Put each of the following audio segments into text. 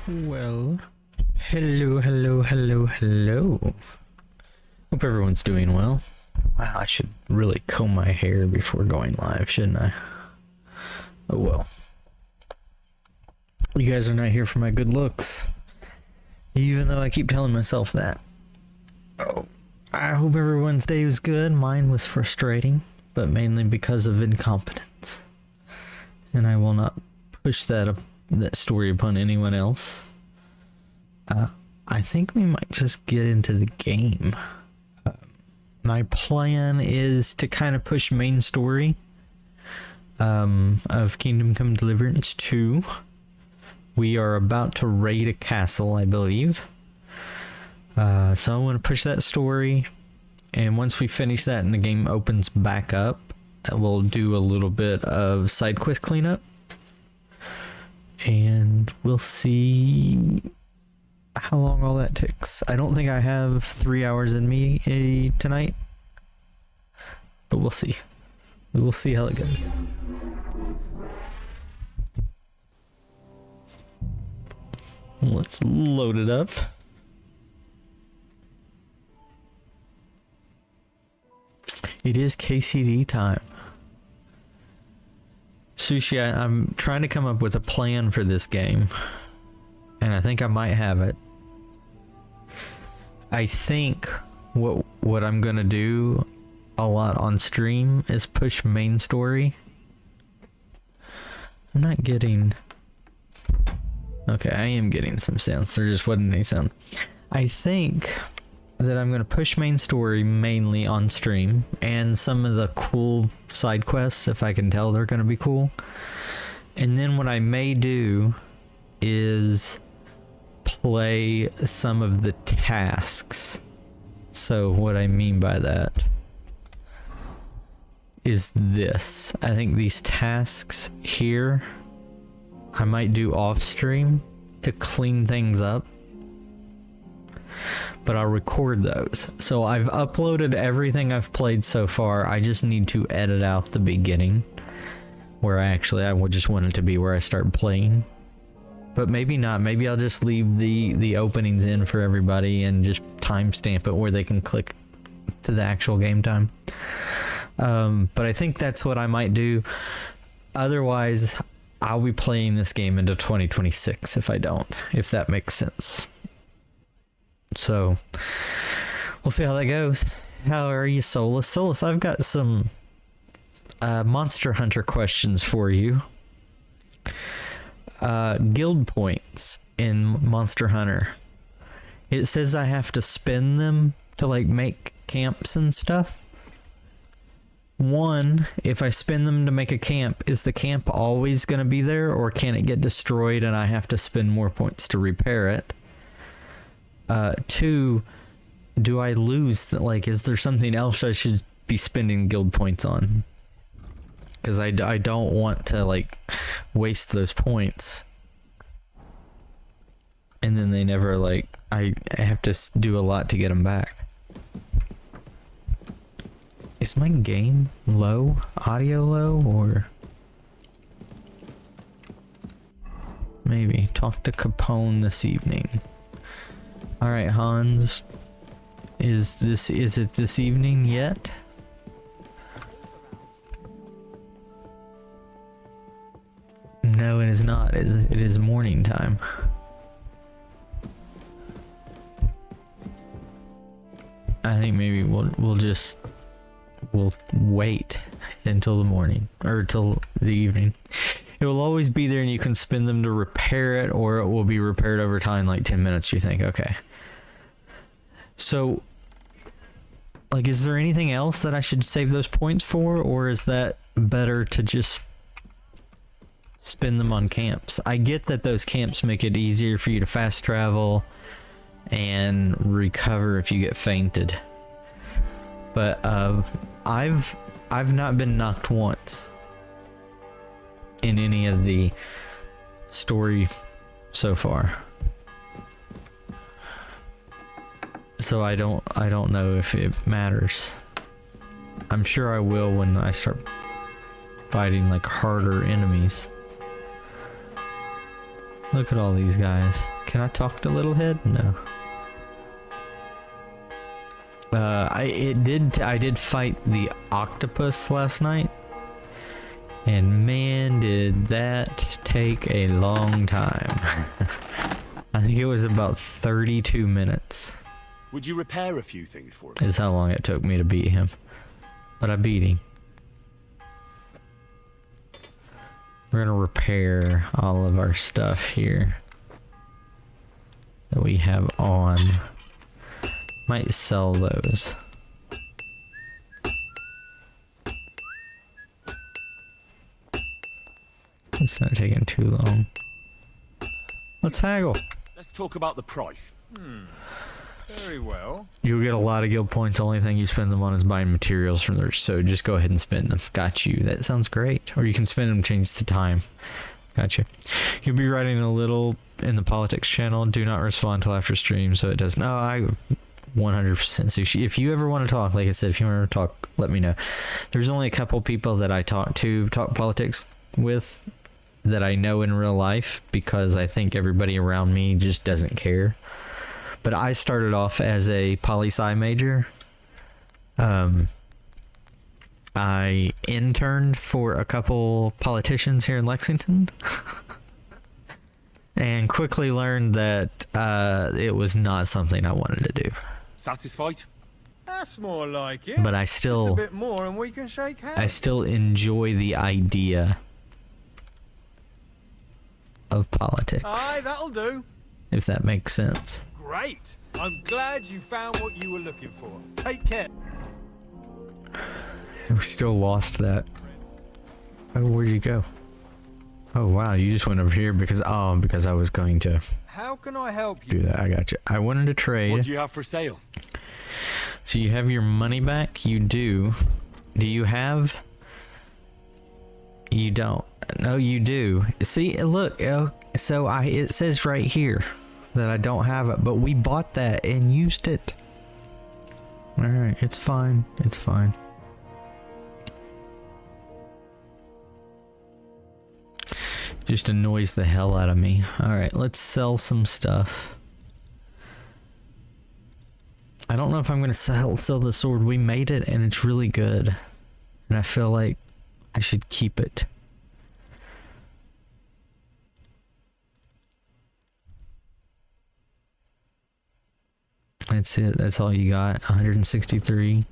Well, hello. Hope everyone's doing well. Wow, I should really comb my hair before going live, shouldn't I? Oh well. You guys are not here for my good looks. Even though I keep telling myself that. Oh, I hope everyone's day was good. Mine was frustrating, but mainly because of incompetence. And I will not push that story upon anyone else. I think we might just get into the game. My plan is to kind of push main story of Kingdom Come Deliverance 2. We are about to raid a castle, I believe. So I want to push that story, and once we finish that and the game opens back up, we'll do a little bit of side quest cleanup, and we'll see how long all that takes. I don't think I have 3 hours in me tonight, but we'll see. We'll see how it goes. Let's load it up. It is KCD time. Sushi, I'm trying to come up with a plan for this game, and I think I might have it. I think what I'm gonna do a lot on stream is push main story. I'm not getting... Okay, I am getting some sounds. There just wasn't any sound. I think that I'm gonna push main story mainly on stream, and some of the cool side quests, if I can tell they're gonna be cool. And then what I may do is play some of the tasks. So what I mean by that is this. I think these tasks here I might do off stream to clean things up, but I'll record those. So I've uploaded everything I've played so far. I just need to edit out the beginning where I would just want it to be where I start playing. But maybe not. Maybe I'll just leave the openings in for everybody and just timestamp it where they can click to the actual game time. But I think that's what I might do. Otherwise, I'll be playing this game into 2026 if I don't, if that makes sense. So, we'll see how that goes. How are you, Solus? Solus, I've got some Monster Hunter questions for you. Guild points in Monster Hunter. It says I have to spend them to like make camps and stuff. One, if I spend them to make a camp, is the camp always going to be there, or can it get destroyed and I have to spend more points to repair it? Two, do I lose, like, is there something else I should be spending guild points on? Because I don't want to, like, waste those points. And then they never, like, I have to do a lot to get them back. Is my game low? Audio low? Or... maybe. Talk to Capone this evening. Alright, Hans. Is it this evening yet? No, it is not. It is morning time. I think maybe we'll wait until the morning, or till the evening. It will always be there and you can spend them to repair it, or it will be repaired over time, like 10 minutes, you think. Okay. So, like, is there anything else that I should save those points for, or is that better to just spend them on camps? I get that those camps make it easier for you to fast travel and recover if you get fainted. But I've not been knocked once in any of the story so far. So I don't know if it matters. I'm sure I will when I start fighting like harder enemies. Look at all these guys. Can I talk to Littlehead? No. I did fight the octopus last night. And man, did that take a long time. I think it was about 32 minutes. Would you repair a few things for me? Is how long it took me to beat him. But I beat him. We're gonna repair all of our stuff here that we have on. Might sell those. It's not taking too long. Let's haggle. Let's talk about the price. Very well. You'll get a lot of guild points. The only thing you spend them on is buying materials from there. So just go ahead and spend them. Got you. That sounds great. Or you can spend them, change the time. Gotcha. You'll be writing a little in the politics channel. Do not respond till after stream, so it does. No, I 100% sushi. If you ever want to talk, like I said, if you want to talk, let me know. There's only a couple people that I talk politics with that I know in real life, because I think everybody around me just doesn't care. But I started off as a poli-sci major. I interned for a couple politicians here in Lexington. And quickly learned that it was not something I wanted to do. Satisfied? That's more like it. But I Just a still, bit more and we can shake hands. I still enjoy the idea of politics, Aye, that'll do. if that makes sense. Great. I'm glad you found what you were looking for. Take care. We still lost that. Oh, where'd you go? Oh wow, you just went over here because I was going to How can I help do you? that. I got you. I wanted to What trade. do you have for sale? So you have your money back? You do. Do you have? You don't. No, you do. See, look. So it says right here that I don't have it, but we bought that and used it. All right, it's fine. It's fine. Just annoys the hell out of me. All right, let's sell some stuff. I don't know if I'm gonna sell the sword. We made it and it's really good, and I feel like I should keep it. That's it. That's all you got. 163.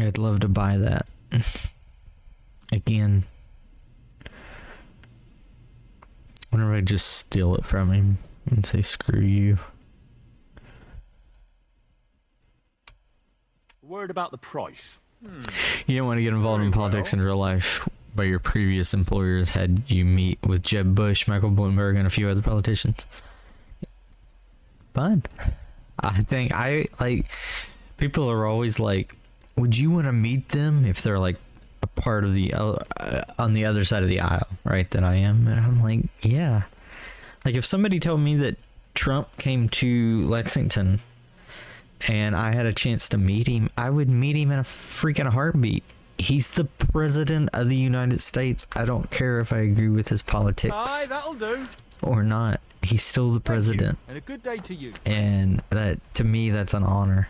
I'd love to buy that. Again. Whenever I just steal it from him and say screw you. Word about the price. You don't want to get involved in politics in real life, but your previous employers had you meet with Jeb Bush, Michael Bloomberg, and a few other politicians. Fun. I think people are always like, would you want to meet them if they're like a part of the on the other side of the aisle, right? That I am, and I'm like, yeah. Like if somebody told me that Trump came to Lexington and I had a chance to meet him, I would meet him in a freaking heartbeat. He's the president of the United States. I don't care if I agree with his politics Aye, that'll do. or not. He's still the president. And a good day to you. And that, to me, that's an honor.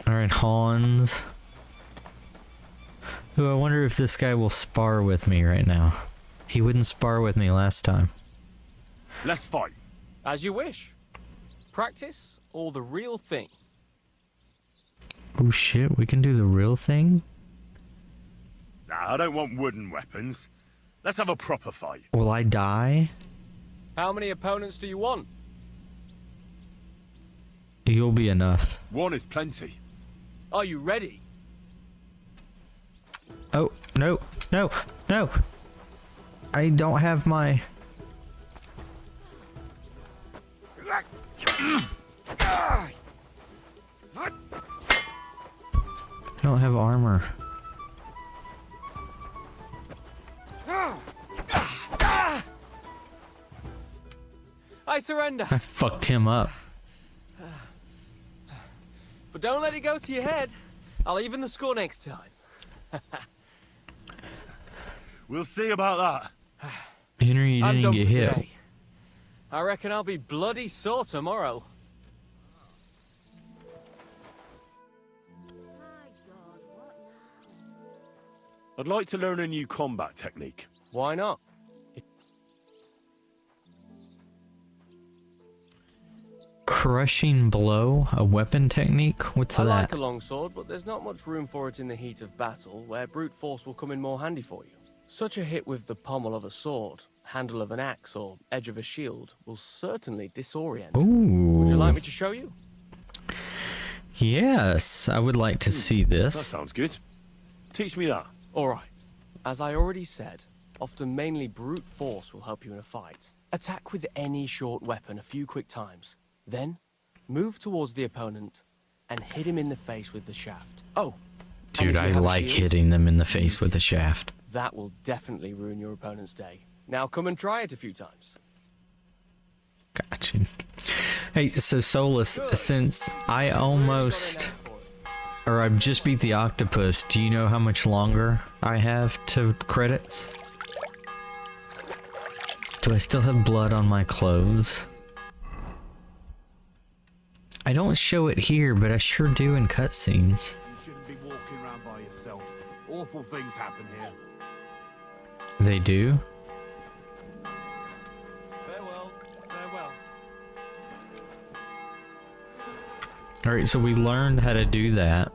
Alright, Hans. Ooh, I wonder if this guy will spar with me right now. He wouldn't spar with me last time. Let's fight. As you wish. Practice or the real thing? Oh shit, we can do the real thing? Nah, I don't want wooden weapons. Let's have a proper fight. Will I die? How many opponents do you want? You'll be enough. One is plenty. Are you ready? Oh, no, no, no. I don't have my... I don't have armor. I surrender. I fucked him up. But don't let it go to your head. I'll even the score next time. We'll see about that. Henry, you I'm didn't done get for hit. today. I reckon I'll be bloody sore tomorrow. My God, what now? I'd like to learn a new combat technique. Why not? Crushing blow, a weapon technique? What's I that? like a longsword, but there's not much room for it in the heat of battle, where brute force will come in more handy for you. Such a hit with the pommel of a sword, handle of an axe, or edge of a shield will certainly disorient. Ooh. Would you like me to show you? Yes, I would like to see That this. sounds good. Teach me that. Alright. As I already said, often mainly brute force will help you in a fight. Attack with any short weapon a few quick times. Then, move towards the opponent and hit him in the face with the shaft. Oh, and Dude, if you I have a like shield, hitting them in the face with a shaft. that will definitely ruin your opponent's day. Now come and try it a few times. Gotcha. Hey, so Solus, since I almost, or I've just beat the octopus, do you know how much longer I have to credits? Do I still have blood on my clothes? I don't show it here, but I sure do in cutscenes. You shouldn't be walking around by yourself. Awful things happen here. They do? Farewell. Farewell. Alright, so we learned how to do that.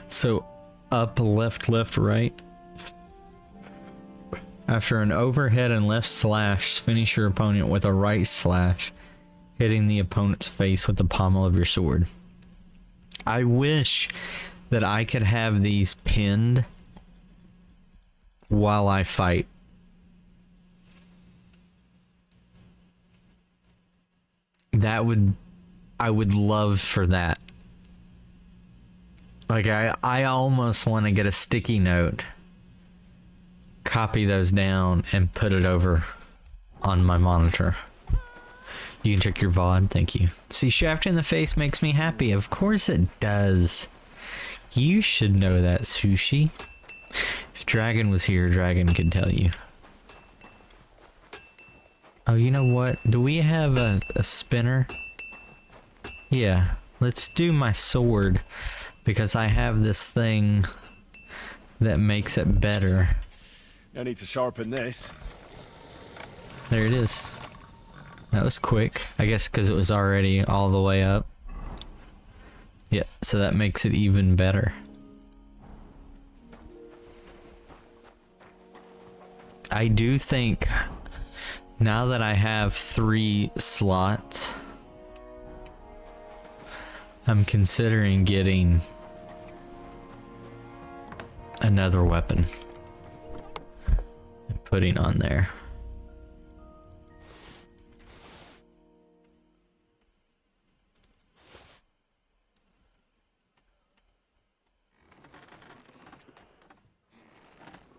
So, up, left, right. After an overhead and left slash, finish your opponent with a right slash, hitting the opponent's face with the pommel of your sword. I wish that I could have these pinned while I fight. I would love for that. Like, I almost want to get a sticky note, copy those down, and put it over on my monitor. You can check your VOD, thank you. See, shaft in the face makes me happy. Of course it does. You should know that, Sushi. If Dragon was here, Dragon could tell you. Oh, you know what? Do we have a spinner? Yeah, let's do my sword, because I have this thing that makes it better. I need to sharpen this. There it is. That was quick. I guess because it was already all the way up. Yeah, so that makes it even better. I do think, now that I have 3 slots, I'm considering getting another weapon and putting on there.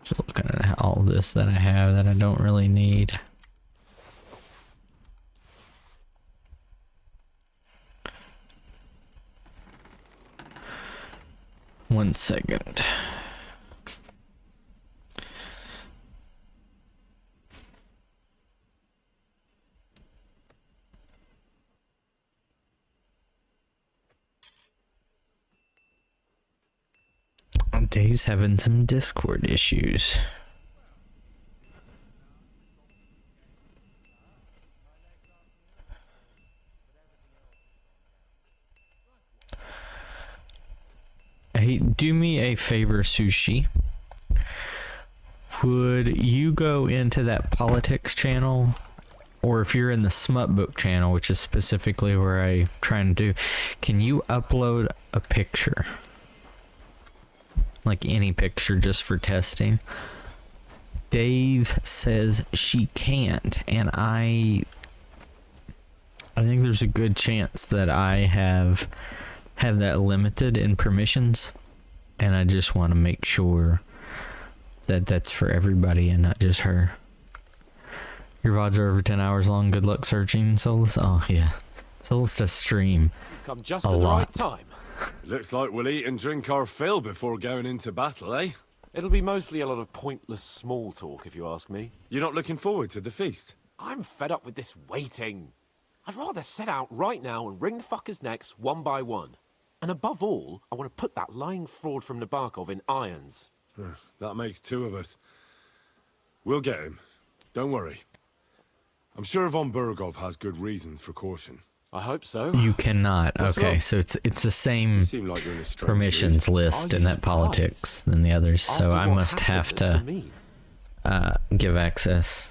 Just looking at all this that I have that I don't really need. One second. Dave's having some Discord issues. Hey, do me a favor, Sushi. Would you go into that politics channel, or if you're in the smut book channel, which is specifically where I'm trying to do, can you upload a picture? Like any picture, just for testing. Dave says she can't, and I think there's a good chance that I have that limited in permissions, and I just want to make sure that that's for everybody and not just her. Your VODs are over 10 hours long. Good luck searching, Solus. Oh, yeah. Solus does stream Come just a at the lot. right time. Looks like we'll eat and drink our fill before going into battle, eh? It'll be mostly a lot of pointless small talk, if you ask me. You're not looking forward to the feast? I'm fed up with this waiting. I'd rather set out right now and wring the fuckers' necks one by one. And above all, I want to put that lying fraud from Nabokov in irons. That makes two of us. We'll get him. Don't worry. I'm sure von Burgov has good reasons for caution. I hope so. You cannot. What's Okay, wrong? so it's the same You seem like you're in a strange permissions list Are in you that politics than the others, so After I what must have happened at to Samir. give access.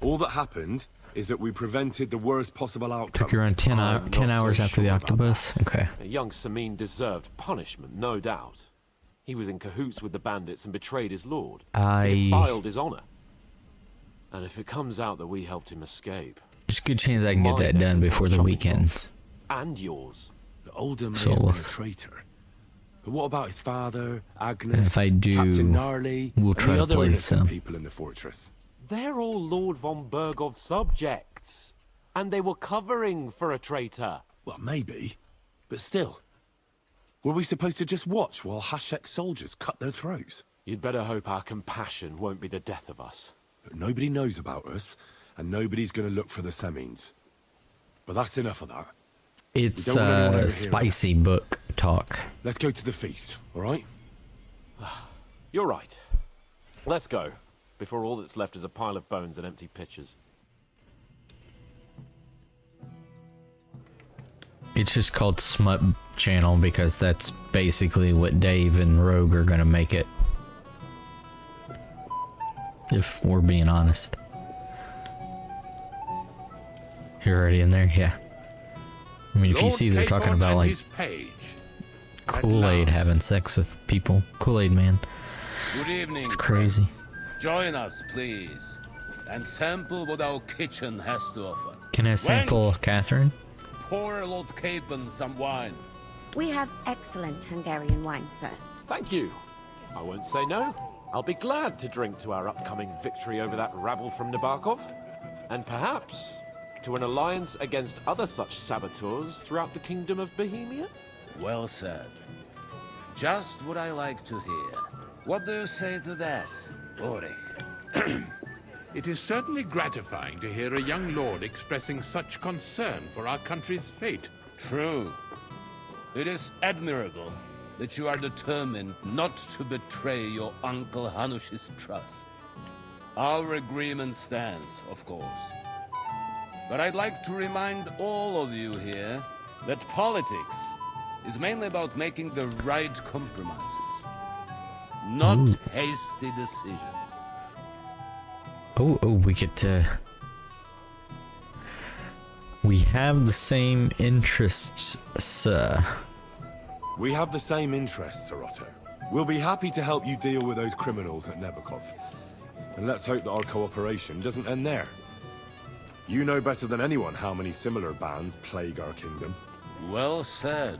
All that happened is that we prevented the worst possible outcome. Took you around 10, I'm not 10 so hours after the sure about octopus. Okay. Young Samin deserved punishment, no doubt. He was in cahoots with the bandits and betrayed his lord. He defiled his honor. And if it comes out that we helped him escape... There's a good chance I can get my that neck done is on before the the chopping weekend. block. And yours. The older may have been a Solus. traitor. But what about his father, Agnes, And if I do, Captain Gnarly, we'll and try the to other place innocent them. people in the fortress? They're all Lord von Burgov's subjects. And they were covering for a traitor. Well, maybe. But still. Were we supposed to just watch while Hashek's soldiers cut their throats? You'd better hope our compassion won't be the death of us. But nobody knows about us, and nobody's going to look for the Semines. But that's enough of that. It's We don't want anyone overhearing spicy book talk. Let's go to the feast, all right? You're right. Let's go, before all that's left is a pile of bones and empty pitchers. It's just called Smut Channel because that's basically what Dave and Rogue are gonna make it. If we're being honest. You're already in there? Yeah. I mean, if you see they're talking about like Kool-Aid having sex with people. Kool-Aid man. Good evening. It's crazy. Join us, please, and sample what our kitchen has to offer. Can I sample Catherine? Pour Lord Capon some wine. We have excellent Hungarian wine, sir. Thank you. I won't say no. I'll be glad to drink to our upcoming victory over that rabble from Nabokov. And perhaps to an alliance against other such saboteurs throughout the kingdom of Bohemia? Well said. Just what I like to hear. What do you say to that, Ulrich? It is certainly gratifying to hear a young lord expressing such concern for our country's fate. True. It is admirable that you are determined not to betray your Uncle Hanush's trust. Our agreement stands, of course. But I'd like to remind all of you here that politics is mainly about making the right compromises, not hasty decisions. Oh, we get to... We have the same interests, sir. We have the same interests, Sir Otto. We'll be happy to help you deal with those criminals at Nebokov. And let's hope that our cooperation doesn't end there. You know better than anyone how many similar bands plague our kingdom. Well said.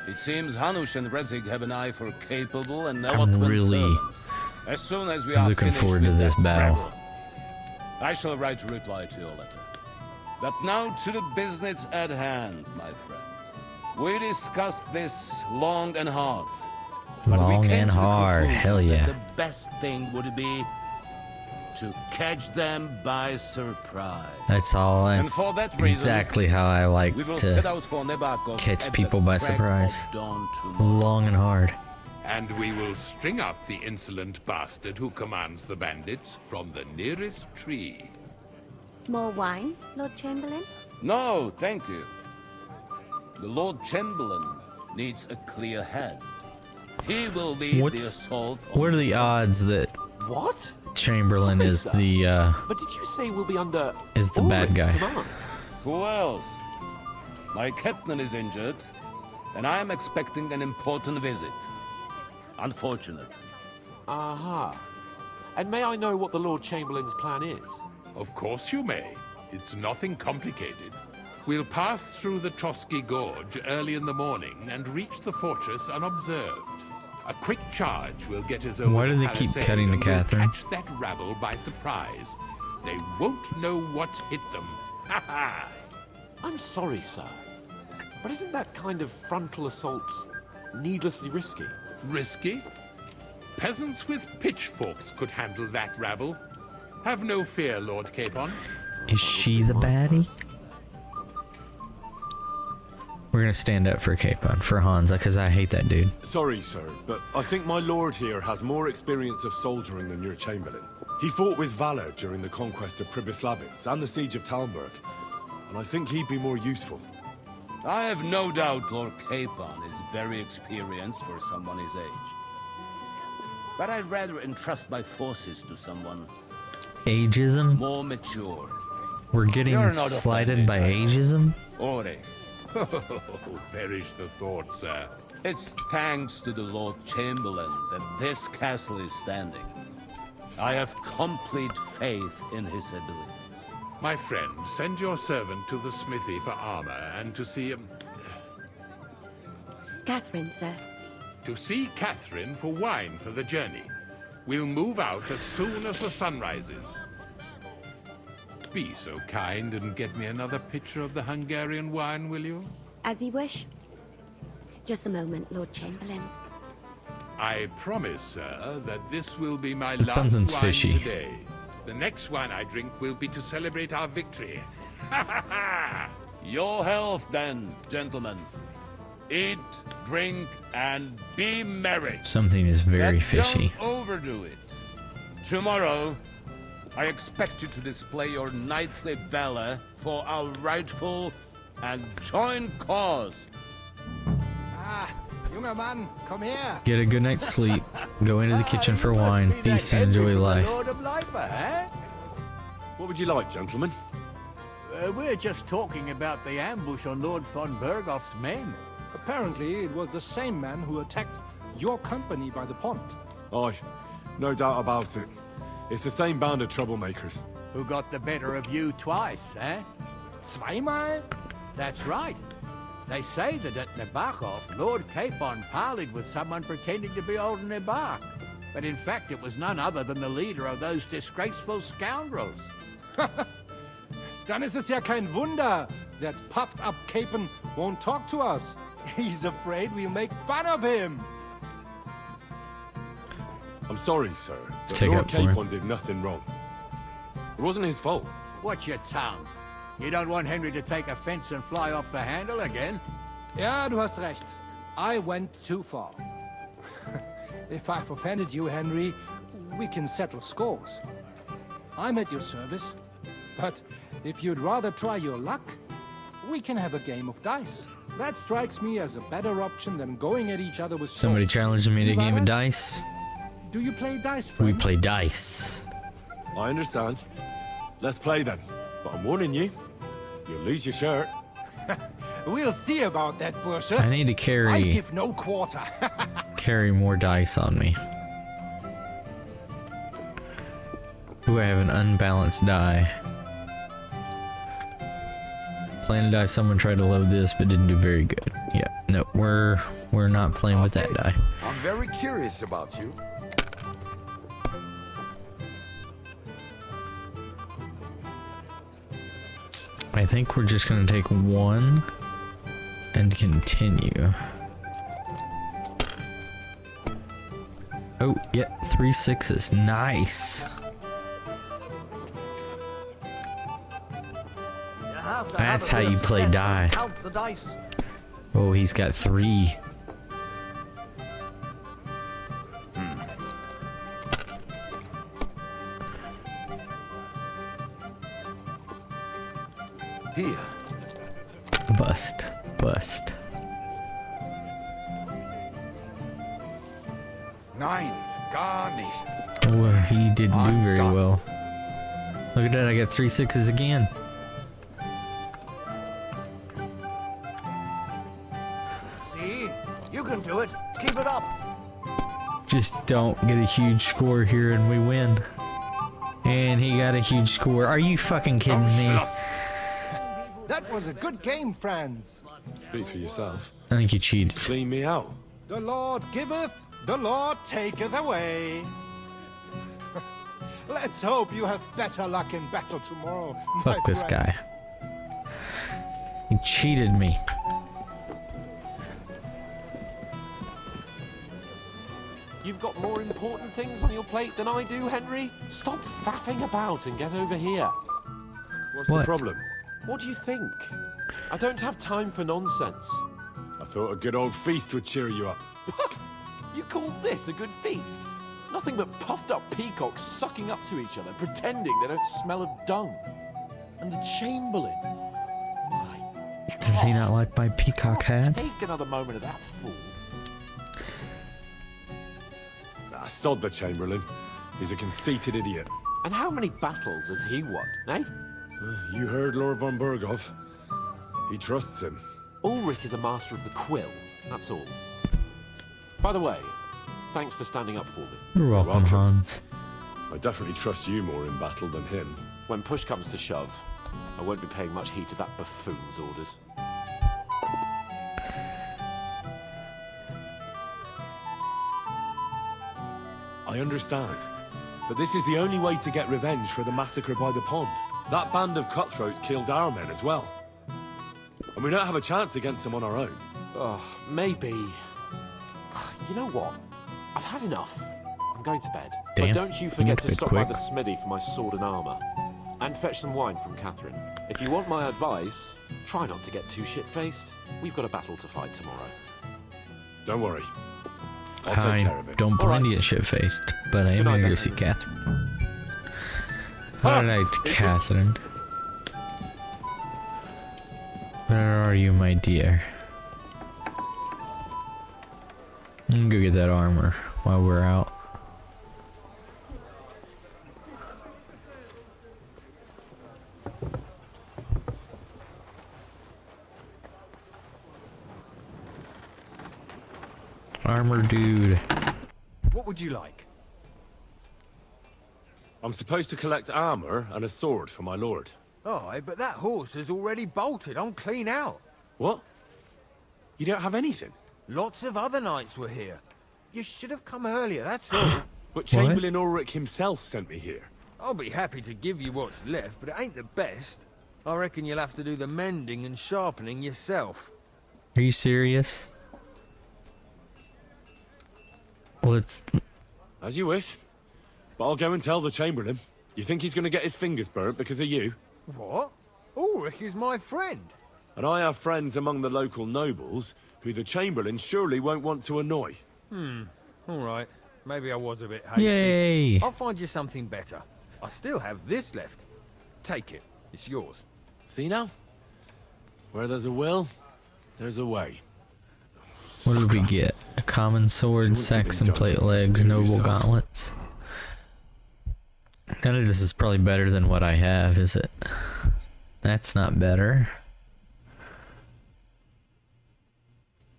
It seems Hanush and Rezig have an eye for capable and I'm eloquent really servants. As soon as we are looking finished forward to with this that battle. rabble, I shall write a reply to your letter. But now to the business at hand, my friends. We discussed this long and hard. But we Long came and to the hard, conclusion hell that yeah. The best thing would be to catch them by surprise. That's all. And That's for that reason, exactly how I like We will set to out for Nebakov catch at people the by crack surprise. of dawn tomorrow. Long and hard. And we will string up the insolent bastard who commands the bandits from the nearest tree. More wine, Lord Chamberlain? No, thank you. The Lord Chamberlain needs a clear head. He will lead the assault. What are the odds that What? Chamberlain Sorry, is sir. the But did you say we'll be under is the bad Ulrich's guy? command? Who else? My captain is injured, and I am expecting an important visit. Unfortunate. Aha. And may I know what the Lord Chamberlain's plan is? Of course you may. It's nothing complicated. We'll pass through the Trotsky Gorge early in the morning and reach the fortress unobserved. A quick charge will get us over Why do the they keep palisade cutting to and we'll Catherine? catch that rabble by surprise. They won't know what hit them. Ha ha! I'm sorry, sir. But isn't that kind of frontal assault needlessly risky? Risky? Peasants with pitchforks could handle that rabble. Have no fear, Lord Capon. Is she the baddie? We're gonna stand up for Capon, for Hansa, because I hate that dude. Sorry, sir, but I think my lord here has more experience of soldiering than your chamberlain. He fought with valor during the conquest of Pribyslavitz and the siege of Talmberg, and I think he'd be more useful. I have no doubt Lord Capon is very experienced for someone his age. But I'd rather entrust my forces to someone Ageism? more mature. We're getting You're not slighted offended, by are you? ageism? Ore, Oh, perish the thought, sir. it's thanks to the Lord Chamberlain that this castle is standing. I have complete faith in his abilities. My friend, send your servant to the smithy for armor and to see Catherine, sir. Catherine for wine for the journey. We'll move out as soon as the sun rises. Be so kind and get me another pitcher of the Hungarian wine, will you? As you wish. Just a moment, Lord Chamberlain. I promise, sir, that this will be my Something's last wine fishy. today. The next wine I drink will be to celebrate our victory. Ha ha ha! Your health, then, gentlemen. Eat, drink, and be merry. Something is very But fishy. Don't overdo it. Tomorrow, I expect you to display your knightly valor for our rightful and joint cause. Ah, junger Mann, komm her. Get a good night's sleep. Go into the kitchen for wine. Feast and enjoy life. Lord of Leipa, eh? What would you like, gentlemen? We're just talking about the ambush on Lord von Bergoff's men. Apparently, it was the same man who attacked your company by the pond. Aye, no doubt about it. It's the same band of troublemakers. Who got the better of you twice, eh? Zweimal? That's right. They say that at Nebachov, Lord Capon parleyed with someone pretending to be old Nebach. But in fact, it was none other than the leader of those disgraceful scoundrels. Dann ist es ja kein Wunder that puffed-up Capon won't talk to us. He's afraid we'll make fun of him. I'm sorry, sir, Let's but take Lord up for him. Capon did nothing wrong. It wasn't his fault. Watch your tongue. You don't want Henry to take offense and fly off the handle again. Ja, du hast recht. I went too far. If I've offended you, Henry, we can settle scores. I'm at your service. But if you'd rather try your luck, we can have a game of dice. That strikes me as a better option than going at each other with Somebody swords. challenged me to a game of Ivaras, dice. Do you play dice, We friend? play dice. I understand. Let's play then. But I'm warning you, you'll lose your shirt. We'll see about that, Bursche. I need to I carry give no quarter. carry more dice on me. Ooh, I have an unbalanced die. Playing a die, someone tried to load this but didn't do very good. Yeah, no, we're not playing with that die. I'm very curious about you. I think we're just gonna take one and continue. Oh, yeah, 3 6s. Nice. That's how you play die. Count the dice. Oh, he's got 3. Here. Bust. Bust. Nein, gar nichts. Oh, he didn't do I'm very done. well. Look at that, I got 3 6s again. See? You can do it. Keep it up. Just don't get a huge score here and we win. And he got a huge score. Are you fucking kidding me? That was a good game, friends. Speak for yourself. I think you cheated. Clean me out. The Lord giveth, the Lord taketh away. Let's hope you have better luck in battle tomorrow. my Fuck this friend. guy. He cheated me. You've got more important things on your plate than I do, Henry? Stop faffing about and get over here. What's What? the problem? What do you think? I don't have time for nonsense. I thought a good old feast would cheer you up. You call this a good feast? Nothing but puffed up peacocks sucking up to each other, pretending they don't smell of dung. And the Chamberlain. My Does he not like my peacock hat? Take another moment of that fool. Ah, sod the Chamberlain. He's a conceited idiot. And how many battles has he won, eh? You heard Lord von Burghoff. He trusts him. Ulrich is a master of the quill, that's all. By the way, thanks for standing up for me. You're welcome, welcome. Hans. I definitely trust you more in battle than him. When push comes to shove, I won't be paying much heed to that buffoon's orders. I understand. But this is the only way to get revenge for the massacre by the pond. That band of cutthroats killed our men as well. And we don't have a chance against them on our own. Oh, maybe. You know what? I've had enough. I'm going to bed. Damn, But don't you you forget went to to bed stop by quick. the smithy for my sword and armor. And fetch some wine from Catherine. If you want my advice, try not to get too shit-faced. We've got a battle to fight tomorrow. Don't worry. I'll take care of I it. don't All plan to right. get shit-faced, but I am Good night, gonna go then. see Catherine. All right, Catherine. Where are you, my dear? I'm gonna go get that armor while we're out. Armor dude. What would you like? I'm supposed to collect armor and a sword for my lord. Oh, but that horse has already bolted. I'm clean out. What? You don't have anything? Lots of other knights were here. You should have come earlier, that's all. But Chamberlain Ulrich himself sent me here. I'll be happy to give you what's left, but it ain't the best. I reckon you'll have to do the mending and sharpening yourself. Are you serious? Well, it's... As you wish. But I'll go and tell the Chamberlain. You think he's going to get his fingers burnt because of you? What? Ulrich is my friend. And I have friends among the local nobles who the Chamberlain surely won't want to annoy. All right. Maybe I was a bit hasty. Yay! I'll find you something better. I still have this left. Take it. It's yours. See now? Where there's a will, there's a way. What did we get? A common sword, Saxon plate legs, noble gauntlets. None of this is probably better than what I have, is it? That's not better.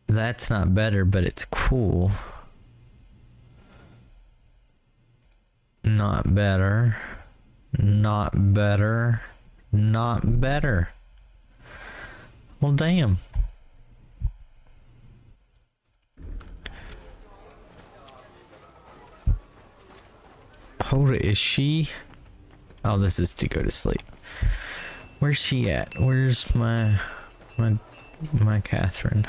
That's not better, but it's cool. Not better. Not better. Not better. Well, damn. Hold it, is she? Oh, this is to go to sleep. Where's she at? Where's my Catherine?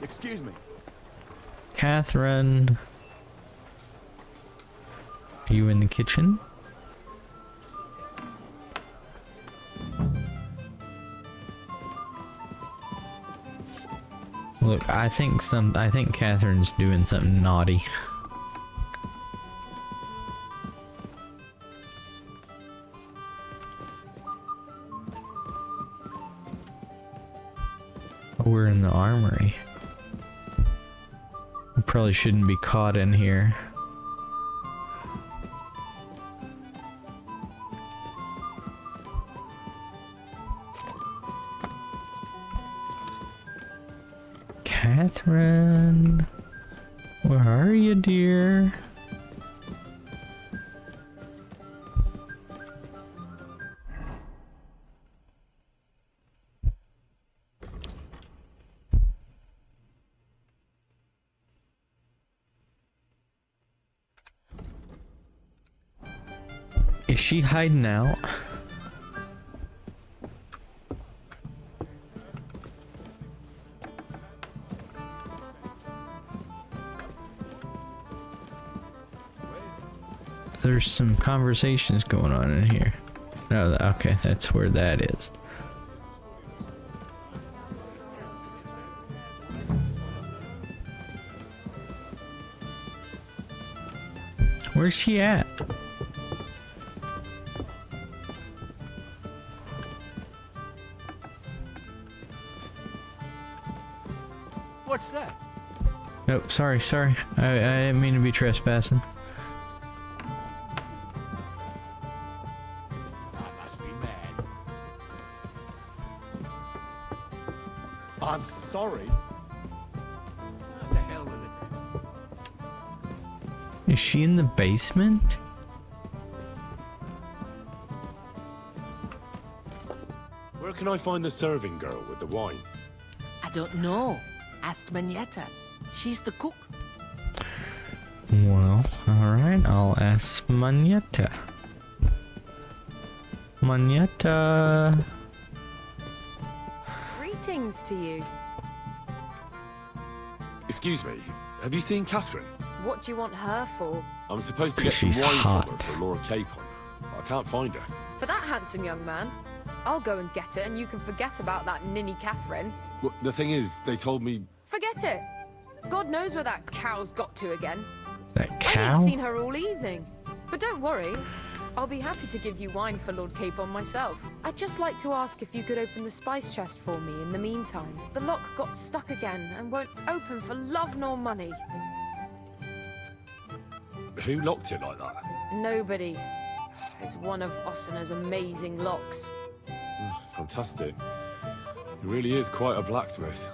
Excuse me. Catherine. Are you in the kitchen? Look, I think Catherine's doing something naughty. We're in the armory. We probably shouldn't be caught in here. Catherine, where are you, dear? Is she hiding out? There's some conversations going on in here. No, okay, that's where that is. Where's she at? What's that? Oh, sorry. I didn't mean to be trespassing. I must be mad. I'm sorry. What the hell with it? Is she in the basement? Where can I find the serving girl with the wine? I don't know. Ask Manietta. She's the cook. Well, alright, I'll ask Manietta. Manietta. Greetings to you. Excuse me, have you seen Catherine? What do you want her for? I'm supposed to get some She's wine hot. from her for Laura Capon. I can't find her. For that handsome young man? I'll go and get it and you can forget about that ninny Catherine. Well, the thing is, they told me... Forget it! God knows where that cow's got to again. That I cow? ain't seen her all evening. But don't worry. I'll be happy to give you wine for Lord Capon myself. I'd just like to ask if you could open the spice chest for me in the meantime. The lock got stuck again and won't open for love nor money. Who locked it like that? Nobody. It's one of Ossina's amazing locks. Fantastic. He really is quite a blacksmith.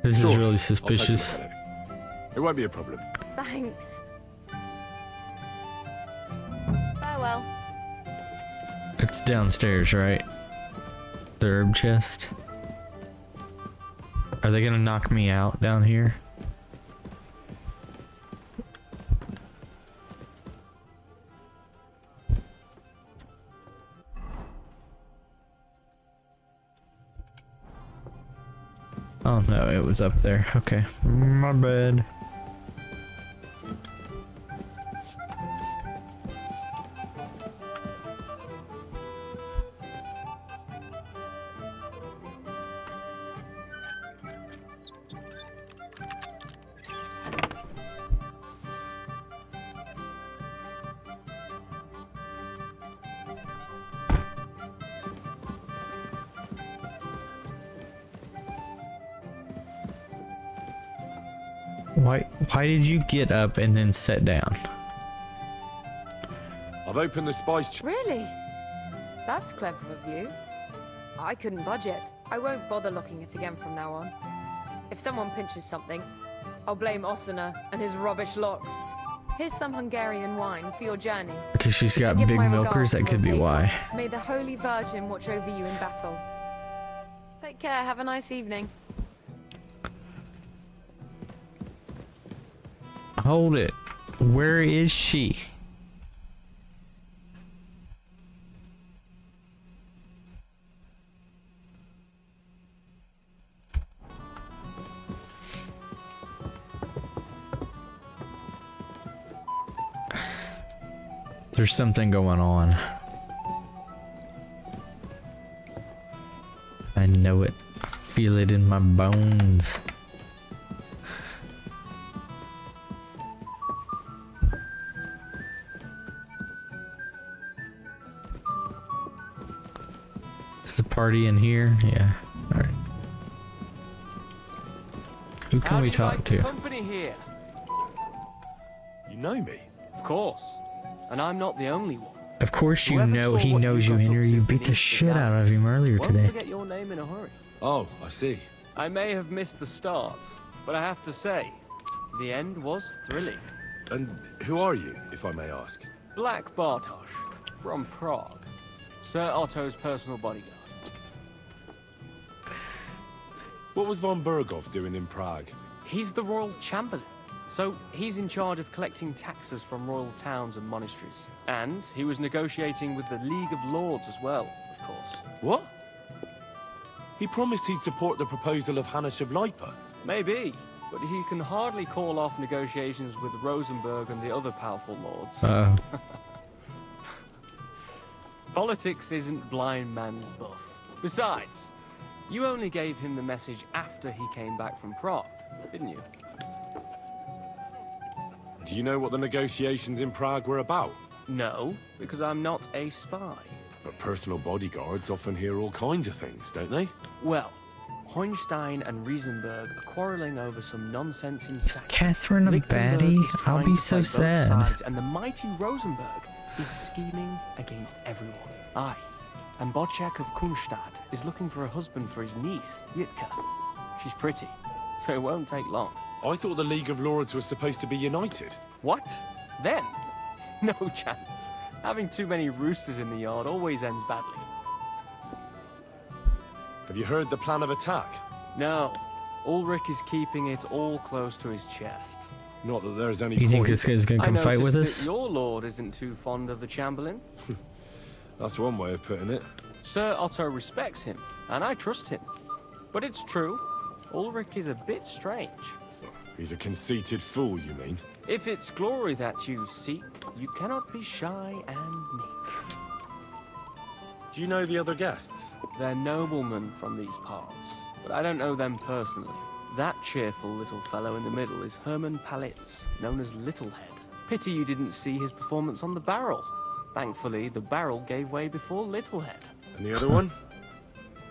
This Sure, is really I'll suspicious. take a look at it. It won't be a problem. Thanks. Farewell. It's downstairs, right? The herb chest. Are they gonna knock me out down here? Oh no, it was up there. Okay, my bad. Why did you get up and then sit down? I've opened the spice chest. Really? That's clever of you. I couldn't budget. I won't bother locking it again from now on. If someone pinches something, I'll blame Ossina and his rubbish locks. Here's some Hungarian wine for your journey. Because she's got Give big my milkers, regards that to could be Lord why. Capon. May the Holy Virgin watch over you in battle. Take care, have a nice evening. Hold it. Where is she? There's something going on. I know it. I feel it in my bones. Is the party in here? Yeah. Alright. Who can we talk to? Company here. You know me? Of course. And I'm not the only one. Of course you Whoever know saw he what knows you you, got Henry. up to You beat the beneath shit the out of him earlier Won't today. forget your name in a hurry. Oh, I see. I may have missed the start, but I have to say, the end was thrilling. And who are you, if I may ask? Black Bartosz, from Prague. Sir Otto's personal bodyguard. What was von Burgov doing in Prague? He's the royal chamberlain. So he's in charge of collecting taxes from royal towns and monasteries. And he was negotiating with the League of Lords as well, of course. What? He promised he'd support the proposal of Hanush of Lipa. Maybe, but he can hardly call off negotiations with Rosenberg and the other powerful lords. Oh. Politics isn't blind man's buff. Besides, you only gave him the message after he came back from Prague, didn't you? Do you know what the negotiations in Prague were about? No, because I'm not a spy. But personal bodyguards often hear all kinds of things, don't they? Well, Hohenstein and Riesenberg are quarreling over some nonsense in Is Catherine a baddie? I'll be so sad. Sides, and the mighty Rosenberg is scheming against everyone. Aye, and Bocek of Kunstad is looking for a husband for his niece, Yitka. She's pretty, so it won't take long. I thought the League of Lords was supposed to be united. What? Then? No chance. Having too many roosters in the yard always ends badly. Have you heard the plan of attack? No. Ulrich is keeping it all close to his chest. Not that there's any You point. think this guy's gonna come fight with us? Your lord isn't too fond of the Chamberlain. That's one way of putting it. Sir Otto respects him, and I trust him. But it's true, Ulrich is a bit strange. He's a conceited fool, you mean? If it's glory that you seek, you cannot be shy and meek. Do you know the other guests? They're noblemen from these parts, but I don't know them personally. That cheerful little fellow in the middle is Hermann Palitz, known as Littlehead. Pity you didn't see his performance on the barrel. Thankfully, the barrel gave way before Littlehead. And the other one?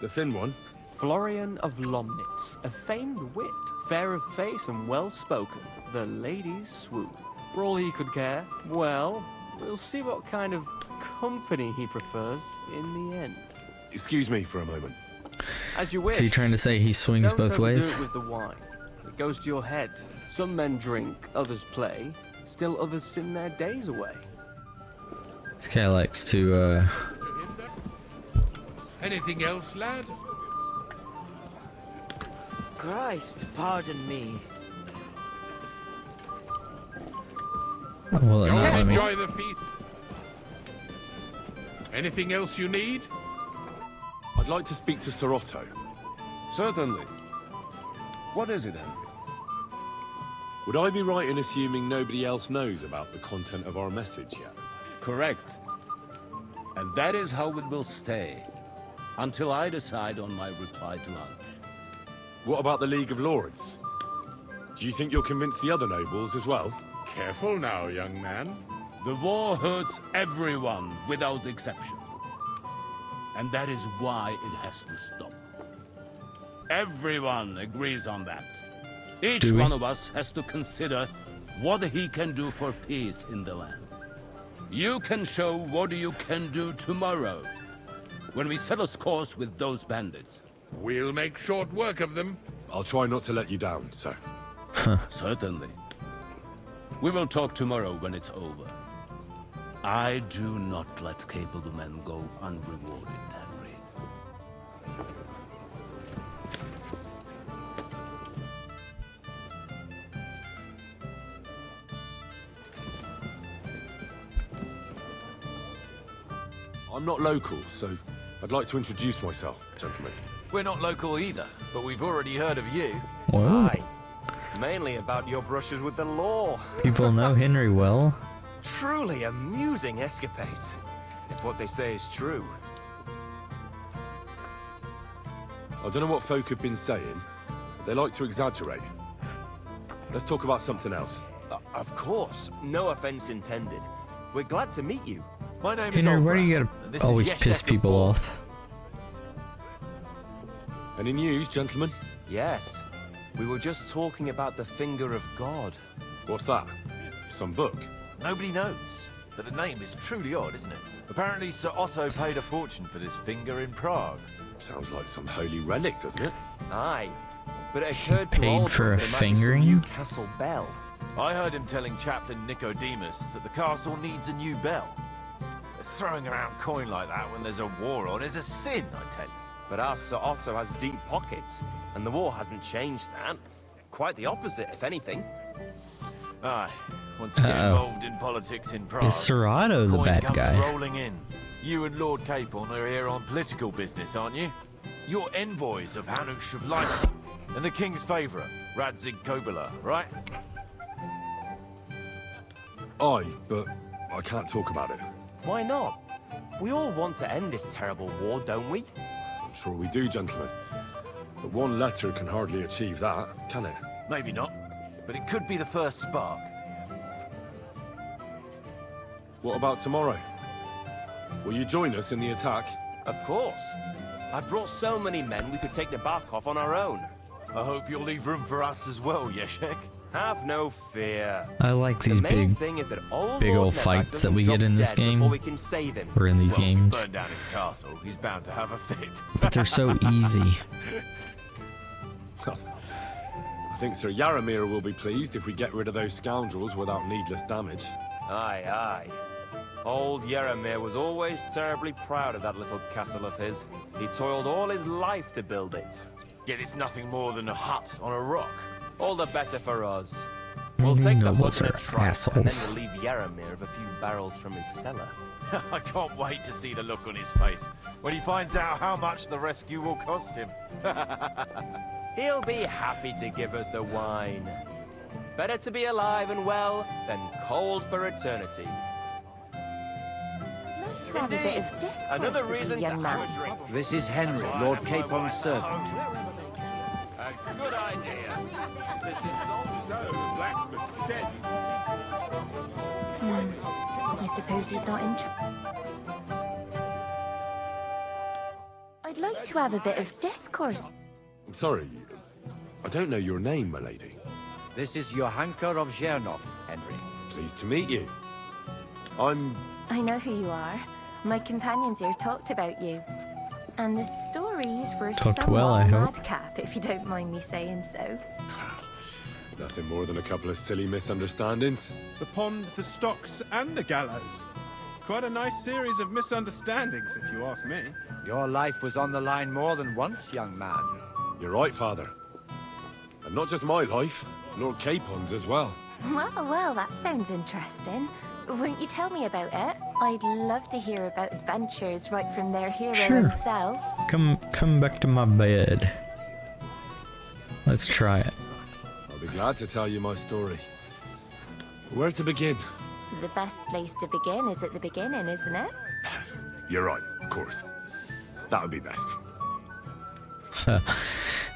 The thin one? Florian of Lomnitz, a famed wit, fair of face and well-spoken. The ladies swoon. For all he could care, well, we'll see what kind of company he prefers in the end. Excuse me for a moment. As you wish. Is he trying to say he swings both ways? Don't overdo it with the wine. It goes to your head. Some men drink, others play. Still others sin their days away. This guy likes to, Anything else, lad? Christ, pardon me. Well, You'll let me- enjoy the feast. Anything else you need? I'd like to speak to Sir Otto. Certainly. What is it, Henry? Would I be right in assuming nobody else knows about the content of our message yet? Correct. And that is how it will stay, until I decide on my reply to Hunt. What about the League of Lords? Do you think you'll convince the other nobles as well? Careful now, young man. The war hurts everyone without exception. And that is why it has to stop. Everyone agrees on that. Each one of us has to consider what he can do for peace in the land. You can show what you can do tomorrow, when we settle scores with those bandits. We'll make short work of them. I'll try not to let you down, sir. Certainly. We will talk tomorrow when it's over. I do not let capable men go unrewarded, Henry. I'm not local, so I'd like to introduce myself, gentlemen. We're not local either, but we've already heard of you. Whoa. Aye. Mainly about your brushes with the law. People know Henry well. Truly amusing escapades, if what they say is true. I don't know what folk have been saying, but they like to exaggerate. Let's talk about something else. Of course, no offense intended. We're glad to meet you. My name Henry, is why do you This gotta is always Yeshek piss of people Bor. off? Any news, gentlemen? Yes. We were just talking about the Finger of God. What's that? Some book? Nobody knows, but the name is truly odd, isn't it? Apparently Sir Otto paid a fortune for this finger in Prague. Sounds like some holy relic, doesn't it? Aye, but it occurred to Paid Aldrin for a there might be some fingering? new castle bell. I heard him telling Chaplain Nicodemus that the castle needs a new bell. Throwing around coin like that when there's a war on is a sin, I tell you. But our Sir Otto has deep pockets, and the war hasn't changed that. Quite the opposite, if anything. Aye. Once you get involved in politics in Prague, Is Serato the coin bad comes guy? rolling in. You and Lord Capon are here on political business, aren't you? You're envoys of Hanush of Lyman and the king's favourite, Radzig Kobyla, right? Aye, but I can't talk about it. Why not? We all want to end this terrible war, don't we? I'm sure we do, gentlemen. But one letter can hardly achieve that, can it? Maybe not, but it could be the first spark. What about tomorrow? Will you join us in the attack? Of course. I brought so many men we could take the Barkov on our own. I hope you'll leave room for us as well, Yeshek. Have no fear. I like these The main big, thing is that old big Lord old Nebak fights that doesn't we drop get in this dead game, before we can save him. or in these Well, games, burn down his castle, he's bound to have a fit. but they're so easy. I think Sir Yaramir will be pleased if we get rid of those scoundrels without needless damage. Aye, aye. Old Yaramir was always terribly proud of that little castle of his. He toiled all his life to build it. Yet it's nothing more than a hut on a rock. All the better for us. Maybe We'll take the nobles hut in a are trunk, and assholes. then relieve Yaramir of a few barrels from his cellar. I can't wait to see the look on his face when he finds out how much the rescue will cost him. He'll be happy to give us the wine. Better to be alive and well than cold for eternity. To have a bit of discourse Another with you, reason to young have man. a drink. This is Henry, Lord Capon's servant. A good idea. This is so the blacksmith said. I suppose he's not interested. I'd like to have a bit of discourse. I'm sorry, I don't know your name, my lady. This is Johanka of Zhernov, Henry. Pleased to meet you. I know who you are. My companions here talked about you. And the stories were Talked somewhat well, I hope. madcap, if you don't mind me saying so. Nothing more than a couple of silly misunderstandings. The pond, the stocks, and the gallows. Quite a nice series of misunderstandings, if you ask me. Your life was on the line more than once, young man. You're right, Father. And not just my life, Lord Capon's as well. Well, that sounds interesting. Won't you tell me about it? I'd love to hear about adventures right from their hero Sure. himself. Come back to my bed. Let's try it. I'll be glad to tell you my story. Where to begin? The best place to begin is at the beginning, isn't it? You're right, of course. That would be best.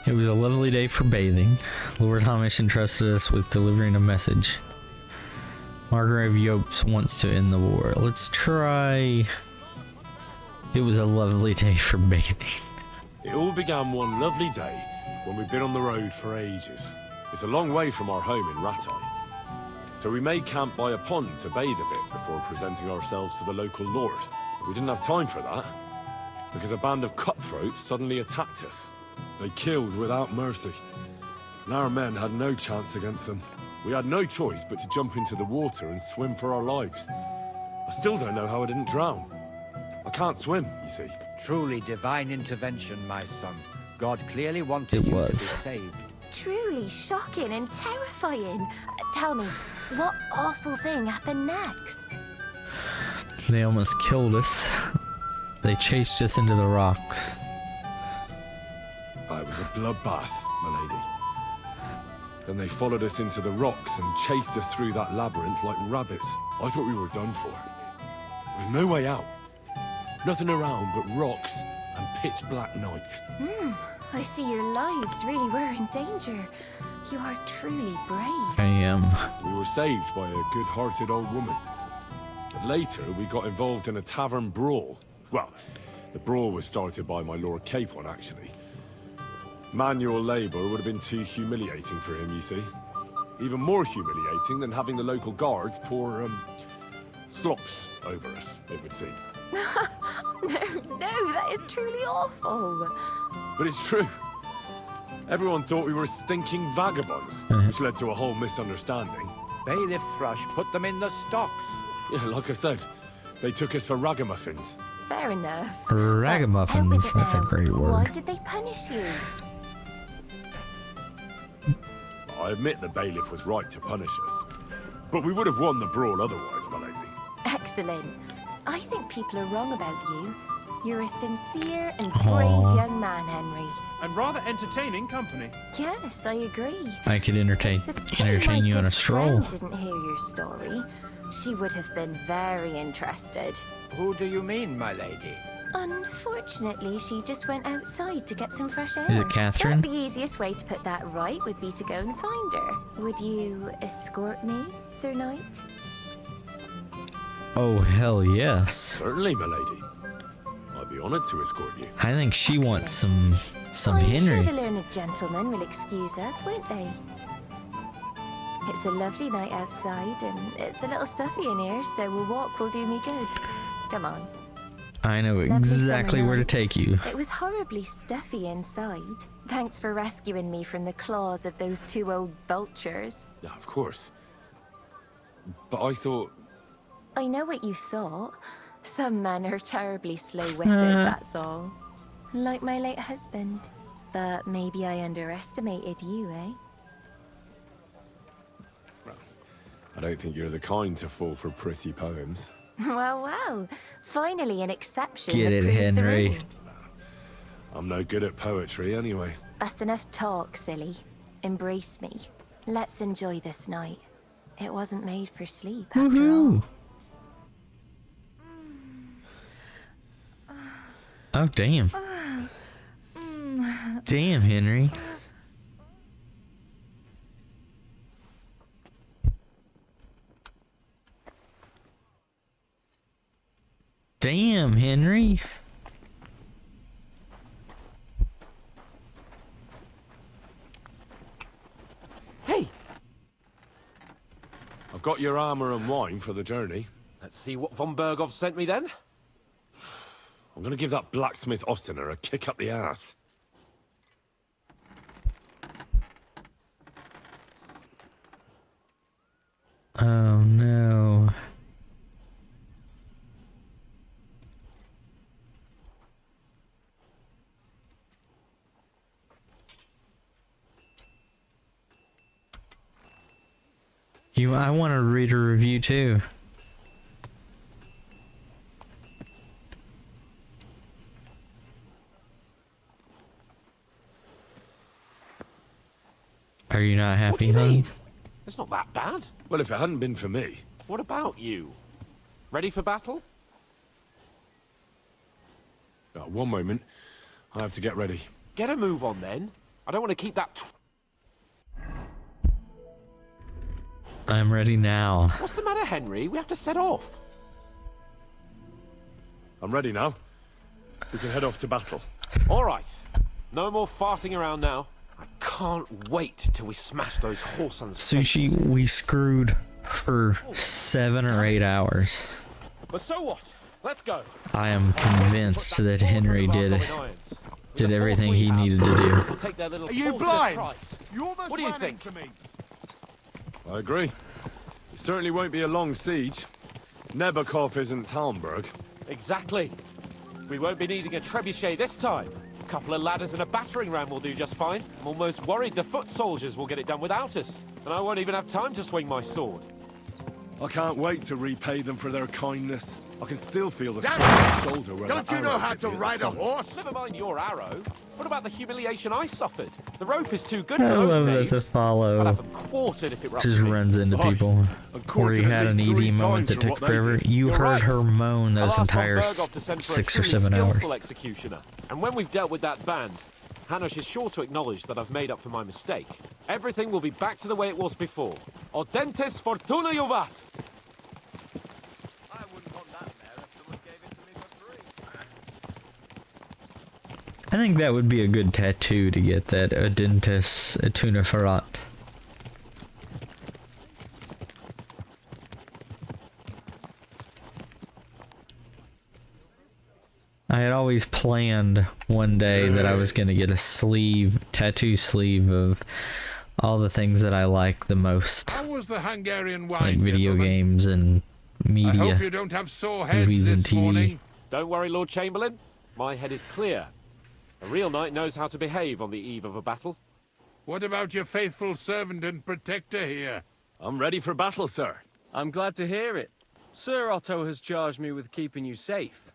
It was a lovely day for bathing. Lord Hamish entrusted us with delivering a message. Margrave Yopes wants to end the war. Let's try... It was a lovely day for bathing. It all began one lovely day when we'd been on the road for ages. It's a long way from our home in Ratai. So we made camp by a pond to bathe a bit before presenting ourselves to the local lord. We didn't have time for that, because a band of cutthroats suddenly attacked us. They killed without mercy, and our men had no chance against them. We had no choice but to jump into the water and swim for our lives. I still don't know how I didn't drown. I can't swim, you see. Truly divine intervention, my son. God clearly wanted It you was. to be saved. Truly shocking and terrifying. Tell me, what awful thing happened next? They almost killed us. They chased us into the rocks. It was a bloodbath, my lady. Then they followed us into the rocks and chased us through that labyrinth like rabbits. I thought we were done for. There was no way out. Nothing around but rocks and pitch black night. I see your lives really were in danger. You are truly brave. I am. We were saved by a good-hearted old woman. But later, we got involved in a tavern brawl. Well, the brawl was started by my Lord Capon, actually. Manual labour would have been too humiliating for him, you see. Even more humiliating than having the local guards pour, slops over us, it would seem. No, that is truly awful. But it's true. Everyone thought we were stinking vagabonds, which led to a whole misunderstanding. Bailiff Thrush put them in the stocks. Yeah, like I said, they took us for ragamuffins. Fair enough. Ragamuffins, that's a great Why word. did they punish you? I admit the bailiff was right to punish us. But we would have won the brawl otherwise, my lady. Excellent. I think people are wrong about you. You're a sincere and brave young man, Henry. And rather entertaining company. Yes, I agree. I could entertain you on a stroll. Friend didn't hear your story. She would have been very interested. Who do you mean, my lady? Unfortunately, she just went outside to get some fresh air. Is it Catherine? But the easiest way to put that right would be to go and find her. Would you escort me, Sir Knight? Oh, hell yes. Certainly, my lady. I'd be honored to escort you. I think she wants some I'm Henry. sure the learned gentlemen will excuse us, won't they? It's a lovely night outside, and it's a little stuffy in here, so a walk will do me good. Come on. I know exactly where to take you. It was horribly stuffy inside. Thanks for rescuing me from the claws of those two old vultures. Yeah, of course. But I thought... I know what you thought. Some men are terribly slow-witted, that's all. Like my late husband. But maybe I underestimated you, eh? I don't think you're the kind to fall for pretty poems. Well. Finally an exception. Get that it, proves the Henry. rule. I'm no good at poetry anyway. That's enough talk, silly. Embrace me. Let's enjoy this night. It wasn't made for sleep, after all. Oh, damn. Damn, Henry. Damn, Henry. Hey! I've got your armor and wine for the journey. Let's see what von Berghoff sent me then. I'm gonna give that blacksmith Ostener a kick up the ass. Oh, no. I want to read a review too. Are you not happy, Hans? It's not that bad. Well, if it hadn't been for me. What about you? Ready for battle? One moment. I have to get ready. Get a move on then. I don't want to keep that... I'm ready now. What's the matter, Henry? We have to set off. I'm ready now. We can head off to battle. All right. No more farting around now. I can't wait till we smash those whoresons' Sushi, faces. we screwed for 7 or 8 hours. But so what? Let's go. I am convinced that Henry did everything he needed to do. We'll take their little Are you balls to blind? tries. You almost What do you ran think? into me. I agree. It certainly won't be a long siege. Nebakov isn't Talmberg. Exactly. We won't be needing a trebuchet this time. A couple of ladders and a battering ram will do just fine. I'm almost worried the foot soldiers will get it done without us. And I won't even have time to swing my sword. I can't wait to repay them for their kindness. I can still feel the Damn scar on my shoulder where Don't that you know arrow how hit to me at the ride a front. horse? Never mind your arrow. What about the humiliation I suffered? The rope is too good I for those love that the knaves. I'd have follow them quartered if it were up just to me. runs into Oh, people. Where he had an at least ED 3 moment times that for took what they forever. did. You You're heard right. her moan I'll those ask von entire Berghoff to send for a 6 or truly 7 hours. skillful executioner. And when we've dealt with that band, Hanush is sure to acknowledge that I've made up for my mistake. Everything will be back to the way it was before. Audentes fortuna juvat! I wouldn't want that there if someone gave it to me for free. I think that would be a good tattoo to get that Audentes Etuna Ferat. I had always planned one day that I was going to get a tattoo sleeve of all the things that I like the most. How was the Hungarian wine, Like video gentlemen? games and I media, hope you don't have sore heads movies and this TV. morning. Don't worry, Lord Chamberlain. My head is clear. A real knight knows how to behave on the eve of a battle. What about your faithful servant and protector here? I'm ready for battle, sir. I'm glad to hear it. Sir Otto has charged me with keeping you safe.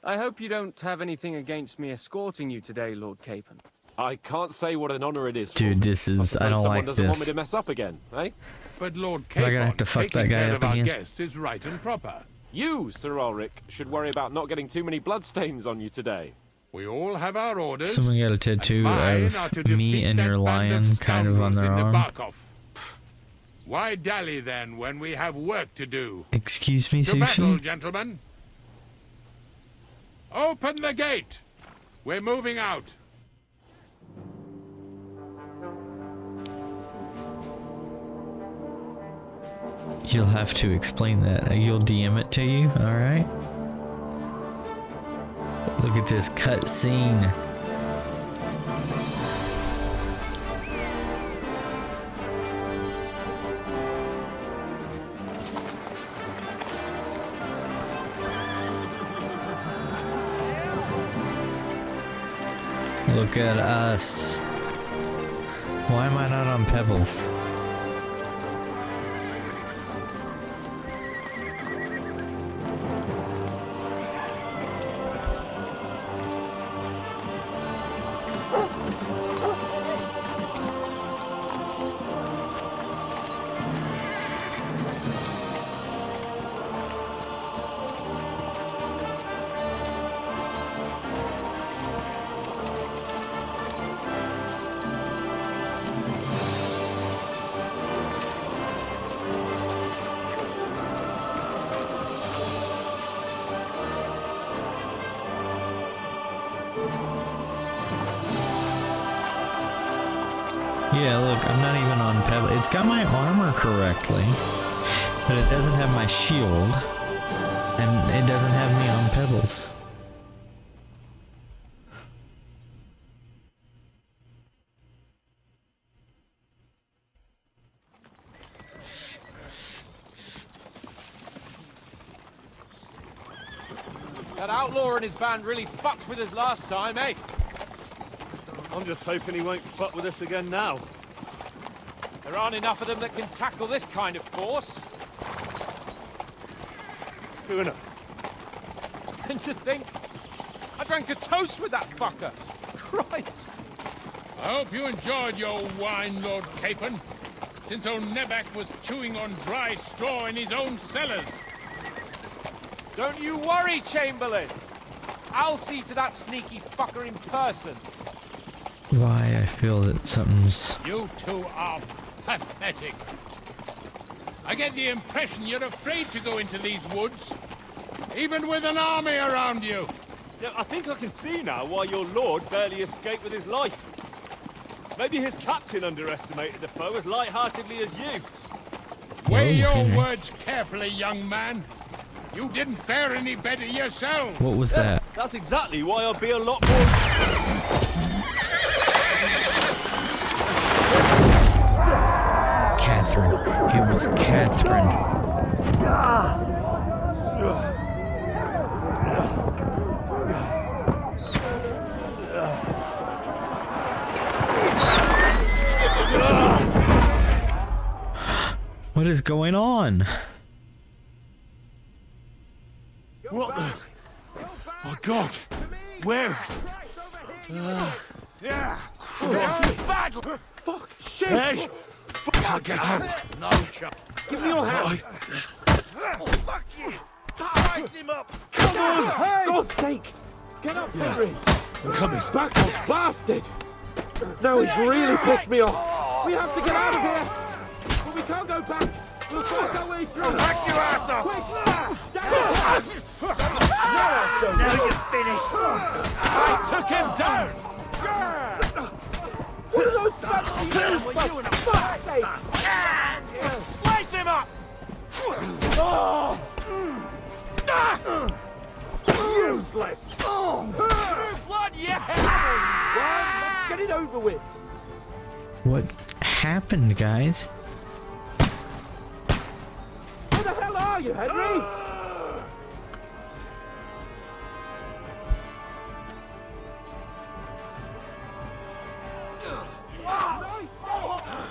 I hope you don't have anything against me escorting you today, Lord Capon. I can't say what an honor it is. Dude, this is... I don't someone like doesn't want me this. to mess up again, eh? But Lord Am I gonna have to Capon, fuck that taking guy care up of our again? guest is right and proper. You, Sir Ulrich, should worry about not getting too many bloodstains on you today. We all have our orders. Someone got a tattoo mine of are to me defeat and that your band of lion kind of on scoundrels their in arm. Nebarkov. Why dally then when we have work to do? Excuse me, To battle, Sushi? gentlemen. Open the gate. We're moving out. You'll have to explain that. You'll DM it to you, alright? Look at this cut scene. Look at us. Why am I not on Pebbles? Yeah, look, I'm not even on Pebble. It's got my armor correctly, but it doesn't have my shield, and it doesn't have me on Pebbles. That outlaw and his band really fucked with us last time, eh? I'm just hoping he won't fuck with us again now. There aren't enough of them that can tackle this kind of force. True enough. And to think, I drank a toast with that fucker. Christ. I hope you enjoyed your wine, Lord Capon, since old Nebak was chewing on dry straw in his own cellars. Don't you worry, Chamberlain. I'll see to that sneaky fucker in person. Why I feel that something's... You two are pathetic. I get the impression you're afraid to go into these woods, even with an army around you. Yeah, I think I can see now why your lord barely escaped with his life. Maybe his captain underestimated the foe as light-heartedly as you. Weigh your words carefully, young man. You didn't fare any better yourself. What was that? That's exactly why I'll be a lot more... Catherine. It was Catherine. What is going on? What the... Oh, God! Where? Yeah! Fuck! Shit! Hey! Can't get out! No, Chuck. Give me your hand! Oh, fuck you! Rise him up! Come on! Hey! God's sake! Get up, Henry! I'm coming. Back off, bastard! No, he's really pissed me off! We have to get out of here! But we can't go back! We'll force our way through! Hack your ass off! Quick! Now you're finished! I took him down! What are those fancy moves, for fuck's sake? Slice him up! Useless! Through blood, yeah! Well, let's get it over with! What happened, guys? Where the hell are you, Henry?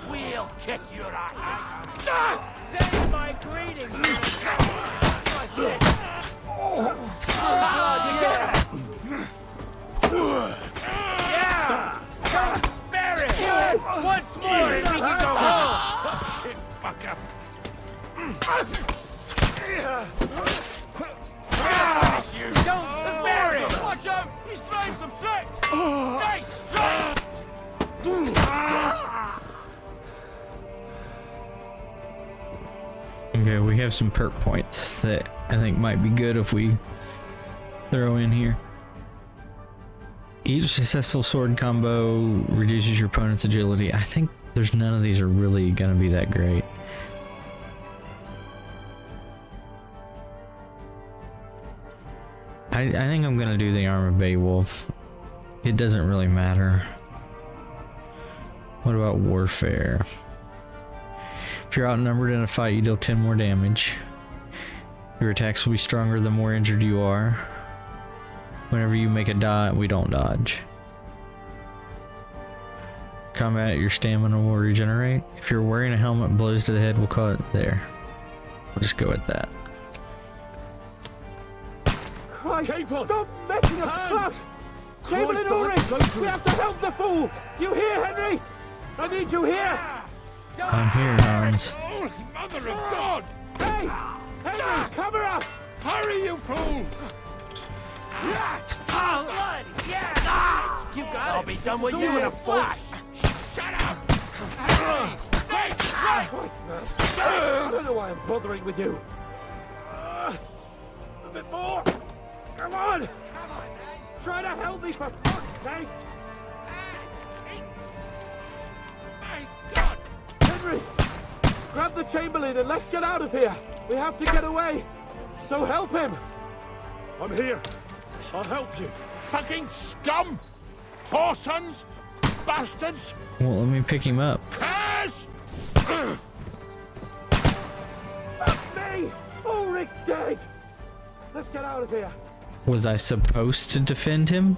We'll kick your ass! Don't spare him! Watch out! He's trying some tricks! Nice strike! Okay, we have some perk points that I think might be good if we throw in here. Each successful sword combo reduces your opponent's agility. I think there's none of these are really gonna be that great. I think I'm gonna do the Arm of Beowulf. It doesn't really matter. What about Warfare? If you're outnumbered in a fight, you deal 10 more damage. Your attacks will be stronger the more injured you are. Whenever you make a dodge, we don't dodge. Combat, your stamina will regenerate. If you're wearing a helmet, blows to the head will cut there. We'll just go with that. Stop messing us up! Chamberlain Ulrich! We have to help the fool! You hear, Henry? I need you here! I'm here, Hans. Oh, mother of God! Hey! Henry, cover up! Hurry, you fool! You got I'll be done with you in a flash! Shut up! I don't know why I'm bothering with you. A bit more! Come on! Try to help me for fuck's sake! My God! Henry! Grab the Chamberlain and let's get out of here! We have to get away! So help him! I'm here. I'll help you. Fucking scum! Whoresons! Bastards! Well, let me pick him up. Curse! That's me! Ulrich's dead! Let's get out of here! Was I supposed to defend him?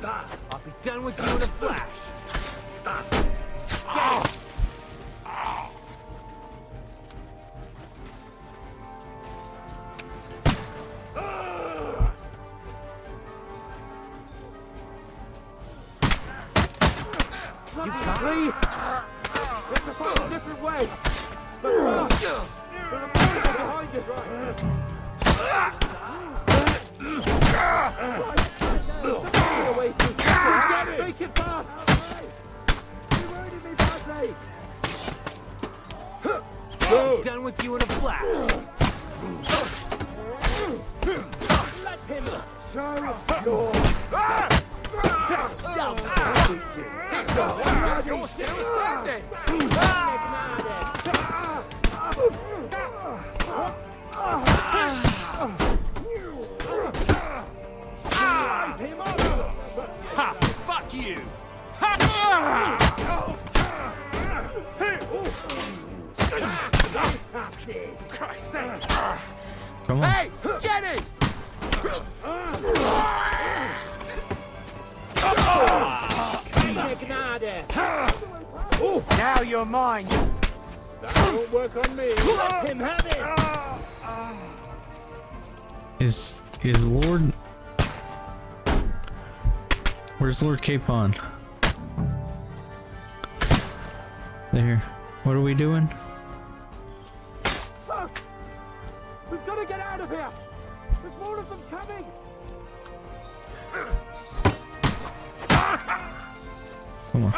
I'll be done with you in a flash! Please! We have to find a different way! But fast! There are people behind us! Away too quick. Make it fast! You wounded me badly! I'll be done with you in a flash! Let him show your... You're still standing! Ha! Fuck you! Come on. Hey! Get it! Now you're mine! That won't work on me! Let him have it! Is Lord... Where's Lord Capon? There. What are we doing? Fuck! We've got to get out of here! There's more of them coming! Come on.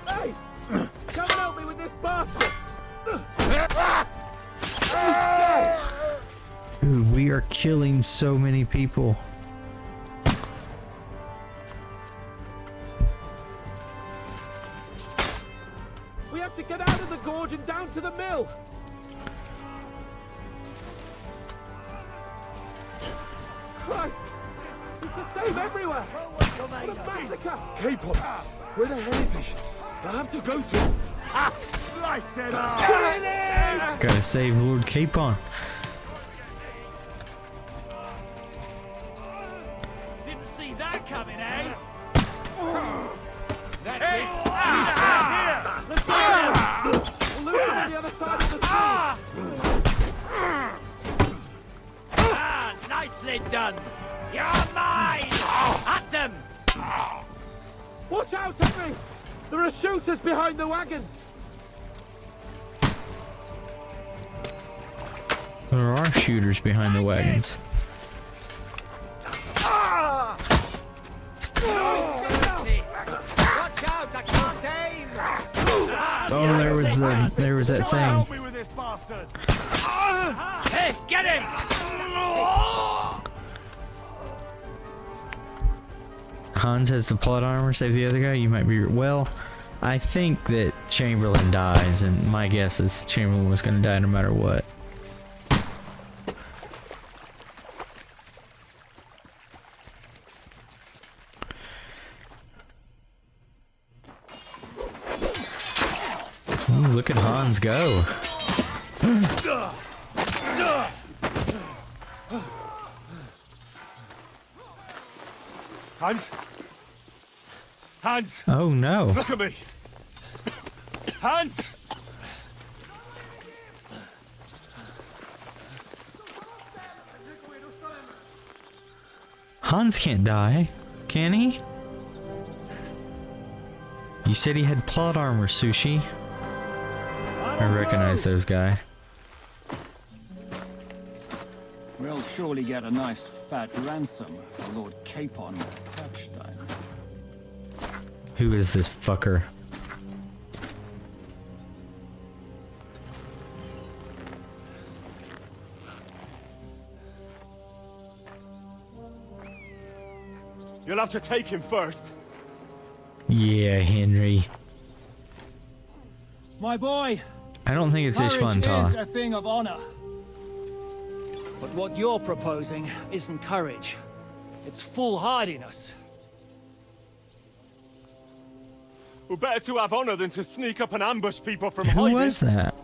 Hey! Come and help me with this bastard! Dude, we are killing so many people. We have to get out of the gorge and down to the mill! Christ! There's the same everywhere! What a massacre! Capon, where the hell is he? I have to go to him. Slice it up! Gotta save Lord Capon. Didn't see that coming, eh? That's Hey! it! Let's go! We'll lose him on the other side of the sea! it done! You're mine! At them! Watch out, Henry! There are shooters behind the wagons! There are shooters behind the wagons. Oh, there was that thing. Hey, get him! Hans has the plot armor, save the other guy. You might be well. I think that Chamberlain dies, and my guess is Chamberlain was going to die no matter what. Ooh, look at Hans go. Hans? Hans! Oh no. Look at me! Hans! Hans can't die, can he? You said he had plot armor, Sushi. I recognize those guy. We'll surely get a nice fat ransom for Lord Capon Kirkstein. Who is this fucker? You'll have to take him first. Yeah, Henry. My boy! I don't think it's Courage Ishvan is Ta. a thing of honor. But what you're proposing isn't courage. It's foolhardiness. Well, better to have honor than to sneak up and ambush people from Who hiding. was that?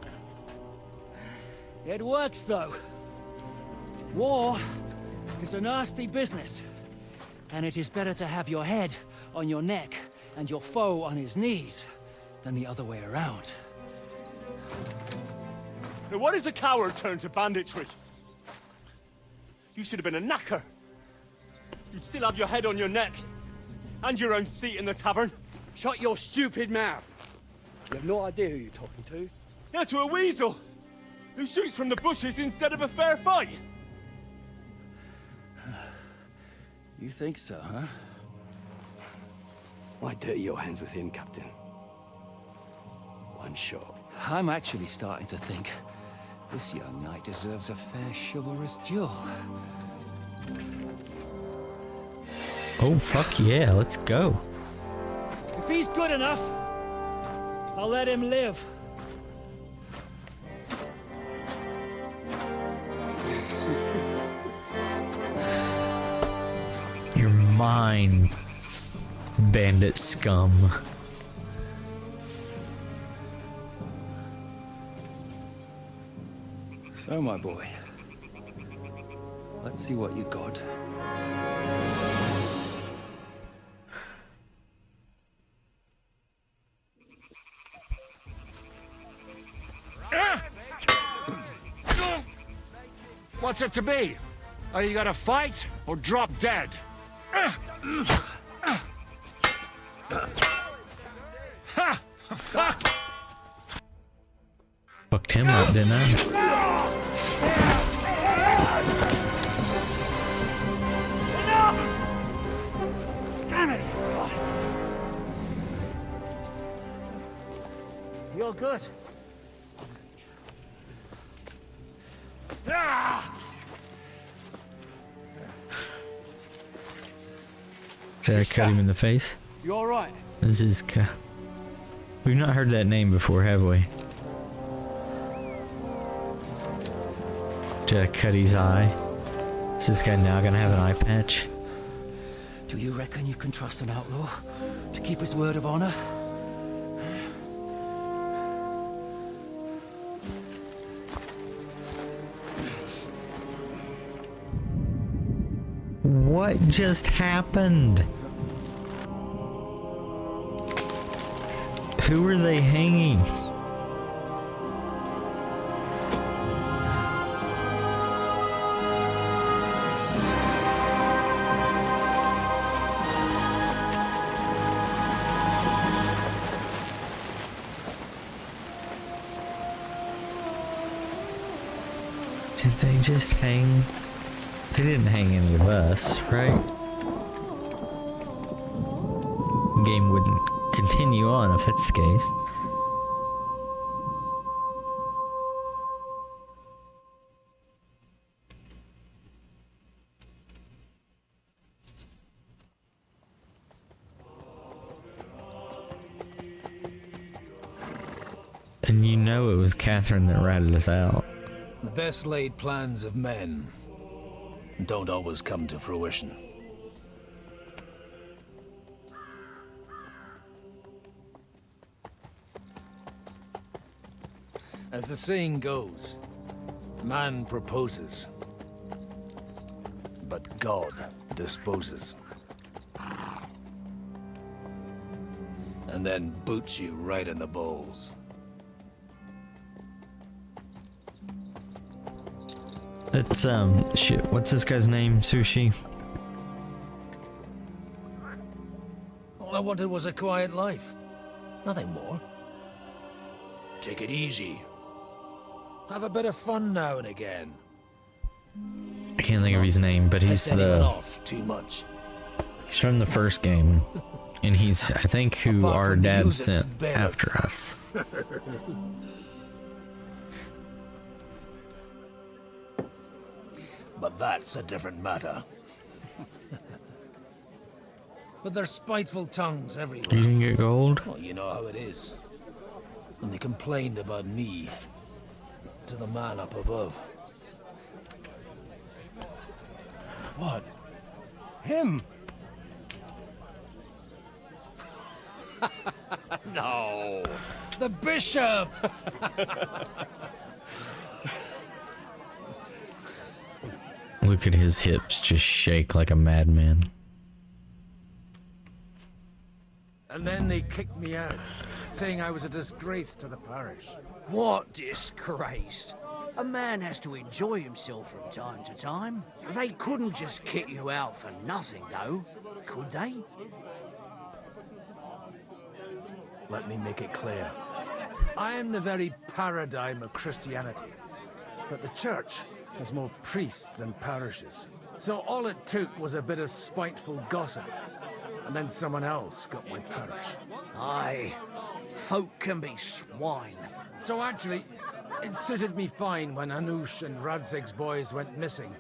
It works, though. War is a nasty business. And it is better to have your head on your neck and your foe on his knees than the other way around. Now, what is a coward turned to banditry? You should have been a knacker. You'd still have your head on your neck. And your own seat in the tavern. Shut your stupid mouth. You have no idea who you're talking to. Yeah, to a weasel. Who shoots from the bushes instead of a fair fight. You think so, huh? Why dirty your hands with him, Captain? One shot. I'm actually starting to think this young knight deserves a fair chivalrous duel. Oh, fuck yeah, let's go. If he's good enough, I'll let him live. You're mine, bandit scum. So, my boy, let's see what you got. What's it to be? Are you gonna fight or drop dead? Ha! Fuck! Fucked him up, didn't I? Enough! Damn it! You're good. Ah! Did I cut him in the face? You all right? This is we've not heard that name before, have we? Did I cut his eye? Is this guy now gonna have an eye patch? Do you reckon you can trust an outlaw to keep his word of honor? What just happened? Who are they hanging? Did they just hang? They didn't hang any of us, right? The game wouldn't continue on if it's the case. And you know it was Catherine that ratted us out. The best laid plans of men don't always come to fruition. As the saying goes, man proposes, but God disposes. And then boots you right in the balls. It's, shit, what's this guy's name? Sushi? All I wanted was a quiet life. Nothing more. Take it easy. Have a bit of fun now and again. I can't think of his name, but he's off too much. He's from the first game. And he's, I think, who our dad sent after us. But that's a different matter. But there's spiteful tongues everywhere. You didn't get gold? Well, you know how it is. And they complained about me to the man up above. What? Him? No. The bishop! Look at his hips just shake like a madman. And then they kicked me out, saying I was a disgrace to the parish. What disgrace? A man has to enjoy himself from time to time. They couldn't just kick you out for nothing, though, could they? Let me make it clear. I am the very paradigm of Christianity. But the church has more priests and parishes. So all it took was a bit of spiteful gossip. And then someone else got my parish. Aye, folk can be swine. So actually, it suited me fine when Anush and Radzig's boys went missing,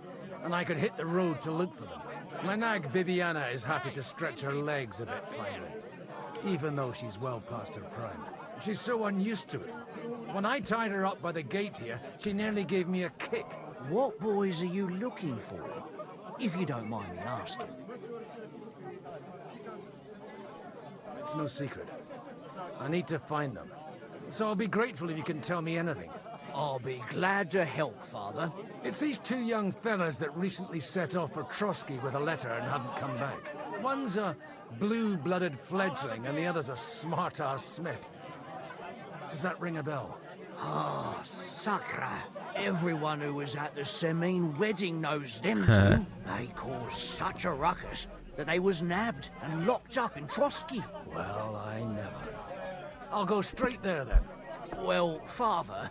and I could hit the road to look for them. My nag Bibiana is happy to stretch her legs a bit finally, even though she's well past her prime. She's so unused to it. When I tied her up by the gate here, she nearly gave me a kick. What boys are you looking for, if you don't mind me asking? It's no secret. I need to find them. So I'll be grateful if you can tell me anything. I'll be glad to help, Father. It's these two young fellas that recently set off for Trotsky with a letter and haven't come back. One's a blue-blooded fledgling and the other's a smart-ass smith. Does that ring a bell? Ah, Sakra. Everyone who was at the Semine wedding knows them two. They caused such a ruckus that they was nabbed and locked up in Trotsky. Well, I never. I'll go straight there then. Well, Father,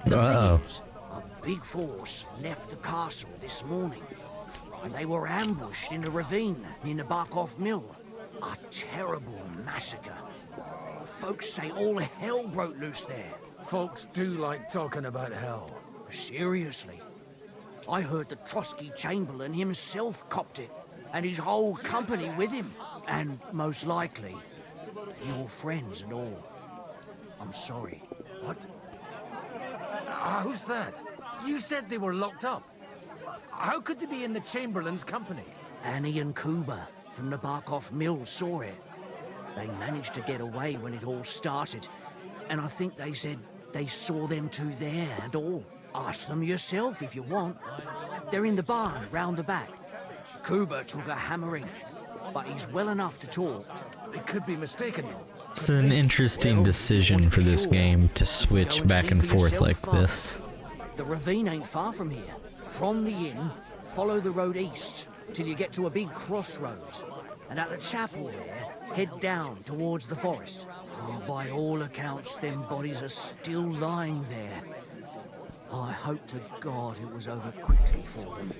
the thing is, a big force left the castle this morning. And they were ambushed in a ravine near the Barkov Mill. A terrible massacre. Folks say all hell broke loose there. Folks do like talking about hell. Seriously. I heard the Trotsky Chamberlain himself copped it, and his whole company with him. And most likely, your friends and all. I'm sorry. What? Who's that? You said they were locked up. How could they be in the Chamberlain's company? Annie and Kuba from the Barkov Mill saw it. They managed to get away when it all started, and I think they said they saw them two there and all. Ask them yourself if you want. They're in the barn round the back. Kuba took a hammering, but he's well enough to talk. They could be mistaken. It's an interesting decision for this game to switch back and forth like this. The ravine ain't far from here. From the inn, follow the road east till you get to a big crossroads. And at the chapel there, head down towards the forest. Oh, by all accounts, them bodies are still lying there. I hope to God it was over quickly for them.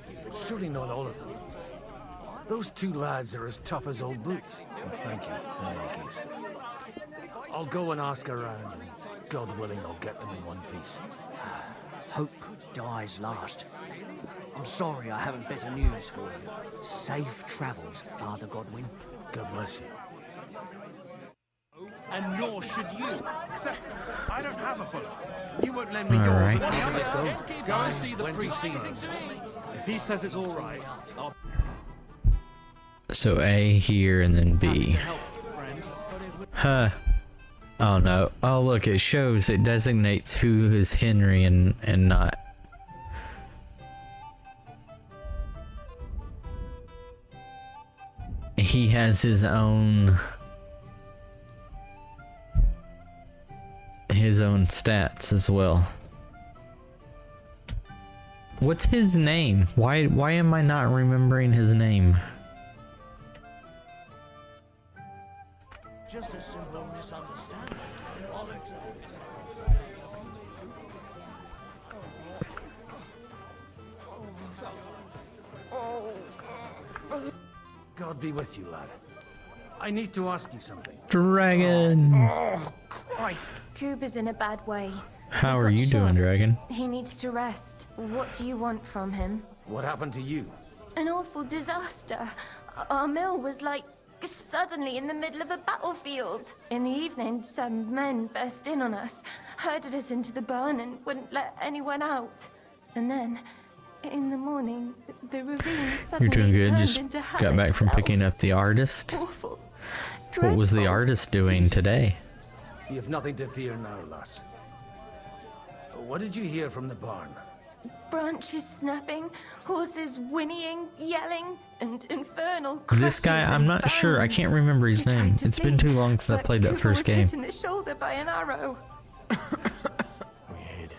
Surely not all of them. Those two lads are as tough as old boots. Well, thank you, in any case. I'll go and ask around, and God willing, I'll get them in one piece. Hope dies last. I'm sorry I haven't better news for you. Safe travels, Father Godwin. God bless you. And nor should you. Except, I don't have a bullet. You won't lend me All yours. right. And the other Go and see the priest. If he says it's all right, I'll So A here and then B. help, friend. Huh. Oh no. Oh look, it shows, it designates who is Henry and not. He has his own stats as well. What's his name? Why am I not remembering his name? Just a simple misunderstanding. God be with you, lad. I need to ask you something. Dragon. Oh, Christ. Coob is in a bad way. How are you doing, Dragon? He needs to rest. What do you want from him? What happened to you? An awful disaster. Our mill was like suddenly in the middle of a battlefield. In the evening, some men burst in on us, herded us into the barn and wouldn't let anyone out. And then, in the morning, the ravine You're suddenly doing good. turned Just into hell got back from itself. picking up the artist. Awful. What was the artist doing today? You have nothing to fear now, lass. What did you hear from the barn? Branches snapping, horses whinnying, yelling, and infernal This guy, crashes I'm and not sure. I bones. can't remember his We tried name. to It's been flee, too long since I but played that Cooper first was game. hit in the shoulder by an arrow. We hid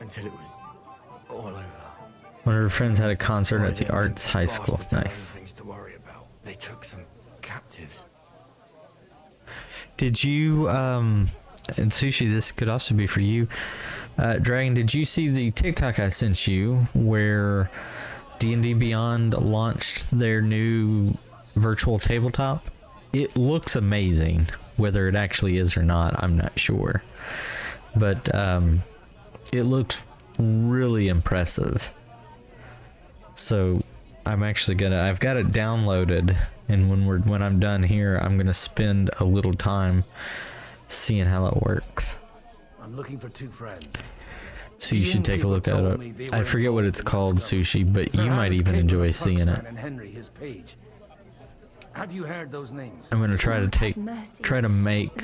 until it was all over. One of her friends had a concert at the Them Arts High School. bastards had Nice. other things to worry about. They took some captives. Did you, and Sushi, this could also be for you. Dragon, did you see the TikTok I sent you where D&D Beyond launched their new virtual tabletop? It looks amazing. Whether it actually is or not, I'm not sure. But it looks really impressive. So I'm actually I've got it downloaded, and when I'm done here, I'm gonna spend a little time seeing how it works. I'm looking for two friends. So you should take a look at it. I forget what it's called, Sushi, but you might even enjoy seeing it. And Henry, his page. Have you heard those names? I'm gonna try to make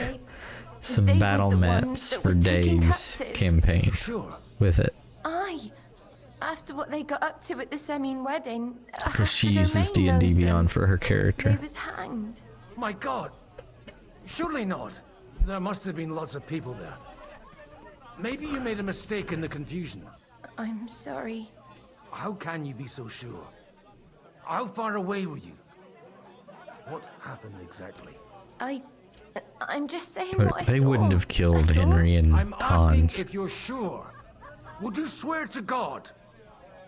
some battle mats for Dave's campaign with it, Aye. After what they got up to at the Semine wedding, because she Dr. uses Domain D&D knows Beyond them. for her He character. was hanged. My God! Surely not. There must have been lots of people there. Maybe you made a mistake in the confusion. I'm sorry. How can you be so sure? How far away were you? What happened exactly? I'm just saying But what I they saw. wouldn't have killed Henry and I'm asking Hans. if you're sure. Would you swear to God?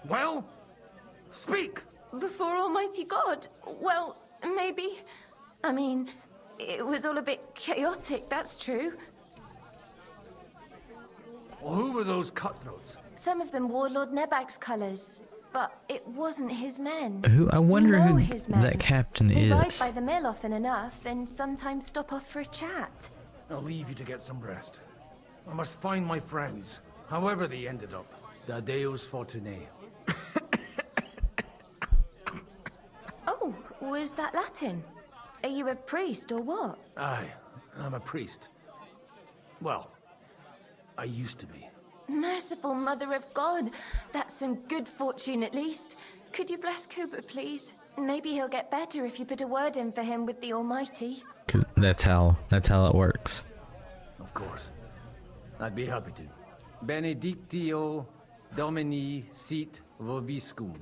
Well, speak! Before Almighty God? Well, maybe. I mean, it was all a bit chaotic, that's true. Well, who were those cutthroats? Some of them wore Lord Nebag's colours, but it wasn't his men. I wonder We know who his men. that captain They ride is. by the mill often enough, and sometimes stop off for a chat. I'll leave you to get some rest. I must find my friends, however they ended up. Da Deus Fortunae. Oh, was that Latin? Are you a priest or what? Aye, I'm a priest. Well, I used to be. Merciful Mother of God, that's some good fortune at least. Could you bless Cooper, please? Maybe he'll get better if you put a word in for him with the Almighty. 'Cause that's how it works. Of course. I'd be happy to. Benedictio Domini sit vobiscum.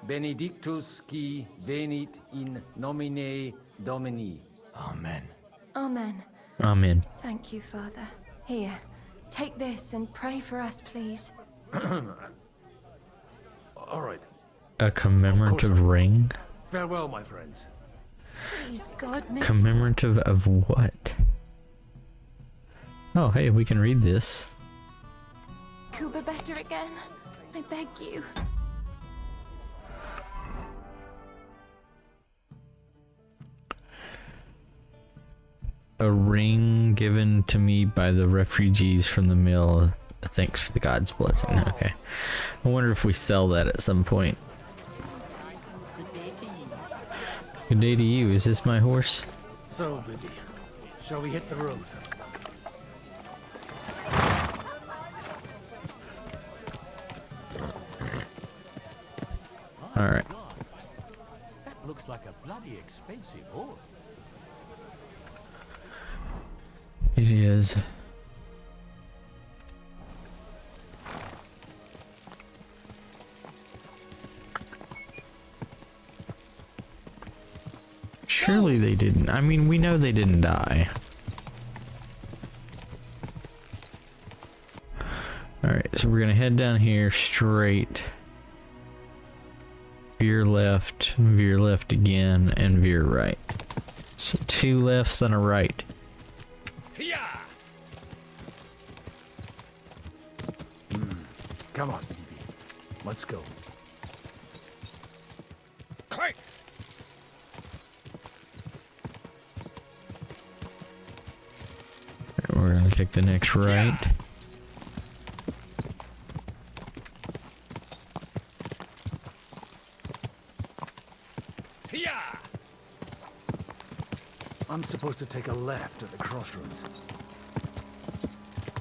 Benedictus qui venit in nomine Domini. Amen. Amen. Amen. Thank you, Father. Here, take this and pray for us, please. All right. A commemorative ring? Farewell, my friends. Please, God, no. Commemorative of what? Oh, hey, we can read this. Kuba better again. I beg you. A ring given to me by the refugees from the mill. Thanks for the God's blessing. Okay. I wonder if we sell that at some point. Good day to you. Is this my horse? So, Bibby, shall we hit the road? Alright. That looks like a bloody expensive horse. It is. Surely they didn't. I mean, we know they didn't die. Alright, so we're gonna head down here straight. Veer left again, and veer right. So 2 lefts and a right. Come on, Bibi. Let's go. Quick! We're gonna take the next right. I'm supposed to take a left at the crossroads.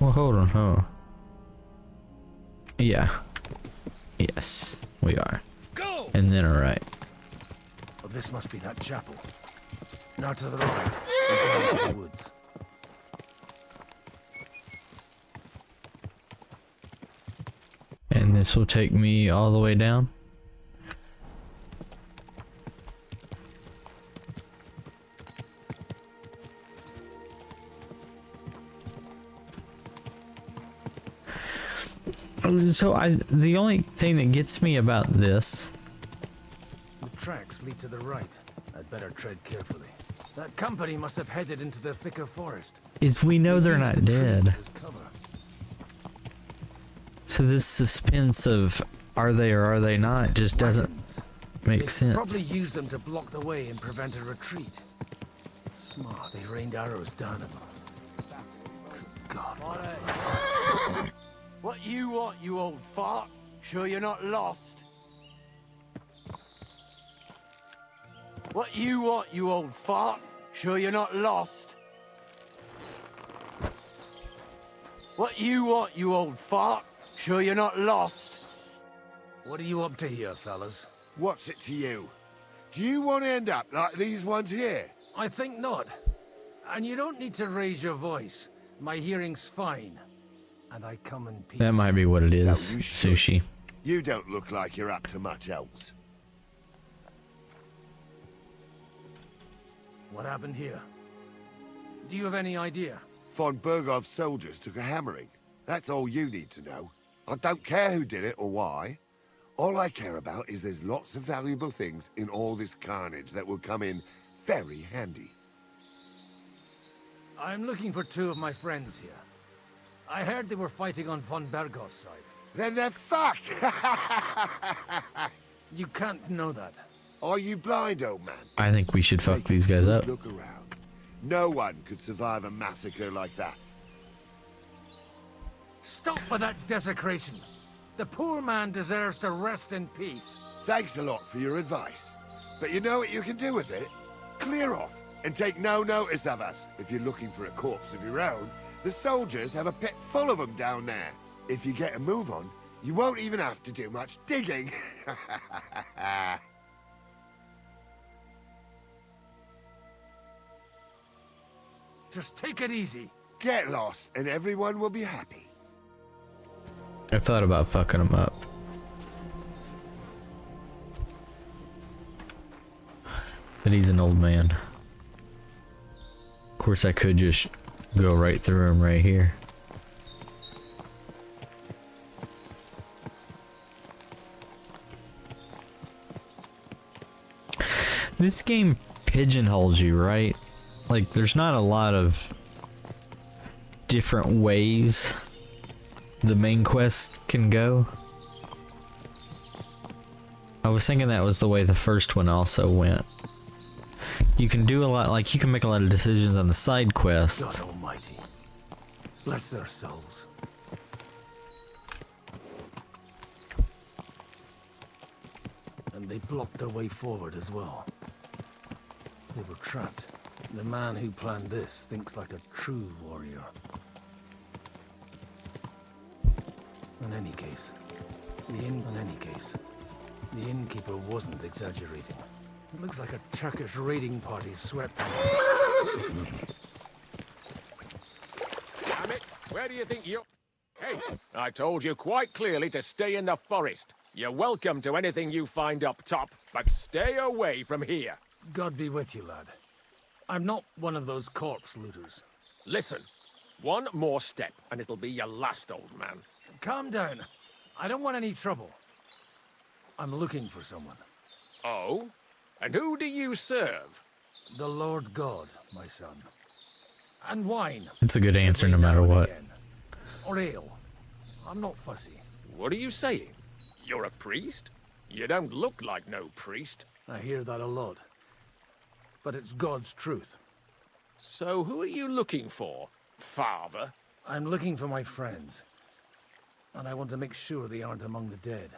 Well, hold on. Yeah. Yes, we are. Go! And then a right. Oh, this must be that chapel. Now to the right, and into the woods. And this will take me all the way down. So the only thing that gets me about this, The tracks lead to the right. I'd better tread carefully. That company must have headed into the thicker forest. is we know they're Use not the trees dead. as cover. So this suspense of are they or are they not just doesn't make They sense. probably used them to block the way and prevent a retreat. Smart, they rained arrows down at them. Good God. What you want, you old fart? Sure you're not lost? What you want, you old fart? Sure you're not lost? What you want, you old fart? Sure you're not lost? What are you up to here, fellas? What's it to you? Do you want to end up like these ones here? I think not. And you don't need to raise your voice. My hearing's fine. And I come in peace. That might be what it is. So you should. Sushi. You don't look like you're up to much else. What happened here? Do you have any idea? Von Bergov's soldiers took a hammering. That's all you need to know. I don't care who did it or why. All I care about is there's lots of valuable things in all this carnage that will come in very handy. I'm looking for 2 of my friends here. I heard they were fighting on von Bergov's side. Then they're fucked! You can't know that. Are you blind, old man? I think we should fuck these guys up. Look around. No one could survive a massacre like that. Stop with that desecration. The poor man deserves to rest in peace. Thanks a lot for your advice. But you know what you can do with it? Clear off and take no notice of us. If you're looking for a corpse of your own, the soldiers have a pit full of them down there. If you get a move on, you won't even have to do much digging. Just take it easy. Get lost and everyone will be happy. I thought about fucking them up. But he's an old man. Of course, I could just go right through him right here. This game pigeonholes you, right? Like, there's not a lot of different ways the main quest can go. I was thinking that was the way the first one also went. You can do a lot, like, you can make a lot of decisions on the side quests. God Almighty, bless their souls. And they blocked their way forward as well. They were trapped. The man who planned this thinks like a true warrior. In any case, the innkeeper wasn't exaggerating. It looks like a Turkish raiding party swept in. Damn it, where do you think you're... Hey, I told you quite clearly to stay in the forest. You're welcome to anything you find up top, but stay away from here. God be with you, lad. I'm not one of those corpse looters. Listen, one more step and it'll be your last, old man. Calm down. I don't want any trouble. I'm looking for someone. Oh? And who do you serve? The Lord God, my son. And wine. It's a good answer no matter what. Or ale. I'm not fussy. What are you saying? You're a priest? You don't look like no priest. I hear that a lot. But it's God's truth. So who are you looking for, father? I'm looking for my friends. And I want to make sure they aren't among the dead.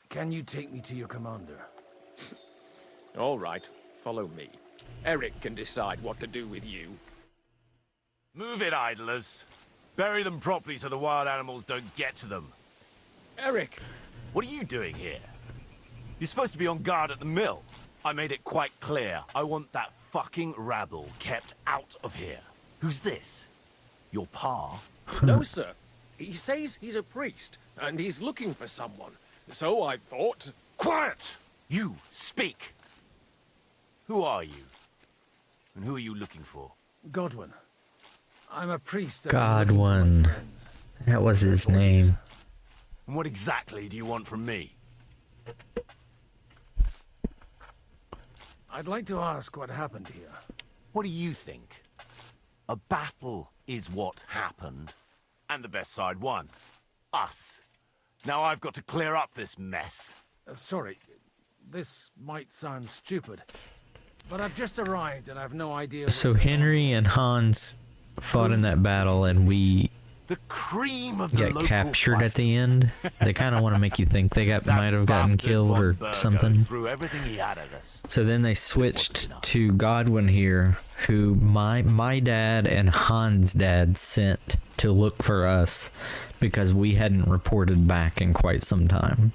Can you take me to your commander? All right, follow me. Eric can decide what to do with you. Move it, idlers. Bury them properly so the wild animals don't get to them. Eric! What are you doing here? You're supposed to be on guard at the mill. I made it quite clear. I want that fucking rabble kept out of here. Who's this? Your pa? No, sir. He says he's a priest, and he's looking for someone. So I thought... Quiet! You, speak! Who are you? And who are you looking for? Godwin. I'm a priest. Godwin. That was his name. And what exactly do you want from me? I'd like to ask what happened here. What do you think? A battle is what happened, and the best side won. Us. Now I've got to clear up this mess. Sorry, this might sound stupid, but I've just arrived and I've no idea... So Henry and Hans fought in that battle and we the cream of the got captured at the end. They kind of want to make you think they might have gotten killed or something. Threw everything he had at us. So then they switched to Godwin here, who my dad and Hans' dad sent to look for us because we hadn't reported back in quite some time.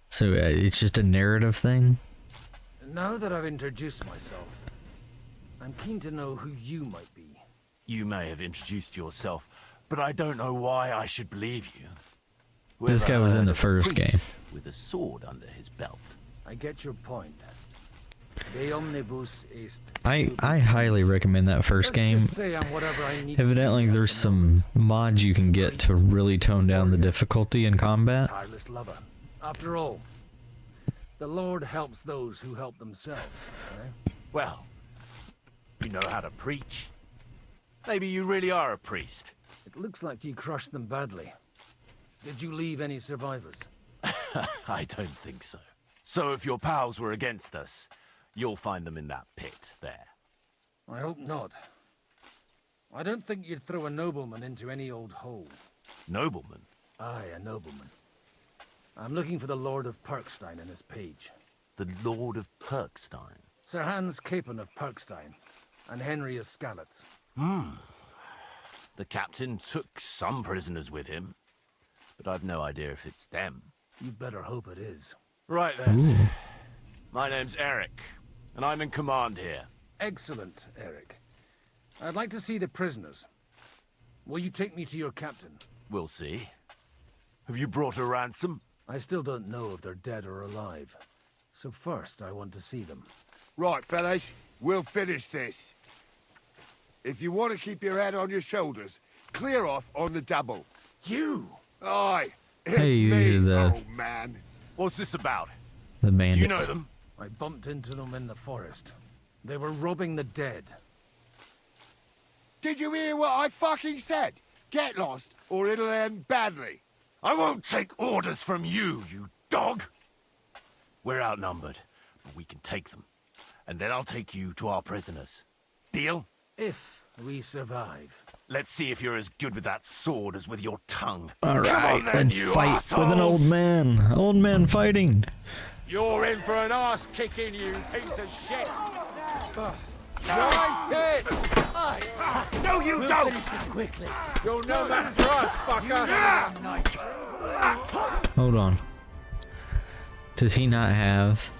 So it's just a narrative thing. Now that I've introduced myself, I'm keen to know who you might be. You may have introduced yourself, but I don't know why I should believe you. This guy was in the first game. With a sword under his belt. I get your point. De omnibus est... I highly recommend that first game. Evidently there's some mods you can get to really tone down the difficulty in combat. Tireless lover. After all, the Lord helps those who help themselves. Eh? Well, you know how to preach. Maybe you really are a priest. It looks like you crushed them badly. Did you leave any survivors? I don't think so. So if your pals were against us, you'll find them in that pit there. I hope not. I don't think you'd throw a nobleman into any old hole. Nobleman? Aye, a nobleman. I'm looking for the Lord of Perkstein and his page. The Lord of Perkstein? Sir Hans Capon of Perkstein, and Henry of Skalitz. The captain took some prisoners with him, but I've no idea if it's them. You'd better hope it is. Right then. Ooh. My name's Eric, and I'm in command here. Excellent, Eric. I'd like to see the prisoners. Will you take me to your captain? We'll see. Have you brought a ransom? I still don't know if they're dead or alive. So first, I want to see them. Right, fellas. We'll finish this. If you want to keep your head on your shoulders, clear off on the double. You? Aye. It's Hey, these me, are the... old man. What's this about? The bandits. Do you know them? I bumped into them in the forest. They were robbing the dead. Did you hear what I fucking said? Get lost, or it'll end badly. I won't take orders from you, you dog! We're outnumbered, but we can take them. And then I'll take you to our prisoners. Deal? If we survive. Let's see if you're as good with that sword as with your tongue. Alright, let's you fight assholes. with an old man. Old man fighting. You're in for an arse kicking, you piece of shit! Nice hit! No, you We'll don't! finish this quickly. You're no match for us, fucker! Hold on. Does he not have...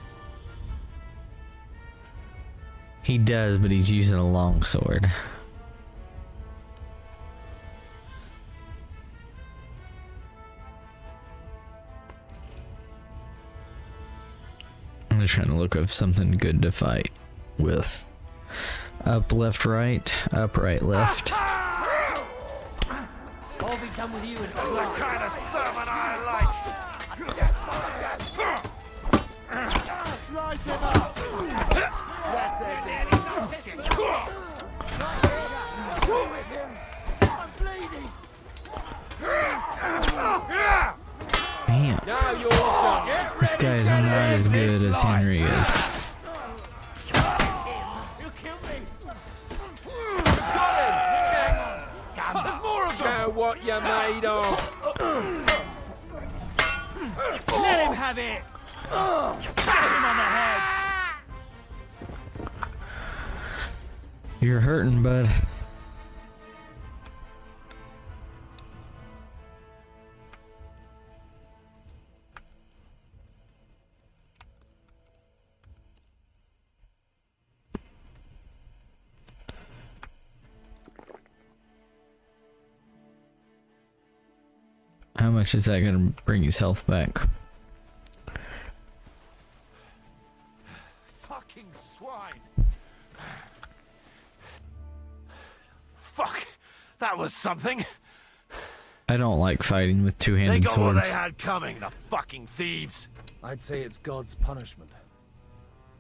He does, but he's using a long sword. I'm just trying to look up something good to fight with. Up, left, right. Up, right, left. I'll be done with you in a That's the kind of sermon I like. Rise him up! I'm bleeding! Damn. Now you're done. This guy is not as good as Henry is. You killed me! Got him! There's more of them! Show what you're made of! Let him have it! Pat him on the head! You're hurting, bud. How much is that gonna bring his health back? Fucking swine! Fuck! That was something! I don't like fighting with They two-handed got what swords. they had coming, the fucking thieves! I'd say it's God's punishment.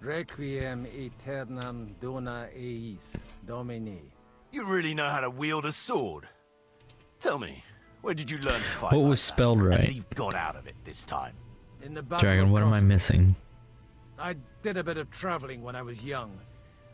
Requiem aeternam dona eis, Domini. You really know how to wield a sword? Tell me, where did you learn to fight? What was spelled and right? leave God out of it this time. In the Battle Dragon, of what am I Kosovo. missing? I did a bit of traveling when I was young,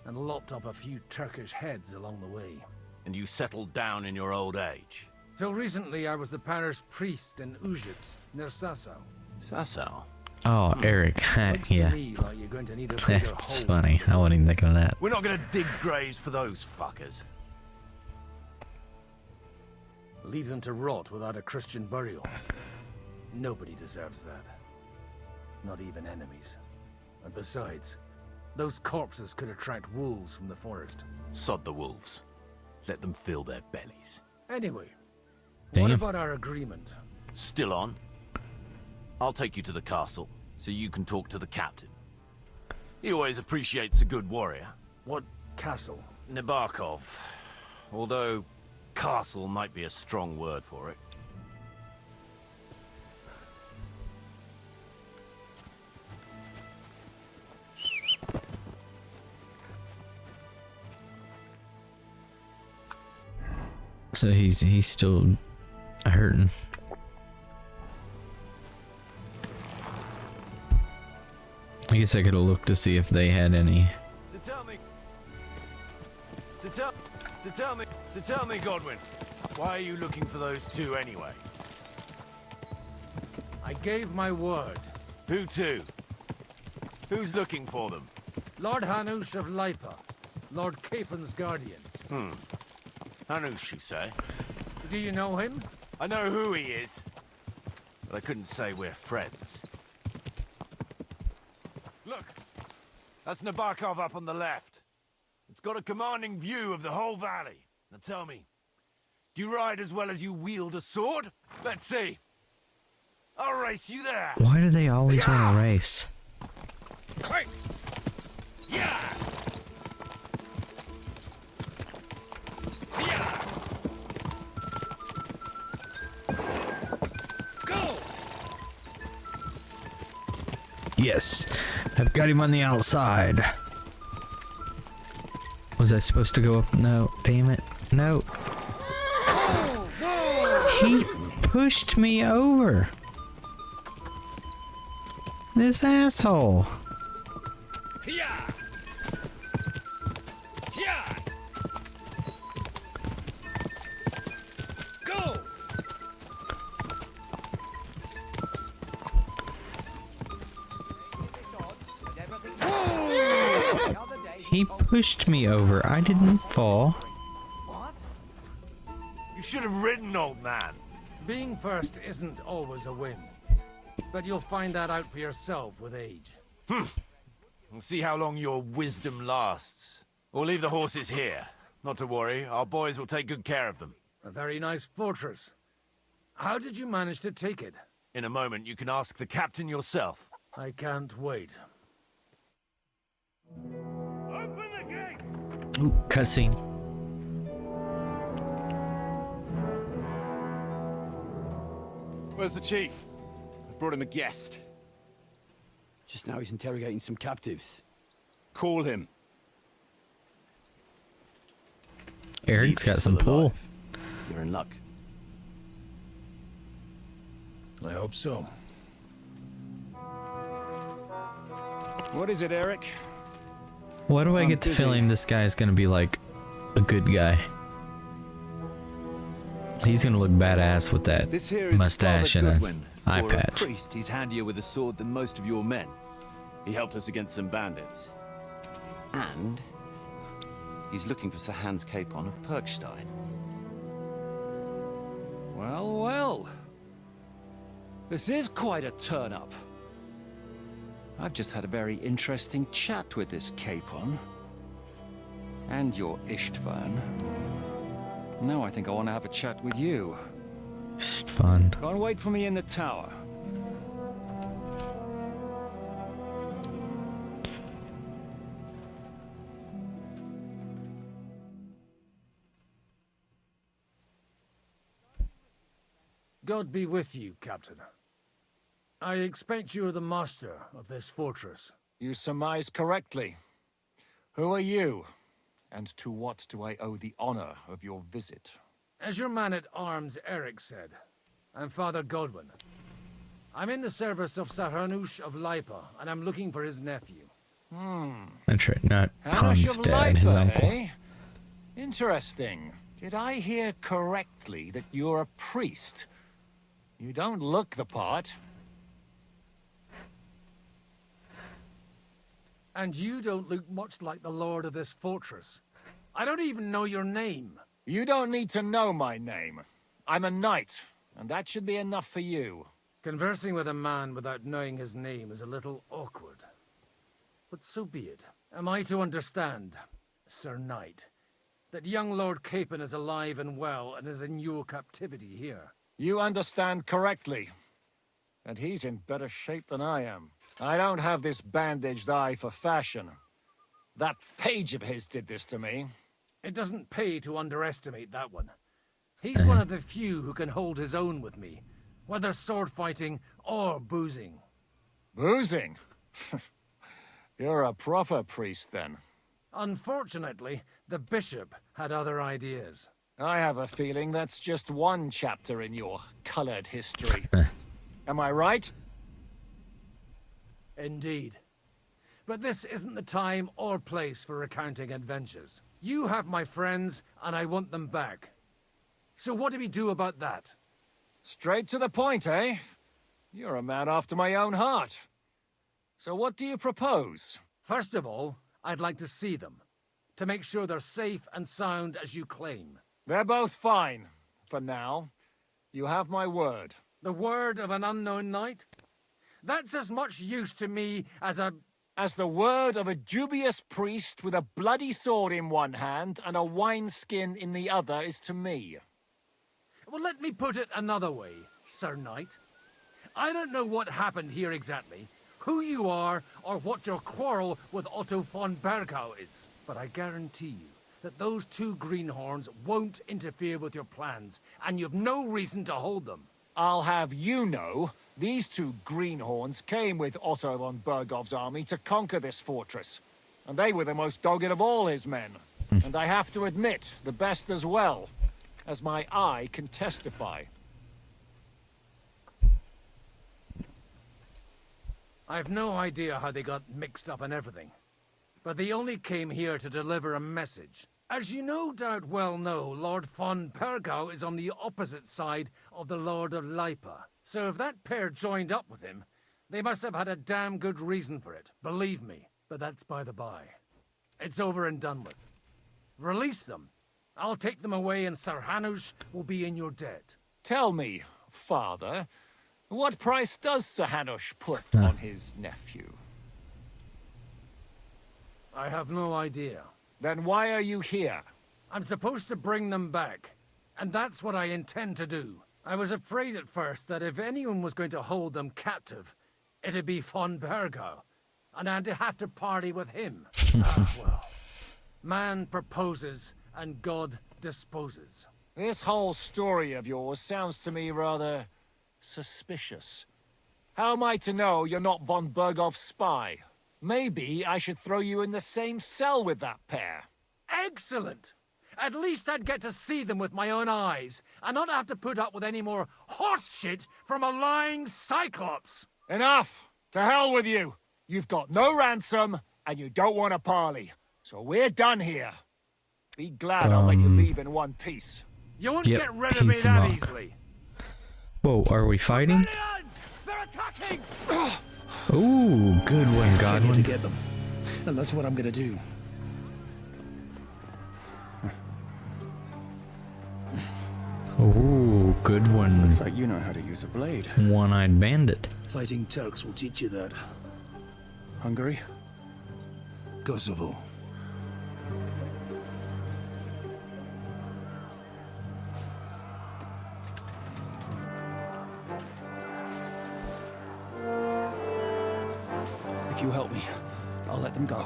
and lopped up a few Turkish heads along the way. And you settled down in your old age? Till recently, I was the parish priest in Ujits, near Sasau. Sasau? Oh, Eric. Looks to Yeah. me like you're going to need a bigger That's hole. funny. I wasn't even thinking of that. We're not gonna dig graves for those fuckers. Leave them to rot without a Christian burial. Nobody deserves that. Not even enemies. And besides, those corpses could attract wolves from the forest. Sod the wolves. Let them fill their bellies. Anyway, Damn. what about our agreement? Still on? I'll take you to the castle, so you can talk to the captain. He always appreciates a good warrior. What castle? Nabokov. Although, castle might be a strong word for it. So he's still hurting. I guess I could have looked to see if they had any. So tell me, Godwin, why are you looking for those two anyway? I gave my word. Who to? Who's looking for them? Lord Hanush of Lipa, Lord Capen's guardian. Hanush, you say? Do you know him? I know who he is, but I couldn't say we're friends. Look, that's Nabokov up on the left. It's got a commanding view of the whole valley. Now tell me, do you ride as well as you wield a sword? Let's see. I'll race you there. Why do they always want to race? Hey! Yeah! Yeah! Go! Yes, I've got him on the outside. Was I supposed to go up? No, damn it. No. He pushed me over. This asshole. Go! He pushed me over. I didn't fall. You should have ridden, old man. Being first isn't always a win. But you'll find that out for yourself with age. We'll see how long your wisdom lasts. We'll leave the horses here. Not to worry, our boys will take good care of them. A very nice fortress. How did you manage to take it? In a moment, you can ask the captain yourself. I can't wait. Ooh, cussing. Where's the chief? I brought him a guest. Just now he's interrogating some captives. Call him. Eric's got some pull. You're in luck. I hope so. What is it, Eric? Why do I get the feeling this guy is gonna be like a good guy? He's gonna look badass with that This here is mustache Father and a Goodwin. eye For patch. a priest, he's handier with a sword than most of your men. He helped us against some bandits. And he's looking for Sir Hans Capon of Perkstein. Well, well. This is quite a turn-up. I've just had a very interesting chat with this Capon. And your Istvan. Now I think I want to have a chat with you. Istvan. Go and wait for me in the tower. God be with you, Captain. I expect you are the master of this fortress. You surmise correctly. Who are you? And to what do I owe the honor of your visit? As your man-at-arms Eric said, I'm Father Godwin. I'm in the service of Sir Hanush of Lipa, and I'm looking for his nephew. That's right, not Hanush Hans' of dad, his Lipa, uncle. eh? Interesting. Did I hear correctly that you're a priest? You don't look the part. And you don't look much like the lord of this fortress. I don't even know your name. You don't need to know my name. I'm a knight, and that should be enough for you. Conversing with a man without knowing his name is a little awkward. But so be it. Am I to understand, Sir Knight, that young Lord Capon is alive and well and is in your captivity here? You understand correctly. And he's in better shape than I am. I don't have this bandaged eye for fashion. That page of his did this to me. It doesn't pay to underestimate that one. He's one of the few who can hold his own with me, whether sword fighting or boozing. Boozing? You're a proper priest, then. Unfortunately, the bishop had other ideas. I have a feeling that's just one chapter in your colored history. Am I right? Indeed. But this isn't the time or place for recounting adventures. You have my friends, and I want them back. So what do we do about that? Straight to the point, eh? You're a man after my own heart. So what do you propose? First of all, I'd like to see them, to make sure they're safe and sound as you claim. They're both fine, for now. You have my word. The word of an unknown knight? That's as much use to me as the word of a dubious priest with a bloody sword in one hand and a wineskin in the other is to me. Well, let me put it another way, Sir Knight. I don't know what happened here exactly, who you are, or what your quarrel with Otto von Bergau is. But I guarantee you that those two greenhorns won't interfere with your plans, and you've no reason to hold them. I'll have you know, these two greenhorns came with Otto von Bergov's army to conquer this fortress. And they were the most dogged of all his men. And I have to admit, the best as well, as my eye can testify. I've no idea how they got mixed up in everything. But they only came here to deliver a message. As you no doubt well know, Lord von Bergau is on the opposite side of the Lord of Lipa. So if that pair joined up with him, they must have had a damn good reason for it, believe me. But that's by the by. It's over and done with. Release them. I'll take them away and Sir Hanush will be in your debt. Tell me, father, what price does Sir Hanush put on his nephew? I have no idea. Then why are you here? I'm supposed to bring them back, and that's what I intend to do. I was afraid at first that if anyone was going to hold them captive, it'd be von Bergau, and I'd have to party with him. Well, man proposes and God disposes. This whole story of yours sounds to me rather suspicious. How am I to know you're not von Bergov's spy? Maybe I should throw you in the same cell with that pair. Excellent! At least I'd get to see them with my own eyes, and not have to put up with any more horse shit from a lying cyclops! Enough! To hell with you! You've got no ransom, and you don't want a parley. So we're done here. Be glad I'll let you leave in one piece. You won't get rid of me that easily. Whoa, are we fighting? They're attacking! Ooh, good one, Godwin. To get them. And that's what I'm gonna do. Ooh, good one. Looks like you know how to use a blade. One-eyed bandit. Fighting Turks will teach you that. Hungary? Kosovo. If you help me, I'll let them go.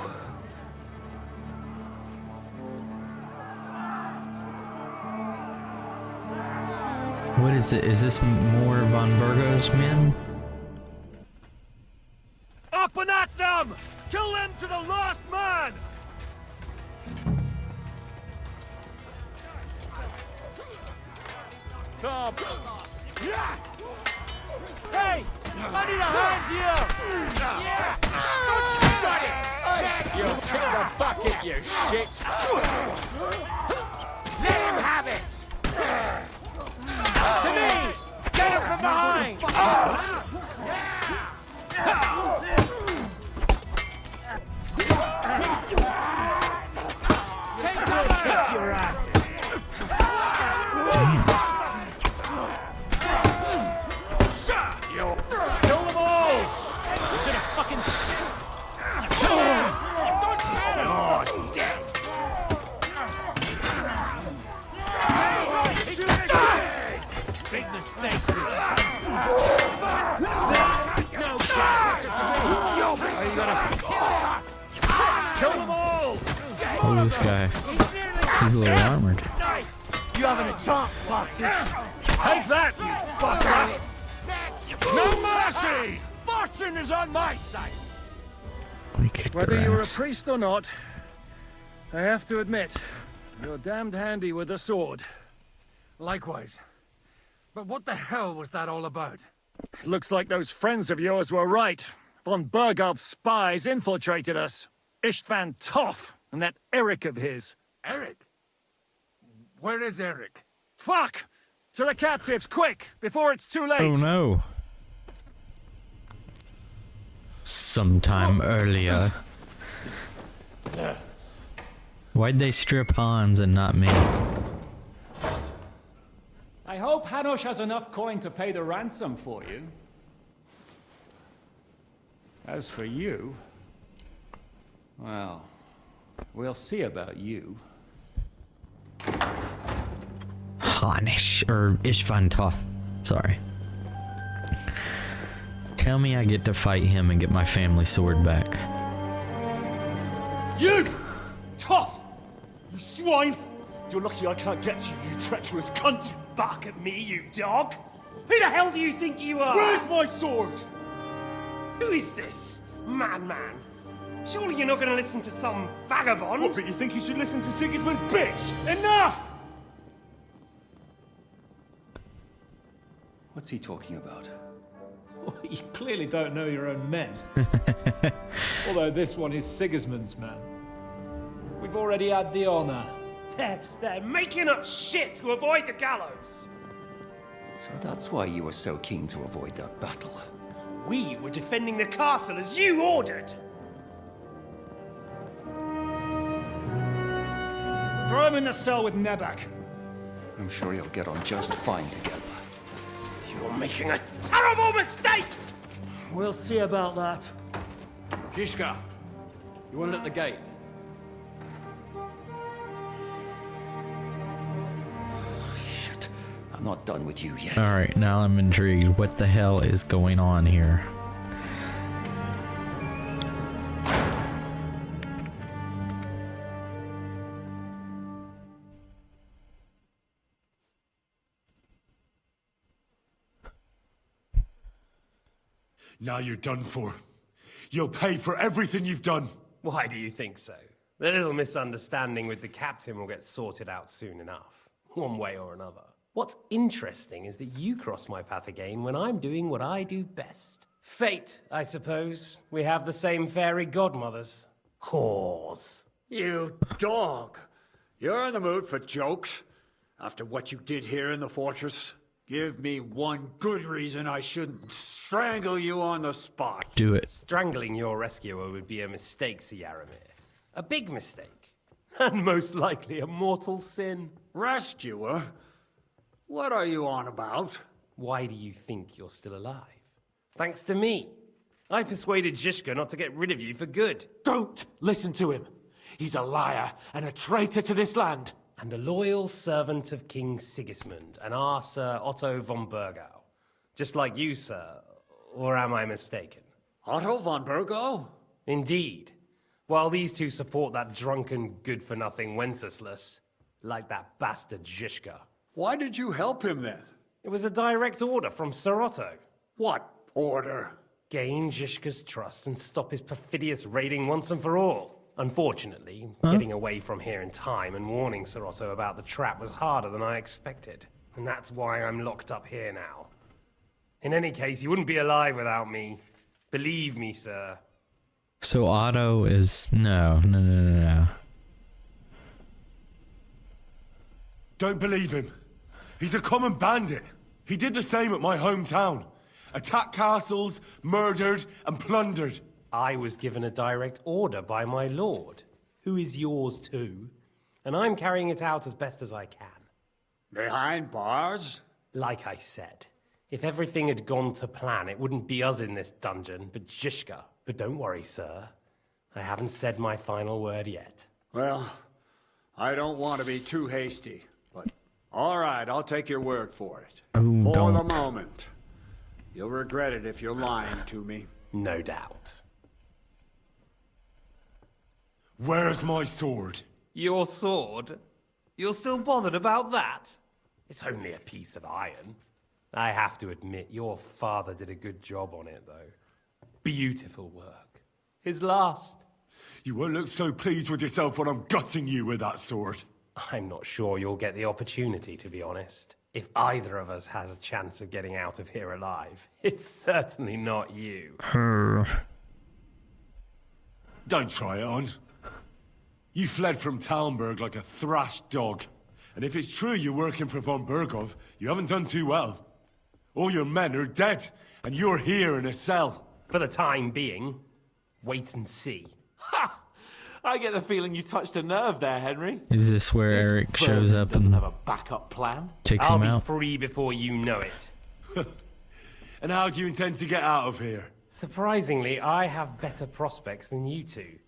What is it? Is this more von Bergau's men? Up and at them! Kill them to the last man! Tom! Hey! I need a hand here! Yeah! Got it! You kick the bucket, you shit! Let him have it! To me! Get him from behind! Take cover! Kick your ass! Kill them all! You should have fucking... Kill him! Oh, dead! Big mistake. No chance. Are you gonna... Kill them all! Oh, this guy. He's a little armored. Nice! You haven't a chance, bastard! Take that, you fucker! No mercy! Fortune is on my side! Whether you're a priest or not, I have to admit, you're damned handy with a sword. Likewise. But what the hell was that all about? Looks like those friends of yours were right. Von Bergov's spies infiltrated us. Istvan Toth and that Eric of his. Eric? Where is Eric? Fuck! To the captives, quick, before it's too late! Oh no. Sometime earlier. Why'd they strip Hans and not me? I hope Hanush has enough coin to pay the ransom for you. As for you, well, we'll see about you. Hanish, or Istvan Toth. Sorry. Tell me I get to fight him and get my family sword back. You! Tough! You swine! You're lucky I can't get you, you treacherous cunt! Bark at me, you dog! Who the hell do you think you are? Where's my sword? Who is this? Man. Surely you're not going to listen to some vagabond? What, but you think you should listen to Sigismund's bitch? Enough! What's he talking about? You clearly don't know your own men. Although this one is Sigismund's man. We've already had the honor. They're making up shit to avoid the gallows. So that's why you were so keen to avoid that battle. We were defending the castle as you ordered. Throw him in the cell with Nebak. I'm sure you'll get on just fine together. You're making a terrible mistake! We'll see about that. Zizka, you want it at the gate? Shit, I'm not done with you yet. Alright, now I'm intrigued. What the hell is going on here? Now you're done for. You'll pay for everything you've done. Why do you think so? The little misunderstanding with the captain will get sorted out soon enough, one way or another. What's interesting is that you cross my path again when I'm doing what I do best. Fate, I suppose. We have the same fairy godmothers. Whores. You dog! You're in the mood for jokes? After what you did here in the fortress? Give me one good reason I shouldn't strangle you on the spot. Do it. Strangling your rescuer would be a mistake, Yaramir. A big mistake. And most likely a mortal sin. Rescuer? What are you on about? Why do you think you're still alive? Thanks to me. I persuaded Zizka not to get rid of you for good. Don't listen to him. He's a liar and a traitor to this land. And a loyal servant of King Sigismund and our Sir Otto von Burgau. Just like you, sir. Or am I mistaken? Otto von Burgau? Indeed. While these two support that drunken, good-for-nothing Wenceslas, like that bastard Zizka. Why did you help him then? It was a direct order from Sir Otto. What order? Gain Zizka's trust and stop his perfidious raiding once and for all. Unfortunately, getting away from here in time and warning Sir Otto about the trap was harder than I expected. And that's why I'm locked up here now. In any case, you wouldn't be alive without me. Believe me, sir. So Otto is... No. Don't believe him. He's a common bandit. He did the same at my hometown. Attacked castles, murdered, and plundered. I was given a direct order by my lord, who is yours too, and I'm carrying it out as best as I can. Behind bars? Like I said, if everything had gone to plan, it wouldn't be us in this dungeon, but Zizka. But don't worry, sir. I haven't said my final word yet. Well, I don't want to be too hasty, but all right, I'll take your word for it. Ooh, for the moment. You'll regret it if you're lying to me. No doubt. Where's my sword? Your sword? You're still bothered about that? It's only a piece of iron. I have to admit, your father did a good job on it, though. Beautiful work. His last. You won't look so pleased with yourself when I'm gutting you with that sword. I'm not sure you'll get the opportunity, to be honest. If either of us has a chance of getting out of here alive, it's certainly not you. Don't try it on. You fled from Talmberg like a thrashed dog. And if it's true you're working for von Burgov, you haven't done too well. All your men are dead, and you're here in a cell. For the time being, wait and see. Ha! I get the feeling you touched a nerve there, Henry. Is this where Eric shows up doesn't and have a backup plan? takes him I'll be out? free before you know it. And how do you intend to get out of here? Surprisingly, I have better prospects than you two.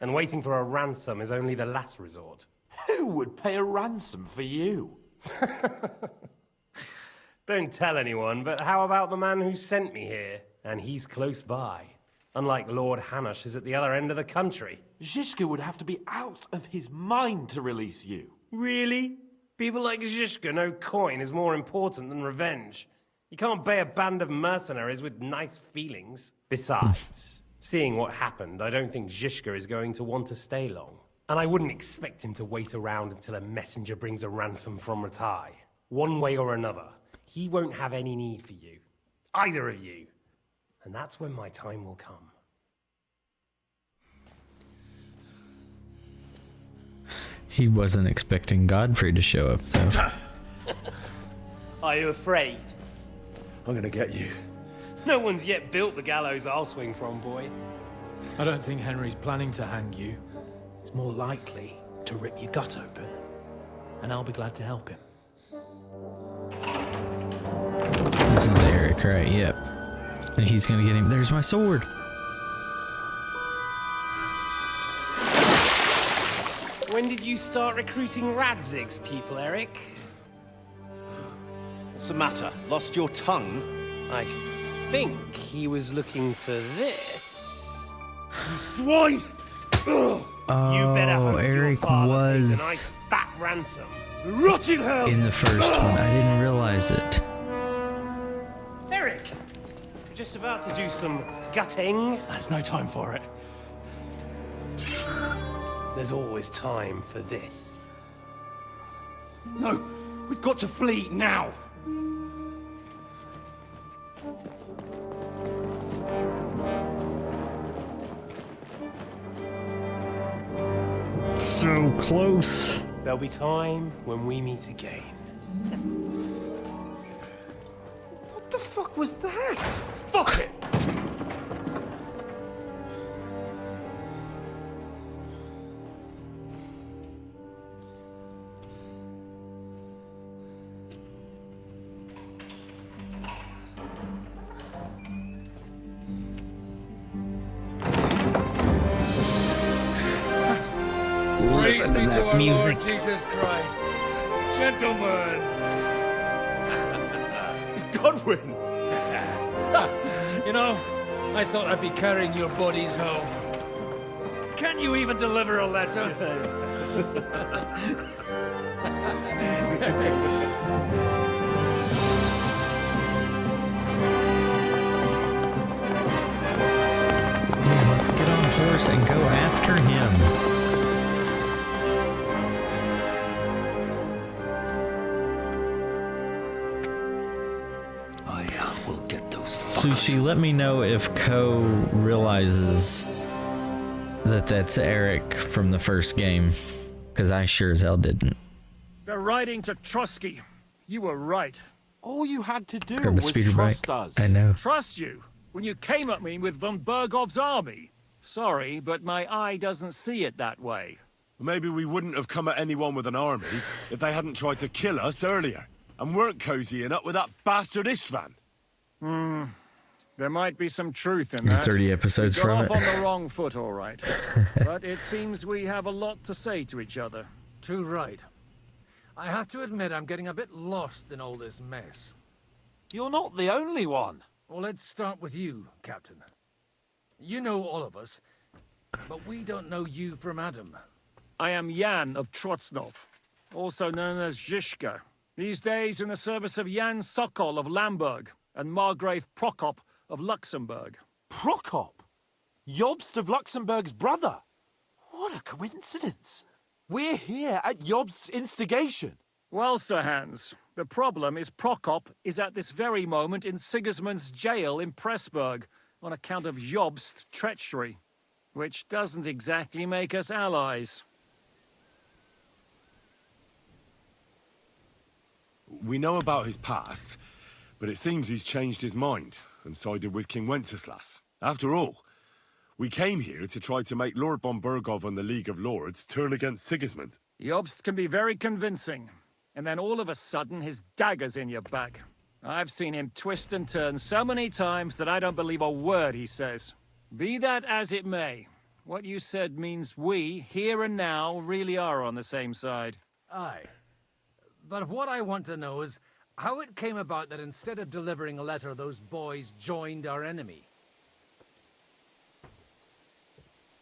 And waiting for a ransom is only the last resort. Who would pay a ransom for you? Don't tell anyone, but how about the man who sent me here? And he's close by. Unlike Lord Hanush is at the other end of the country. Zizka would have to be out of his mind to release you. Really? People like Zizka know coin is more important than revenge. You can't bay a band of mercenaries with nice feelings. Besides, seeing what happened, I don't think Zhishka is going to want to stay long. And I wouldn't expect him to wait around until a messenger brings a ransom from Ratai. One way or another, he won't have any need for you. Either of you. And that's when my time will come. He wasn't expecting Godfrey to show up, though. Are you afraid? I'm gonna get you. No one's yet built the gallows I'll swing from, boy. I don't think Henry's planning to hang you. He's more likely to rip your gut open. And I'll be glad to help him. This is Eric, right? Yep. And he's gonna get him. There's my sword. When did you start recruiting Radzig's people, Eric? What's the matter? Lost your tongue? I think he was looking for this. You swine! You better hope Eric your father pays was a nice fat ransom. Rot in hell! in the first one. I didn't realize it. Eric! We're just about to do some gutting. There's no time for it. There's always time for this. No, we've got to flee now. So close. There'll be time when we meet again. What the fuck was that? Fuck it! Listen to that our music. Lord Jesus Christ. Gentlemen. It's Godwin. You know, I thought I'd be carrying your bodies home. Can you even deliver a letter? Yeah, let's get on a horse and go after him. Sushi, let me know if Ko realizes that that's Eric from the first game, because I sure as hell didn't. They're riding to Trusky. You were right. All you had to do Grab a was speeder trust bike. us. I know. Trust you? When you came at me with von Bergov's army? Sorry, but my eye doesn't see it that way. Maybe we wouldn't have come at anyone with an army if they hadn't tried to kill us earlier, and weren't cozying up with that bastard Istvan. There might be some truth in that. 30 episodes We got from off it. on the wrong foot, all right. But it seems we have a lot to say to each other. Too right. I have to admit I'm getting a bit lost in all this mess. You're not the only one. Well, let's start with you, Captain. You know all of us, but we don't know you from Adam. I am Jan of Trotsnov, also known as Zhishka. These days in the service of Jan Sokol of Lamberg and Margrave Prokop of Luxembourg. Prokop? Jobst of Luxembourg's brother? What a coincidence. We're here at Jobst's instigation. Well, Sir Hans, the problem is Prokop is at this very moment in Sigismund's jail in Pressburg on account of Jobst's treachery, which doesn't exactly make us allies. We know about his past, but it seems he's changed his mind and sided with King Wenceslas. After all, we came here to try to make Lord von Bergov and the League of Lords turn against Sigismund. Jobst can be very convincing, and then all of a sudden his dagger's in your back. I've seen him twist and turn so many times that I don't believe a word he says. Be that as it may, what you said means we, here and now, really are on the same side. Aye. But what I want to know is how it came about that instead of delivering a letter, those boys joined our enemy.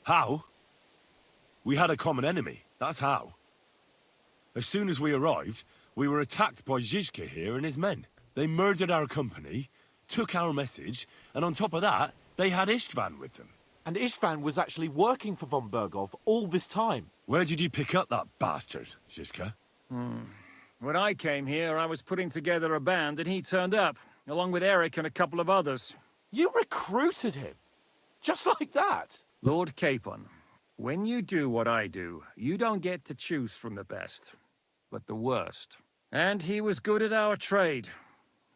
How? We had a common enemy, that's how. As soon as we arrived, we were attacked by Zhizka here and his men. They murdered our company, took our message, and on top of that, they had Istvan with them. And Istvan was actually working for von Berghoff all this time. Where did you pick up that bastard, Žižka? When I came here, I was putting together a band, and he turned up, along with Eric and a couple of others. You recruited him? Just like that? Lord Capon, when you do what I do, you don't get to choose from the best, but the worst. And he was good at our trade.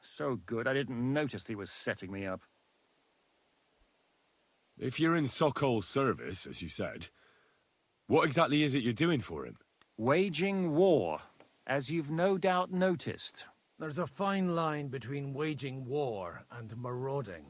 So good, I didn't notice he was setting me up. If you're in Sokol's service, as you said, what exactly is it you're doing for him? Waging war, as you've no doubt noticed. There's a fine line between waging war and marauding.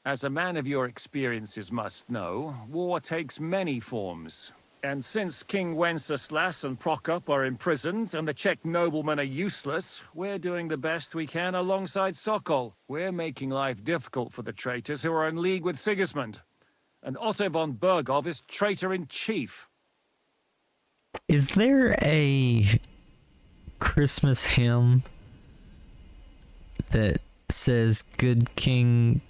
As a man of your experiences must know, war takes many forms. And since King Wenceslas and Prokop are imprisoned and the Czech noblemen are useless, we're doing the best we can alongside Sokol. We're making life difficult for the traitors who are in league with Sigismund. And Otto von Berghoff is traitor-in-chief. Is there a Christmas hymn that says "Good King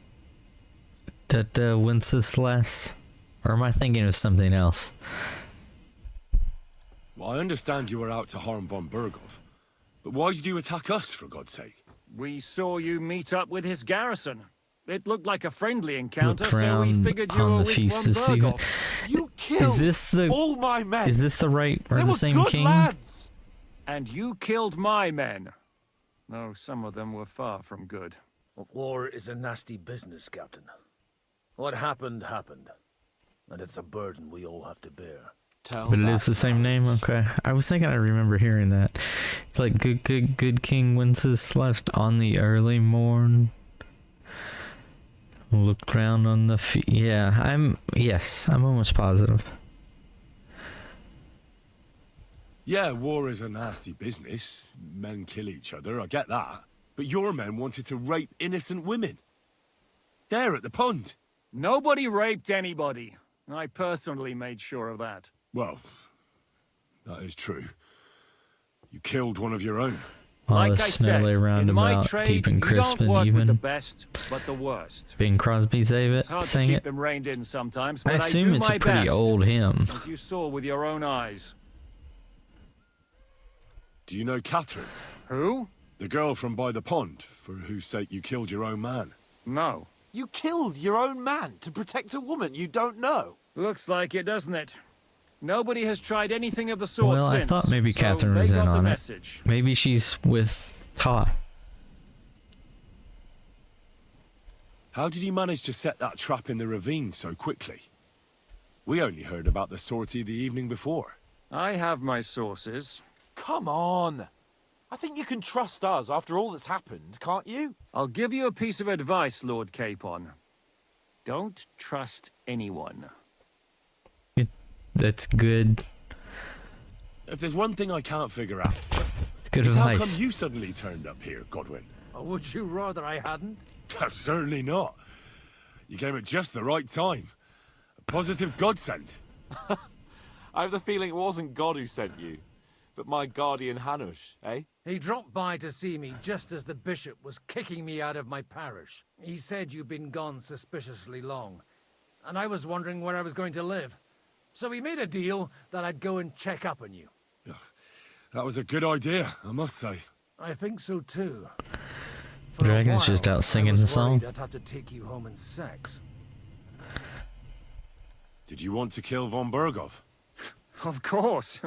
Wenceslas"? Or am I thinking of something else? Well, I understand you were out to harm von Berghoff, but why did you attack us, for God's sake? We saw you meet up with his garrison. It looked like a friendly encounter, Looked so we around figured you on were the with feast von of Stephen. Berghoff. You killed all my men. Is this the right or They the were same good king? lads. And you killed my men. Though some of them were far from good. War is a nasty business, Captain. What happened, happened. And it's a burden we all have to bear. But it is the same name? Okay. I was thinking I remember hearing that. It's like good King Wenceslas on the early morn. Looked round on the yeah, I'm almost positive. Yeah, war is a nasty business. Men kill each other, I get that. But your men wanted to rape innocent women. There at the pond. Nobody raped anybody. I personally made sure of that. Well, that is true. You killed one of your own. All Like this I said, snowly in my roundabout, trade, deep you and crisp don't and work with the even. best, but the worst. Bing Crosby save it, It's hard to sing keep it. them reined in sometimes, I but assume do it's my a pretty best, old hymn. as you saw with your own eyes. Do you know Catherine? Who? The girl from by the pond, for whose sake you killed your own man. No. You killed your own man to protect a woman you don't know. Looks like it, doesn't it? Nobody has tried anything of the sort Well, since. I thought maybe so Catherine they was got in the on it. message. Maybe she's with Todd. How did you manage to set that trap in the ravine so quickly? We only heard about the sortie the evening before. I have my sources. Come on. I think you can trust us after all that's happened, can't you? I'll give you a piece of advice, Lord Capon. Don't trust anyone. That's good. If there's one thing I can't figure out, It's good is how advice. come you suddenly turned up here, Godwin? Or would you rather I hadn't? Certainly not. You came at just the right time. A positive godsend. I have the feeling it wasn't God who sent you, but my guardian Hanush, eh? He dropped by to see me just as the bishop was kicking me out of my parish. He said you'd been gone suspiciously long, and I was wondering where I was going to live. So we made a deal that I'd go and check up on you. That was a good idea, I must say. I think so too. The dragon's just out singing the song. I'd have to take you home in sex. Did you want to kill von Berghoff? Of course.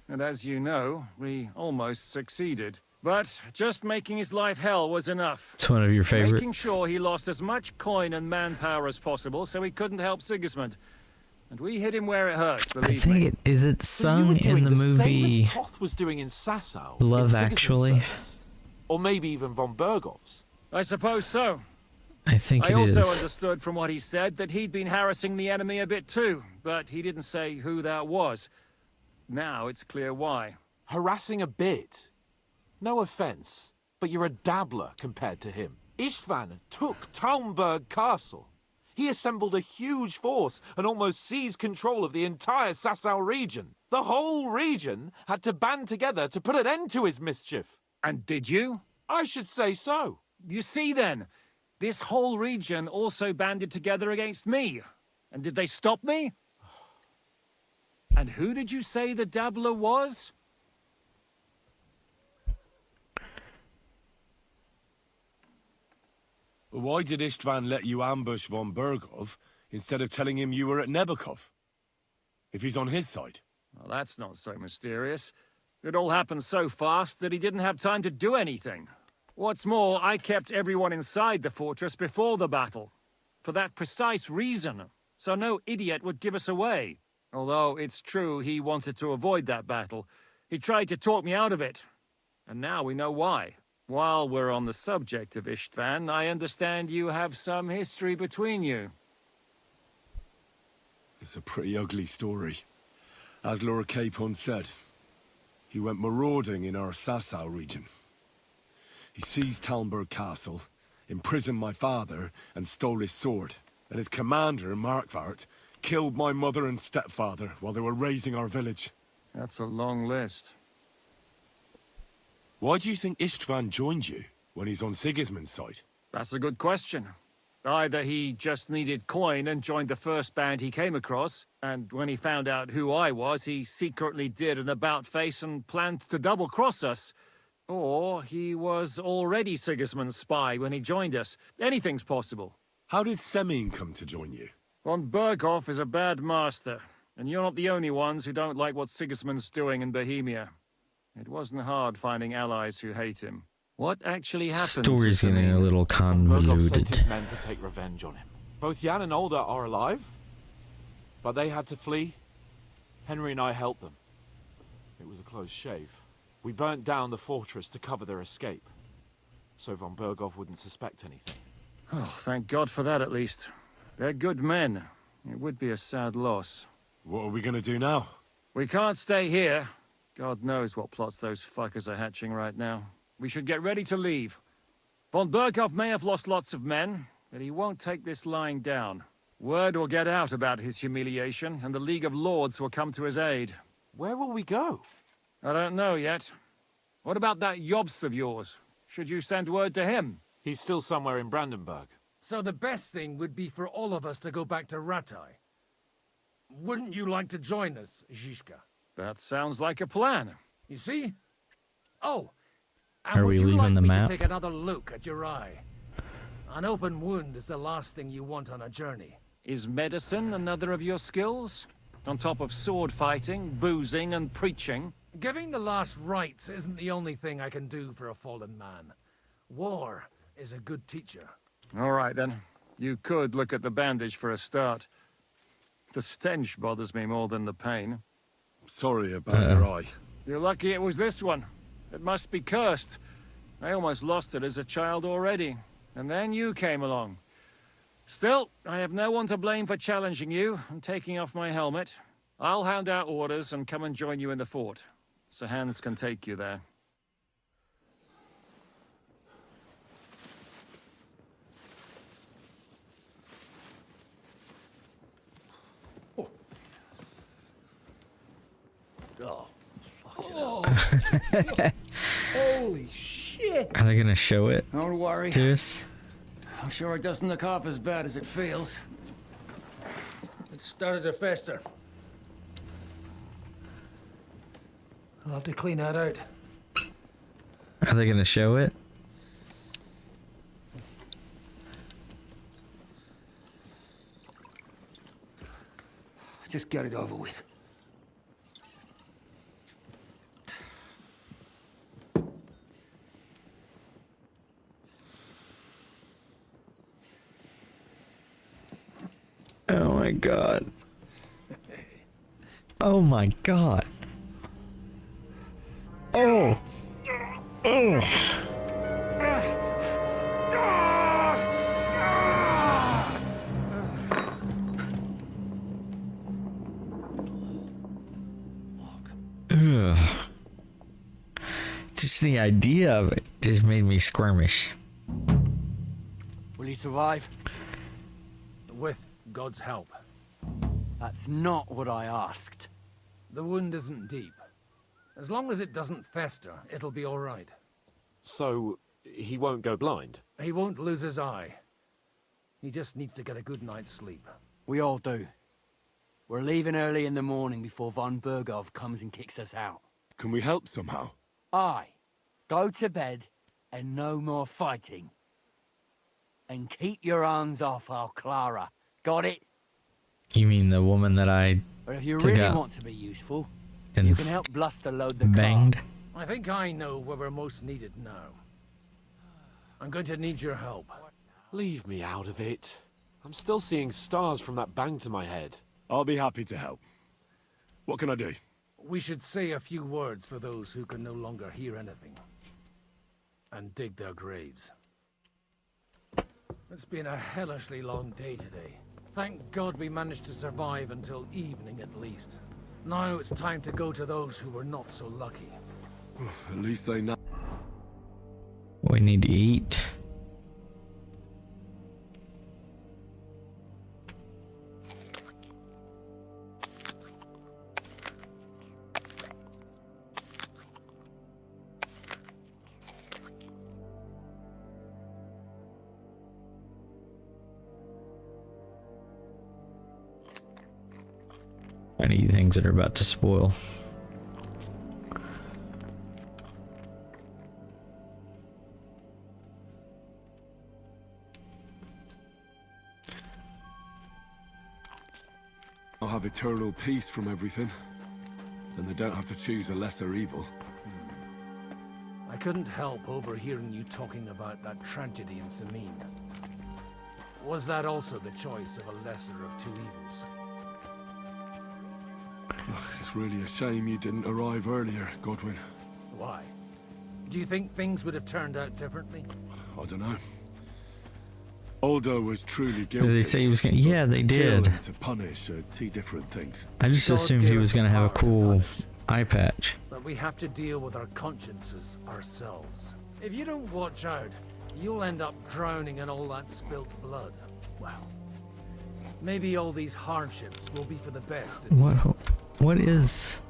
And as you know, we almost succeeded. But just making his life hell was enough. It's one of your favorite. Making sure he lost as much coin and manpower as possible so he couldn't help Sigismund. And we hit him where it hurt, I believe me. think is it sung in the movie Same as Toth was doing in Sasau. Love in Sigismund's Actually? service. Or maybe even von Berghoff's. I suppose so. I think I it also is. understood from what he said that he'd been harassing the enemy a bit too, but he didn't say who that was. Now it's clear why. Harassing a bit? No offense, but you're a dabbler compared to him. Istvan took Talmberg Castle. He assembled a huge force and almost seized control of the entire Sasau region. The whole region had to band together to put an end to his mischief. And did you? I should say so. You see then, this whole region also banded together against me. And did they stop me? And who did you say the dabbler was? Why did Istvan let you ambush von Bergov instead of telling him you were at Nebakov? If he's on his side. Well, that's not so mysterious. It all happened so fast that he didn't have time to do anything. What's more, I kept everyone inside the fortress before the battle. For that precise reason. So no idiot would give us away. Although it's true he wanted to avoid that battle. He tried to talk me out of it. And now we know why. While we're on the subject of Istvan, I understand you have some history between you. It's a pretty ugly story. As Lord Capon said, he went marauding in our Sasau region. He seized Talmberg Castle, imprisoned my father, and stole his sword. And his commander, Markvart, killed my mother and stepfather while they were raising our village. That's a long list. Why do you think Istvan joined you when he's on Sigismund's side? That's a good question. Either he just needed coin and joined the first band he came across, and when he found out who I was, he secretly did an about-face and planned to double-cross us. Or he was already Sigismund's spy when he joined us. Anything's possible. How did Semyon come to join you? Von Berghoff is a bad master, and you're not the only ones who don't like what Sigismund's doing in Bohemia. It wasn't hard finding allies who hate him. What actually happened? Story's getting a little Berghoff convoluted. sent his men to take revenge on him. Both Jan and Olda are alive, but they had to flee. Henry and I helped them. It was a close shave. We burnt down the fortress to cover their escape, so von Berghoff wouldn't suspect anything. Oh, thank God for that at least. They're good men. It would be a sad loss. What are we gonna do now? We can't stay here. God knows what plots those fuckers are hatching right now. We should get ready to leave. Von Berghoff may have lost lots of men, but he won't take this lying down. Word will get out about his humiliation, and the League of Lords will come to his aid. Where will we go? I don't know yet. What about that Jobst of yours? Should you send word to him? He's still somewhere in Brandenburg. So the best thing would be for all of us to go back to Ratai. Wouldn't you like to join us, Zizka? That sounds like a plan. You see? Oh, and Are would we you leaving like the me map? to take another look at your eye? An open wound is the last thing you want on a journey. Is medicine another of your skills? On top of sword fighting, boozing, and preaching? Giving the last rites isn't the only thing I can do for a fallen man. War is a good teacher. All right, then. You could look at the bandage for a start. The stench bothers me more than the pain. Sorry about your eye. You're lucky it was this one. It must be cursed. I almost lost it as a child already. And then you came along. Still, I have no one to blame for challenging you and taking off my helmet. I'll hand out orders and come and join you in the fort. Sir Hans can take you there. Oh, holy shit! Are they gonna show it Don't worry. to us? I'm sure it doesn't look half as bad as it feels. It started to fester. I'll have to clean that out. Are they gonna show it? Just get it over with. Oh my god. Oh my god. Oh. Oh. Ugh. Just the idea of it just made me squirmish. Will he survive? With God's help. That's not what I asked. The wound isn't deep. As long as it doesn't fester, it'll be all right. So, he won't go blind? He won't lose his eye. He just needs to get a good night's sleep. We all do. We're leaving early in the morning before von Burgov comes and kicks us out. Can we help somehow? Aye. Go to bed and no more fighting. And keep your hands off our Clara. Got it? You mean the woman that I But if you took really out want to be useful, and you can help Bluster load the banged? car. I think I know where we're most needed now. I'm going to need your help. Leave me out of it. I'm still seeing stars from that bang to my head. I'll be happy to help. What can I do? We should say a few words for those who can no longer hear anything. And dig their graves. It's been a hellishly long day today. Thank God we managed to survive until evening at least. Now it's time to go to those who were not so lucky. At least they know. We need to eat. I need things that are about to spoil. I'll have eternal peace from everything. And they don't have to choose a lesser evil. I couldn't help overhearing you talking about that tragedy in Sameen. Was that also the choice of a lesser of two evils? It's really a shame you didn't arrive earlier, Godwin. Why? Do you think things would have turned out differently? I don't know. Aldo was truly Did guilty. they say he was gonna? Yeah, they Kill did. and to punish are two different things. I just assumed he was gonna have a cool eye patch. But we have to deal with our consciences ourselves. If you don't watch out, you'll end up drowning in all that spilt blood. Well, maybe all these hardships will be for the best. What is?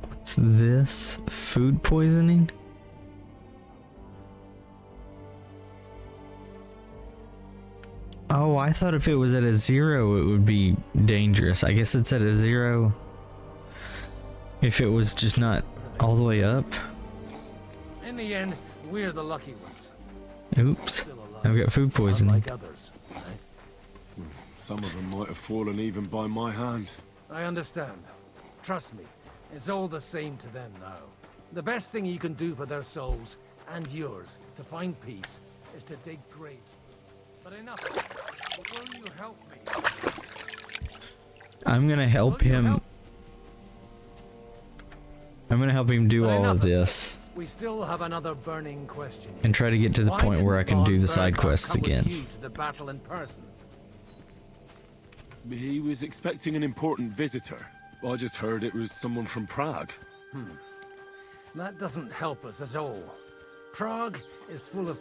What's this? Food poisoning? Oh, I thought if it was at a 0, it would be dangerous. I guess it's at a 0. If it was just not all the way up. In the end, we're the lucky ones. Oops. I've got food poisoning. Unlike others. Some of them might have fallen even by my hand. I understand. Trust me, it's all the same to them now. The best thing you can do for their souls, and yours, to find peace, is to dig graves. But enough. Will you help me? I'm gonna help him. I'm gonna help him do all of this. We still have another burning question. And try to get to the point where I can do the side quests again. To the battle in person. He was expecting an important visitor. I just heard it was someone from Prague. That doesn't help us at all. Prague is full of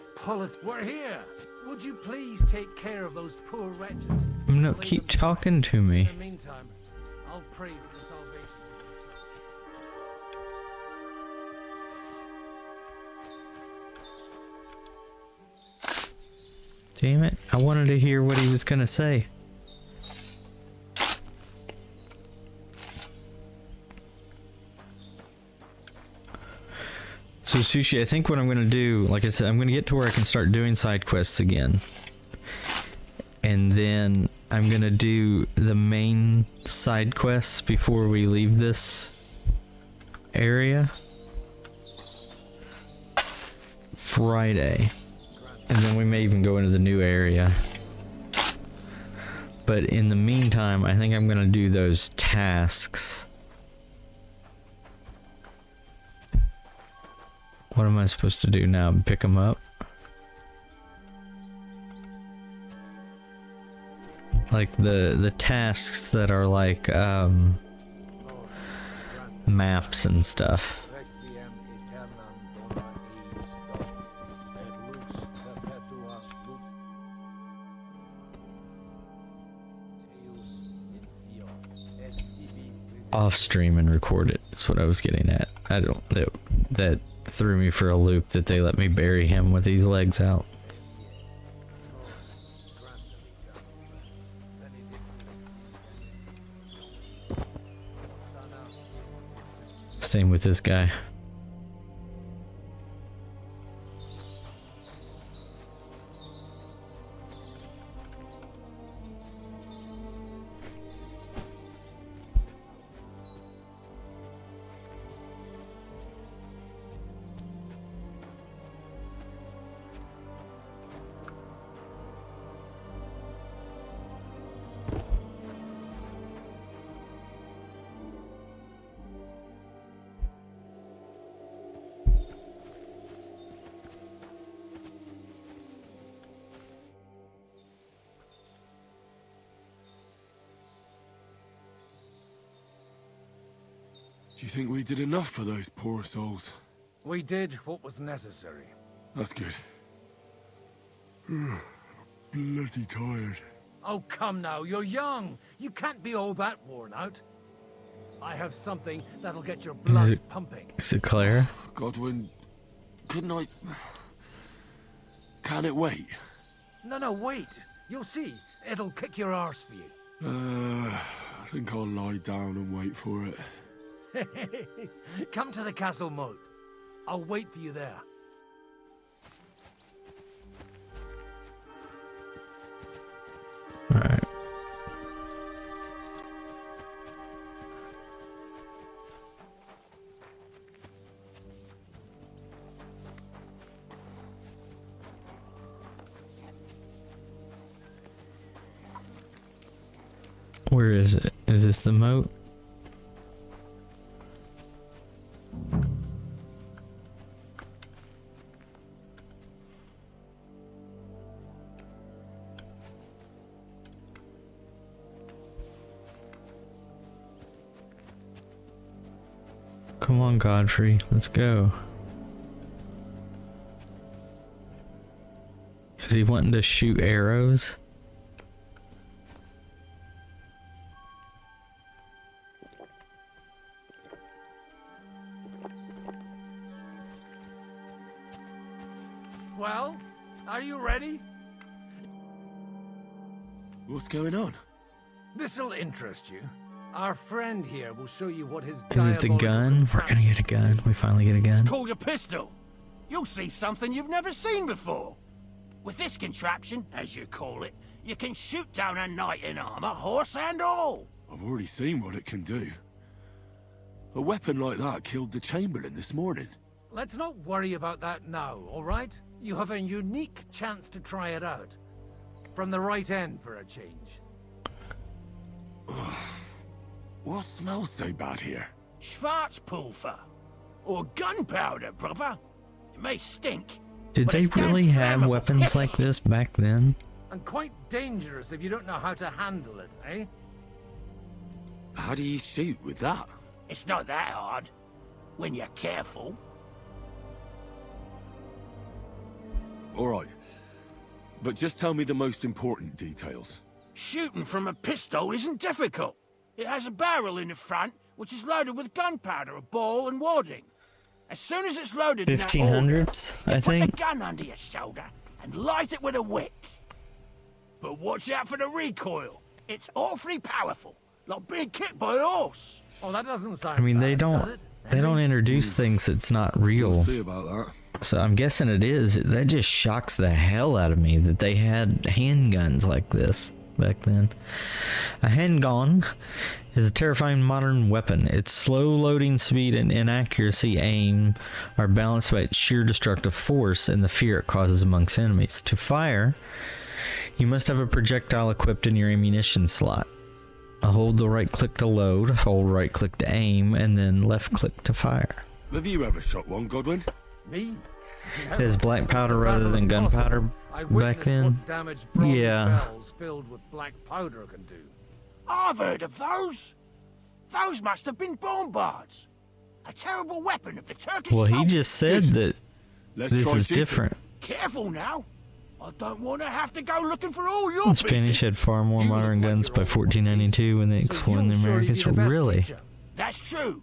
We're here! Would you please take care of those poor wretches? No, keep talking to me. In the meantime, I'll pray for the salvation. Damn it, I wanted to hear what he was gonna say. So Sushi, I think what I'm gonna do, like I said, I'm gonna get to where I can start doing side quests again. And then I'm gonna do the main side quests before we leave this area. Friday. And then we may even go into the new area. But in the meantime, I think I'm gonna do those tasks. What am I supposed to do now? Pick them up? Like the tasks that are like maps and stuff. Off stream and record it. That's what I was getting at. I don't that threw me for a loop that they let me bury him with these legs out. Same with this guy. Do you think we did enough for those poor souls? We did what was necessary. That's good. Bloody tired. Oh, come now, you're young. You can't be all that worn out. I have something that'll get your blood pumping. Is it Claire? Godwin, couldn't I... Can it wait? No, wait. You'll see. It'll kick your arse for you. I think I'll lie down and wait for it. Come to the castle moat. I'll wait for you there. Alright. Where is it? Is this the moat? Come on, Godfrey, let's go. Is he wanting to shoot arrows? Well, are you ready? What's going on? This'll interest you. Our friend here will show you what his Is it the gun? We're gonna get a gun. We finally get a gun. It's called a pistol. You'll see something you've never seen before. With this contraption, as you call it, you can shoot down a knight in armor, horse and all. I've already seen what it can do. A weapon like that killed the Chamberlain this morning. Let's not worry about that now, all right? You have a unique chance to try it out. From the right end for a change. What smells so bad here? Schwarzpulver. Or gunpowder, brother. It may stink. Did but they it's damn really have flammable. weapons like this back then? And quite dangerous if you don't know how to handle it, eh? How do you shoot with that? It's not that hard. When you're careful. Alright. But just tell me the most important details. Shooting from a pistol isn't difficult. It has a barrel in the front, which is loaded with gunpowder, a ball, and wadding. As soon as it's loaded in that order, 1500s, I put think. the gun under your shoulder and light it with a wick. But watch out for the recoil. It's awfully powerful, like being kicked by a horse. Oh, that doesn't sound I mean, they bad, don't does it? they don't introduce things that's not real. We'll see about that. So I'm guessing it is. That just shocks the hell out of me that they had handguns like this back then. A handgun is a terrifying modern weapon. Its slow loading speed and inaccuracy aim are balanced by its sheer destructive force and the fear it causes amongst enemies. To fire, you must have a projectile equipped in your ammunition slot. Hold the right click to load, hold right click to aim, and then left click to fire. Have you ever shot one, Godwin? Me? It is black powder rather than gunpowder back then. What damage bronze Yeah. spells filled with black powder can do. I've heard of those. Those must have been bombards. A terrible weapon of the Turkish Well, he soldiers. just said that Let's this try is shooting. different. Careful now. I don't want to have to go looking for all your The Spanish pieces. had far more modern guns by 1492 when they explored the Americas. Really? That's true.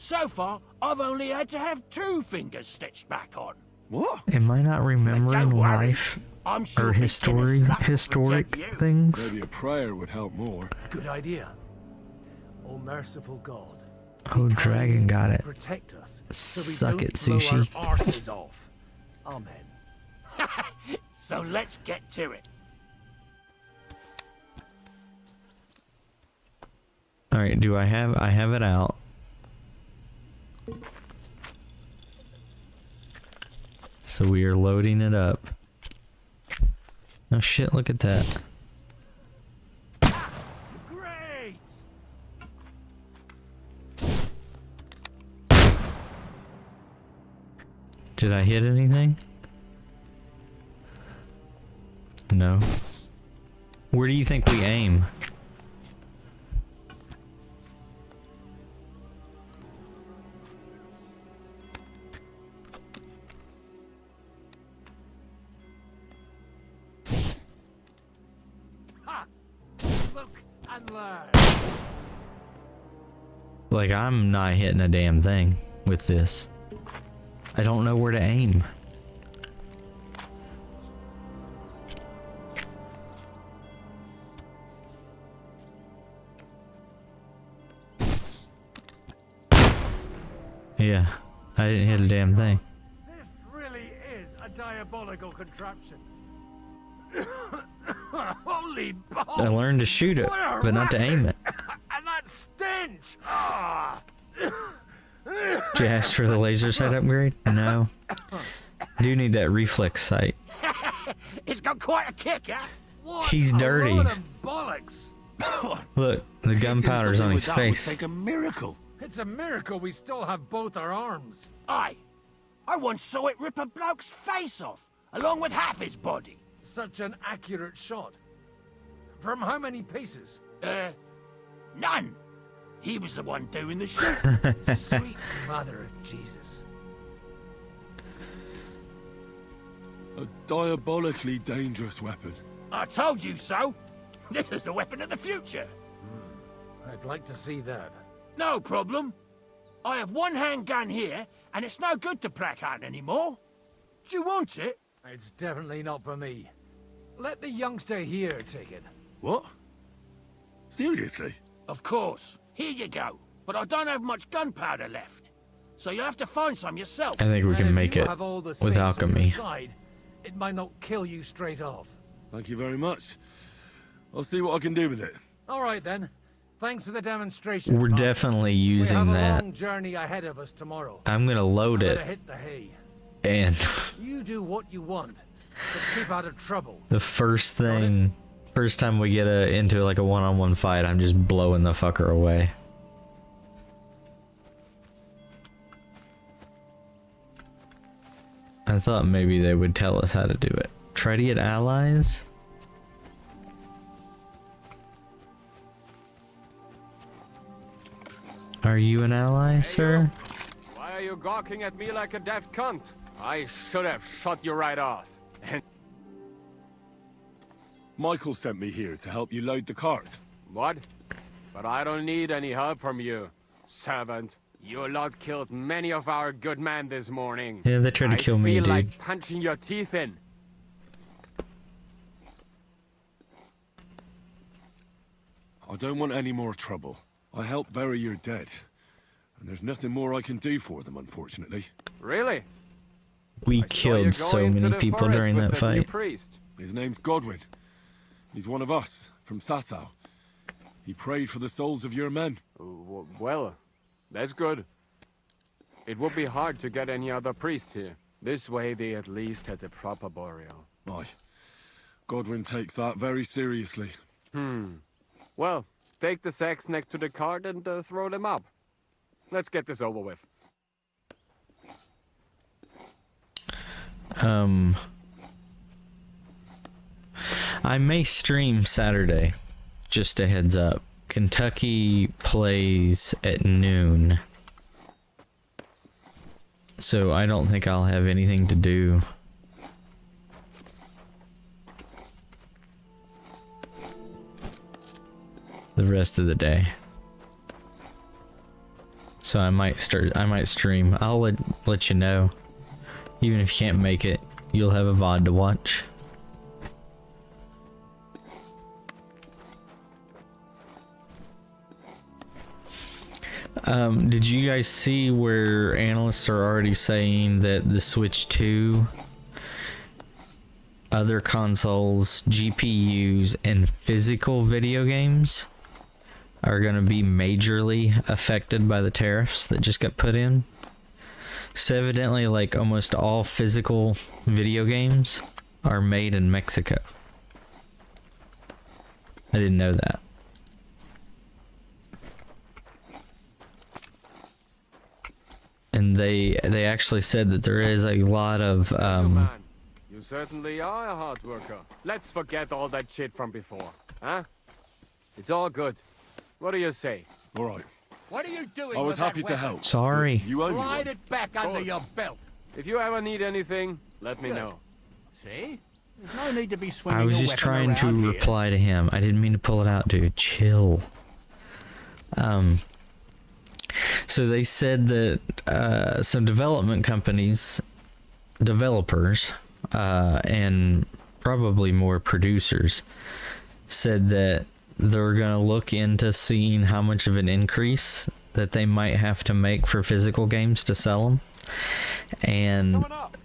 So far, I've only had to have 2 fingers stitched back on. What? Am I not remembering life I'm sure or historic things? Maybe a prayer would help more. Good idea. O merciful God. Oh, dragon got it. Protect us. Suck it, blow sushi. our arses off. Amen. So let's get to it. All right, I have it out. So we are loading it up. Oh shit, look at that. Great! Did I hit anything? No. Where do you think we aim? Look and learn. Like, I'm not hitting a damn thing with this. I don't know where to aim. Yeah, I didn't hit a damn thing. This really is a diabolical contraption. Holy balls! I learned to shoot it, but not to aim it. And that stench! Ah! Did you ask for the laser sight upgrade? No. I do need that reflex sight. It's got quite a kick, huh? He's dirty. Load of bollocks! Look, the gunpowder's on his face. It's a miracle we still have both our arms. Aye. I once saw it rip a bloke's face off, along with half his body. Such an accurate shot. From how many paces? None. He was the one doing the shooting. Sweet mother of Jesus. A diabolically dangerous weapon. I told you so. This is the weapon of the future. I'd like to see that. No problem. I have one handgun here, and it's no good to placard anymore. Do you want it? It's definitely not for me. Let the youngster here take it. What? Seriously? Of course. Here you go. But I don't have much gunpowder left. So you have to find some yourself. I think we can make it with alchemy. Side, it might not kill you straight off. Thank you very much. I'll see what I can do with it. All right then. Thanks for the demonstration. We're definitely using we have that. a long journey ahead of us tomorrow. I'm gonna load it. Hit the hay. And You do what you want, but keep out of trouble. the first time we get into like a one-on-one fight, I'm just blowing the fucker away. I thought maybe they would tell us how to do it. Try to get allies? Are you an ally, sir? Why are you gawking at me like a daft cunt? I should have shot you right off. And Michael sent me here to help you load the cart. what? But I don't need any help from you, servant. You lot killed many of our good men this morning. Yeah, they tried to kill me, I feel dude. like punching your teeth in. I don't want any more trouble. I helped bury your dead. And there's nothing more I can do for them, unfortunately. Really? We killed so many people during that fight. His name's Godwin. He's one of us, from Sasau. He prayed for the souls of your men. Well, that's good. It would be hard to get any other priests here. This way they at least had a proper burial. Aye. Godwin takes that very seriously. Well, take the sacks next to the cart and throw them up. Let's get this over with. I may stream Saturday. Just a heads up. Kentucky plays at noon. So I don't think I'll have anything to do. The rest of the day. So I might stream. I'll let you know. Even if you can't make it, you'll have a VOD to watch. Did you guys see where analysts are already saying that the Switch 2, other consoles, GPUs, and physical video games are going to be majorly affected by the tariffs that just got put in? So evidently, like, almost all physical video games are made in Mexico. I didn't know that. And they actually said that there is a lot of You certainly are a hard worker. Let's forget all that shit from before, huh? It's all good. What do you say? All right. What are you doing? I was with that happy to weapon? help. Sorry. You owe me Slide one. it back under your belt. If you ever need anything, let me Good. know. See? There's no need to be swinging I was your just weapon trying to around here. reply to him. I didn't mean to pull it out, dude. Chill. So they said that some development companies, developers, and probably more producers said that they're going to look into seeing how much of an increase that they might have to make for physical games to sell them. And Coming up.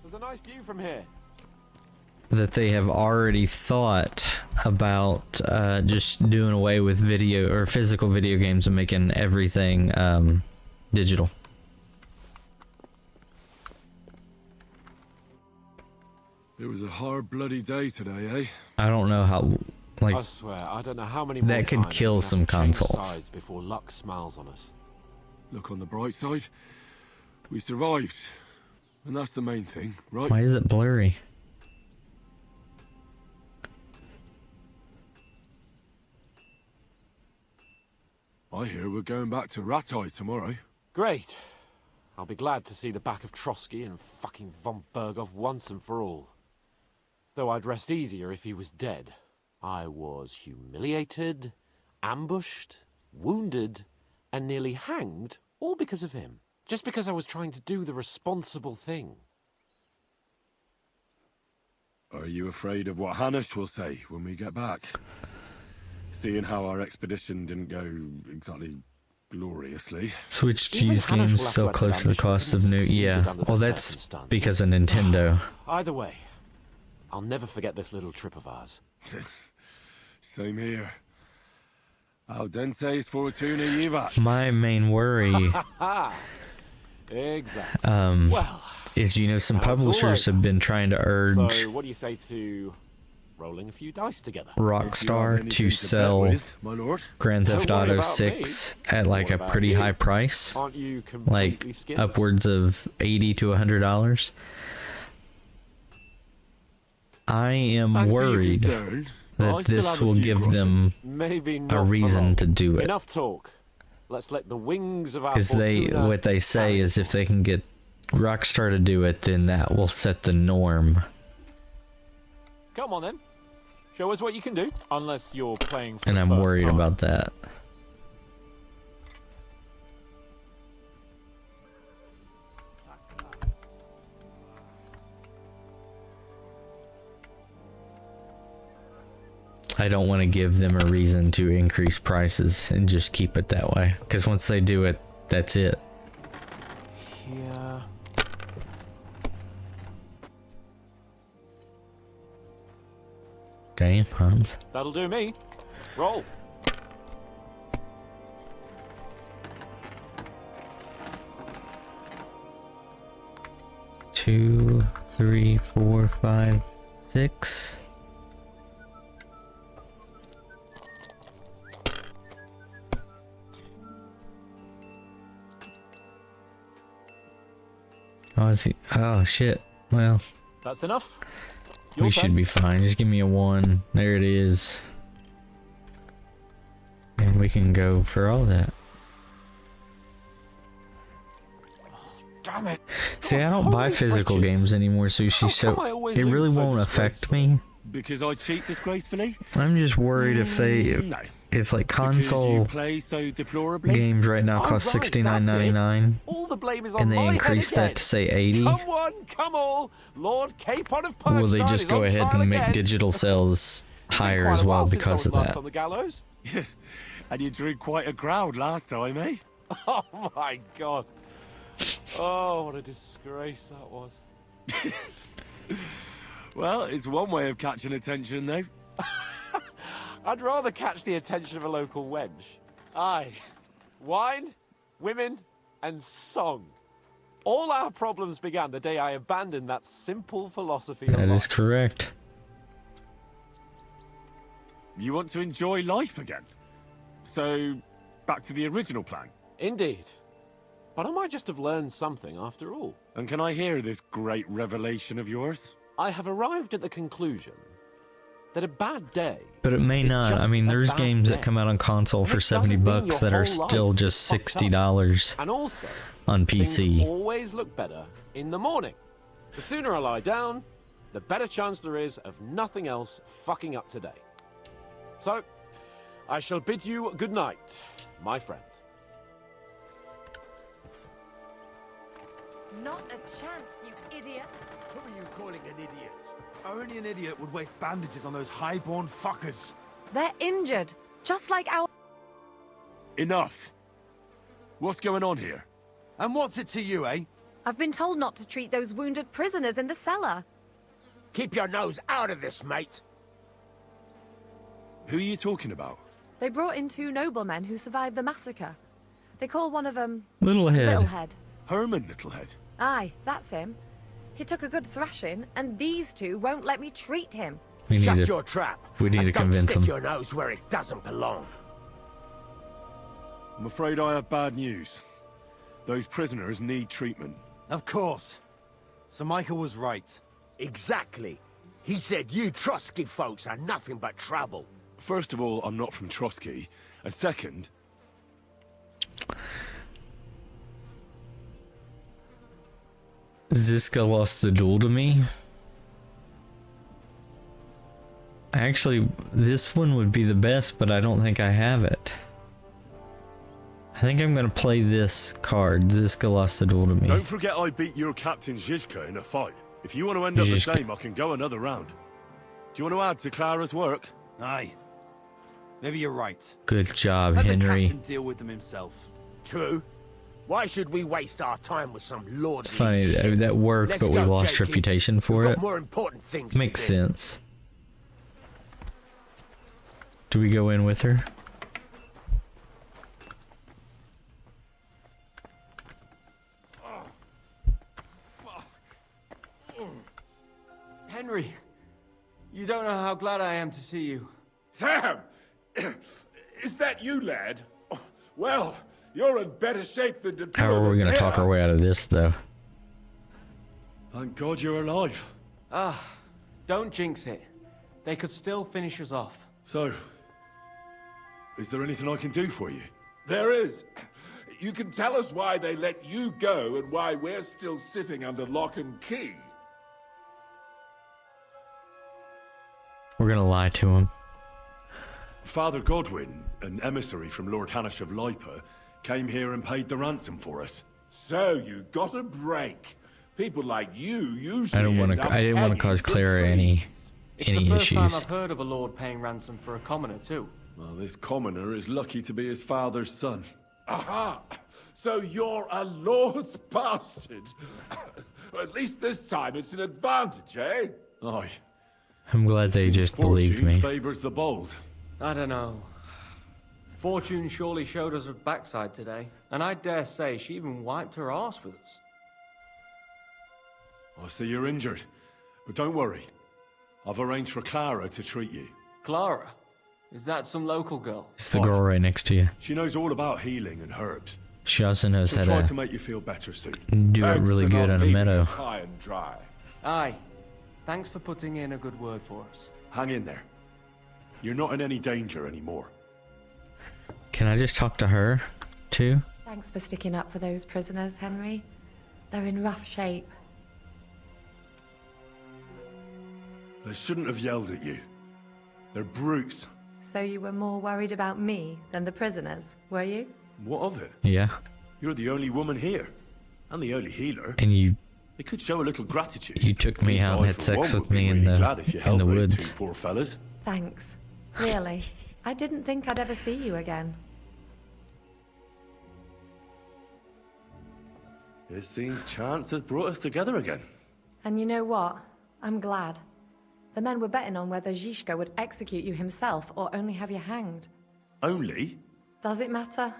There's a nice view from here. that they have already thought about just doing away with video or physical video games and making everything digital. It was a hard bloody day today, eh? I don't know how, like, I swear, I don't know how many that more could times kill we're gonna some have to change consoles. sides before luck smiles on us. Look on the bright side. We survived. And that's the main thing, right? Why is it blurry? I hear we're going back to Rattay tomorrow. Great. I'll be glad to see the back of Trotsky and fucking von Berghoff once and for all. Though I'd rest easier if he was dead. I was humiliated, ambushed, wounded, and nearly hanged, all because of him. Just because I was trying to do the responsible thing. Are you afraid of what Hanish will say when we get back? Seeing how our expedition didn't go exactly gloriously. Switch Even cheese Hanish games will have so to close to the admit cost we of new. succeeded Yeah, under the well, that's circumstances. because of Nintendo. Either way, I'll never forget this little trip of ours. Same here. Al dente's fortuna jivat. My main worry, Exactly. Well, is, you know, some now it's all publishers over. have been trying to urge So, what do you say to rolling a few dice together? Rockstar to sell my lord. Grand Theft Don't worry Auto about 6 at like What a about pretty you? high price, Aren't you like completely skint? upwards of $80 to $100. I am Thanks for your worried concern. I that still this have a will few give groschen. them Maybe not a for reason long. to do it. Enough talk. Let's let the wings of our Because fortuna what they say is if they can get Rockstar to do it, then that will set the norm. Come on then. Show us what you can do. Unless you're playing for And the I'm first worried time. about that. I don't want to give them a reason to increase prices and just keep it that way. Because once they do it, that's it. Yeah. Damn, Hans. That'll do me. Roll. Two, three, four, five, six. Oh, is he? Oh, shit. Well, That's enough. we Your should turn. be fine. Just give me a 1. There it is. And we can go for all that. Damn it. See, I God's don't buy holy physical britches. games anymore, Sushi, so come I always it really lose so won't affect me. Because I cheat disgracefully? I'm just worried if they if like Because console you play so deplorably? games right now cost $69.99, All the blame is on and they my increase head again. that to say 80, Come one, come all. Lord Capon of Perkstein will they just is go on ahead trial and make again. digital sales higher Quite as a well while since I because was of last that? on the gallows. And you drew quite a crowd last time, eh? Oh my god. Oh, what a disgrace that was. Well, it's one way of catching attention, though. I'd rather catch the attention of a local wench. Aye. Wine, women, and song. All our problems began the day I abandoned that simple philosophy of That life. is correct. You want to enjoy life again? So, back to the original plan. Indeed. But I might just have learned something after all. And can I hear this great revelation of yours? I have arrived at the conclusion that a bad day. But it may is not. I just mean, a there's bad games day. that come out on console And for it 70 doesn't mean bucks your that are whole still life just is fucked up. $60 And also, on things PC. always look better in the morning. The sooner I lie down, the better chance there is of nothing else fucking up today. So, I shall bid you good night, my friend. Not a chance, you idiot. Who are you calling an idiot? Only an idiot would waste bandages on those highborn fuckers. They're injured, just like our... Enough! What's going on here? And what's it to you, eh? I've been told not to treat those wounded prisoners in the cellar. Keep your nose out of this, mate. Who are you talking about? They brought in 2 noblemen who survived the massacre. They call one of them... Littlehead. Littlehead. Herman Littlehead? Aye, that's him. He took a good thrashing, and these 2 won't let me treat him. We need Shut to, your trap. we need and to don't convince stick them. your nose where it doesn't belong. I'm afraid I have bad news. Those prisoners need treatment. Of course. Sir Michael was right. Exactly. He said you Trotsky folks are nothing but trouble. First of all, I'm not from Trotsky. And second... Ziska lost the duel to me. Actually, this one would be the best, but I don't think I have it. I think I'm gonna play this card. Ziska lost the duel to me. Don't forget I beat your captain Zizka in a fight. If you want to end up the Zizka. same, I can go another round. Do you want to add to Clara's work? Aye. Maybe you're right. Good job, Let Henry. the captain deal with them himself. True. Why should we waste our time with some lordly It's funny shit? that worked, Let's but we go, lost Jakey. reputation for We've it. got more important things Makes to do. sense. Do we go in with her? Henry, you don't know how glad I am to see you. Sam! Is that you, lad? Well, you're in better shape than the two How of are we us gonna here. talk our way out of this, though? Thank God you're alive. Ah, don't jinx it. They could still finish us off. So, is there anything I can do for you? There is. You can tell us why they let you go and why we're still sitting under lock and key. We're gonna lie to him. Father Godwin, an emissary from Lord Hanish of Lipa, came here and paid the ransom for us. So you got a break. People like you usually I didn't want end to. up I didn't want to hanging cause for Clara any It's the first time issues. I've heard of a lord paying ransom for a commoner, too. Well, this commoner is lucky to be his father's son. Aha! So you're a lord's bastard. At least this time it's an advantage, eh? Aye. I'm glad they just believed Fortune me. favors the bold. I don't know. Fortune surely showed us her backside today, and I dare say she even wiped her arse with us. I see you're injured, but don't worry. I've arranged for Clara to treat you. Clara? Is that some local girl? It's the girl right next to you. She knows all about healing and herbs. She also knows She'll how try to to make you feel better soon. do it really good on a meadow. High and dry. Aye. Thanks for putting in a good word for us. Hang in there. You're not in any danger anymore. Can I just talk to her, too? Thanks for sticking up for those prisoners, Henry. They're in rough shape. They shouldn't have yelled at you. They're brutes. So you were more worried about me than the prisoners, were you? What of it? Yeah. You're the only woman here. And the only healer. And you They could show a little gratitude. You took me out and had sex with me in the woods. Poor fellas. Thanks. Really. I didn't think I'd ever see you again. It seems chance has brought us together again. And you know what? I'm glad. The men were betting on whether Zizka would execute you himself or only have you hanged. Only? Does it matter?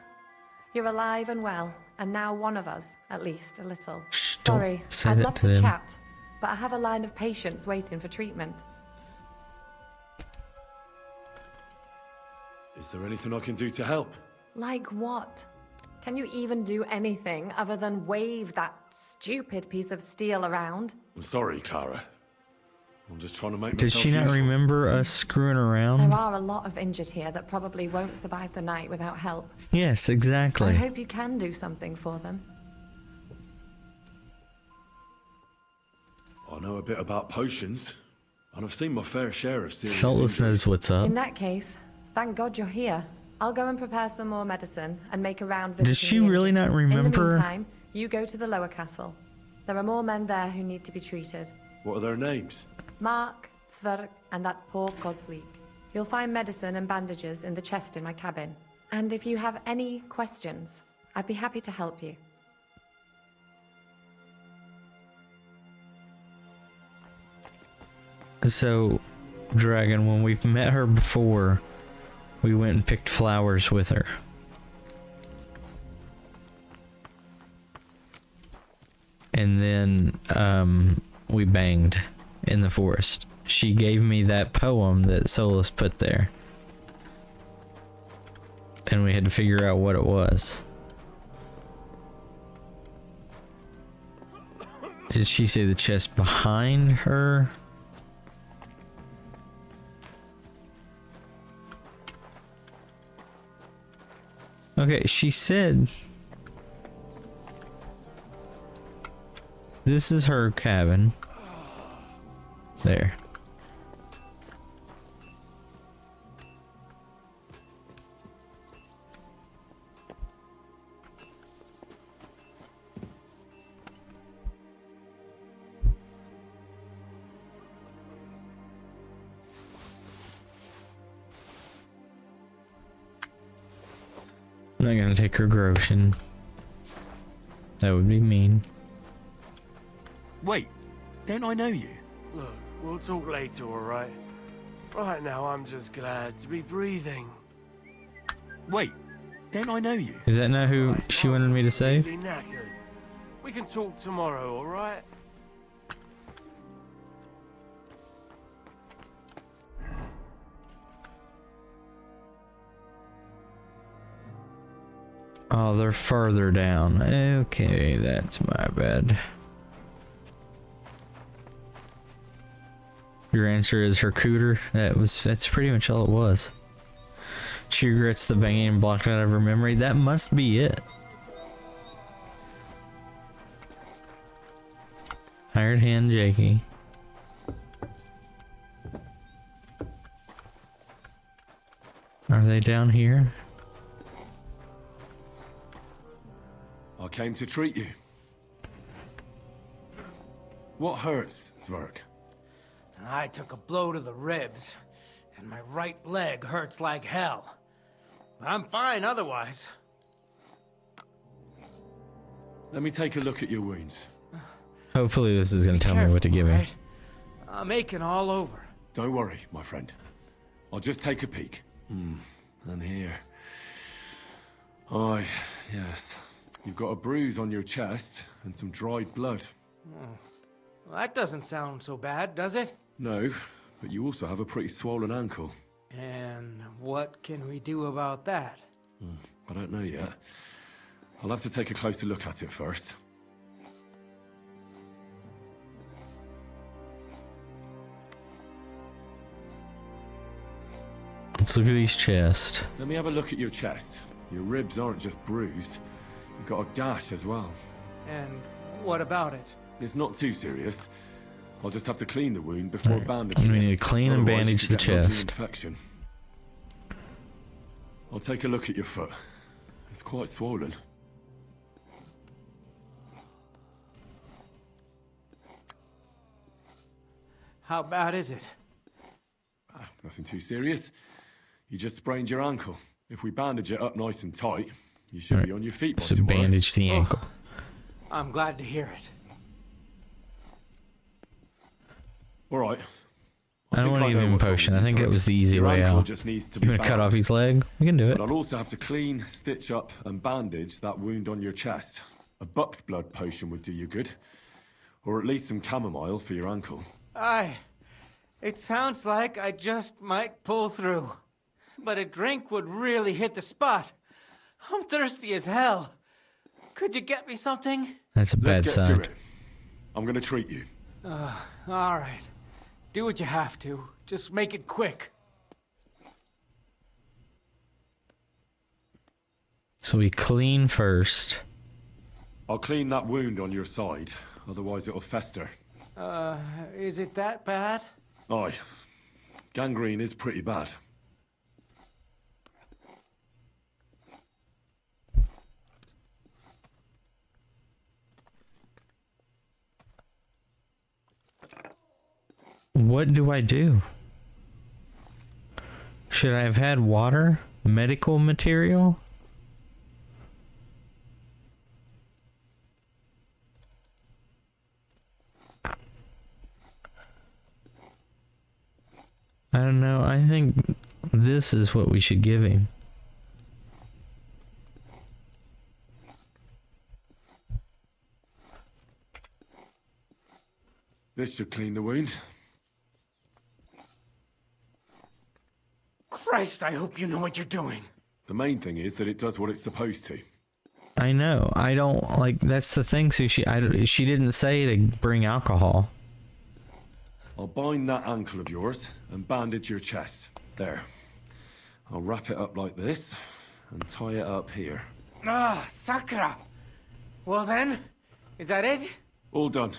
You're alive and well, and now one of us, at least a little. Sorry, I'd love to chat, but I have a line of patients waiting for treatment. Is there anything I can do to help? Like what? Can you even do anything other than wave that stupid piece of steel around? I'm sorry, Clara. I'm just trying to make Did myself she not useful. remember us screwing around? There are a lot of injured here that probably won't survive the night without help. Yes, exactly. I hope you can do something for them. I know a bit about potions, and I've seen my fair share of serious Saltless knows what's up. In that case, thank God you're here. I'll go and prepare some more medicine and make a round Does she really not In the remember? meantime, you go to the lower castle. There are more men there who need to be treated. What are their names? Mark, Zverk, and that poor Godsleep. You'll find medicine and bandages in the chest in my cabin. And if you have any questions, I'd be happy to help you. So, Dragon, when we've met her before, we went and picked flowers with her. And then, we banged in the forest. She gave me that poem that Solus put there. And we had to figure out what it was. Did she say the chest behind her? Okay, she said this is her cabin. There. I'm not gonna take her groschen. That would be mean. Wait, don't I know you? Look, we'll talk later, alright? Right now, I'm just glad to be breathing. Wait, don't I know you? Is that not who she wanted me to save? Really knackered. We can talk tomorrow, alright? Oh, they're further down. Okay, that's my bad. Your answer is her cooter. That's pretty much all it was. She regrets the banging and blocked out of her memory. That must be it. Hired hand Jakey. Are they down here? I came to treat you. What hurts, Zverk? I took a blow to the ribs, and my right leg hurts like hell. But I'm fine otherwise. Let me take a look at your wounds. Hopefully this is going to tell me what to give him. I'm aching all over. Don't worry, my friend. I'll just take a peek. And here. Aye, yes. You've got a bruise on your chest and some dried blood. Well, that doesn't sound so bad, does it? No, but you also have a pretty swollen ankle. And what can we do about that? I don't know yet. I'll have to take a closer look at it first. Let's look at his chest. Let me have a look at your chest. Your ribs aren't just bruised. You've got a gash as well. And what about it? It's not too serious. I'll just have to clean the wound before bandaging We it. need to clean and Otherwise, bandage you the could get an ugly chest. infection. I'll take a look at your foot. It's quite swollen. How bad is it? Nothing too serious. You just sprained your ankle. If we bandage it up nice and tight, you should be on your feet by So tomorrow. bandage the ankle. I'm glad to hear it. All right. I don't want to I give know him a what's wrong potion. with I you, think Zerk. that was the easy Your way ankle out. just needs to You be want to cut off bandaged. his leg? We can do it. But I'll also have to clean, stitch up, and bandage that wound on your chest. A buck's blood potion would do you good. Or at least some chamomile for your ankle. It sounds like I just might pull through. But a drink would really hit the spot. I'm thirsty as hell. Could you get me something? That's a bad Let's get through sign. it. I'm gonna treat you. All right. Do what you have to. Just make it quick. So we clean first. I'll clean that wound on your side, otherwise it'll fester. Is it that bad? Aye. Gangrene is pretty bad. What do I do? Should I have had water? Medical material? I don't know. I think this is what we should give him. This should clean the wound. Christ, I hope you know what you're doing. The main thing is that it does what it's supposed to. I know. I don't like. That's the thing, Sushi. She didn't say to bring alcohol. I'll bind that ankle of yours and bandage your chest. There. I'll wrap it up like this and tie it up here. Sakra. Well then, is that it? All done.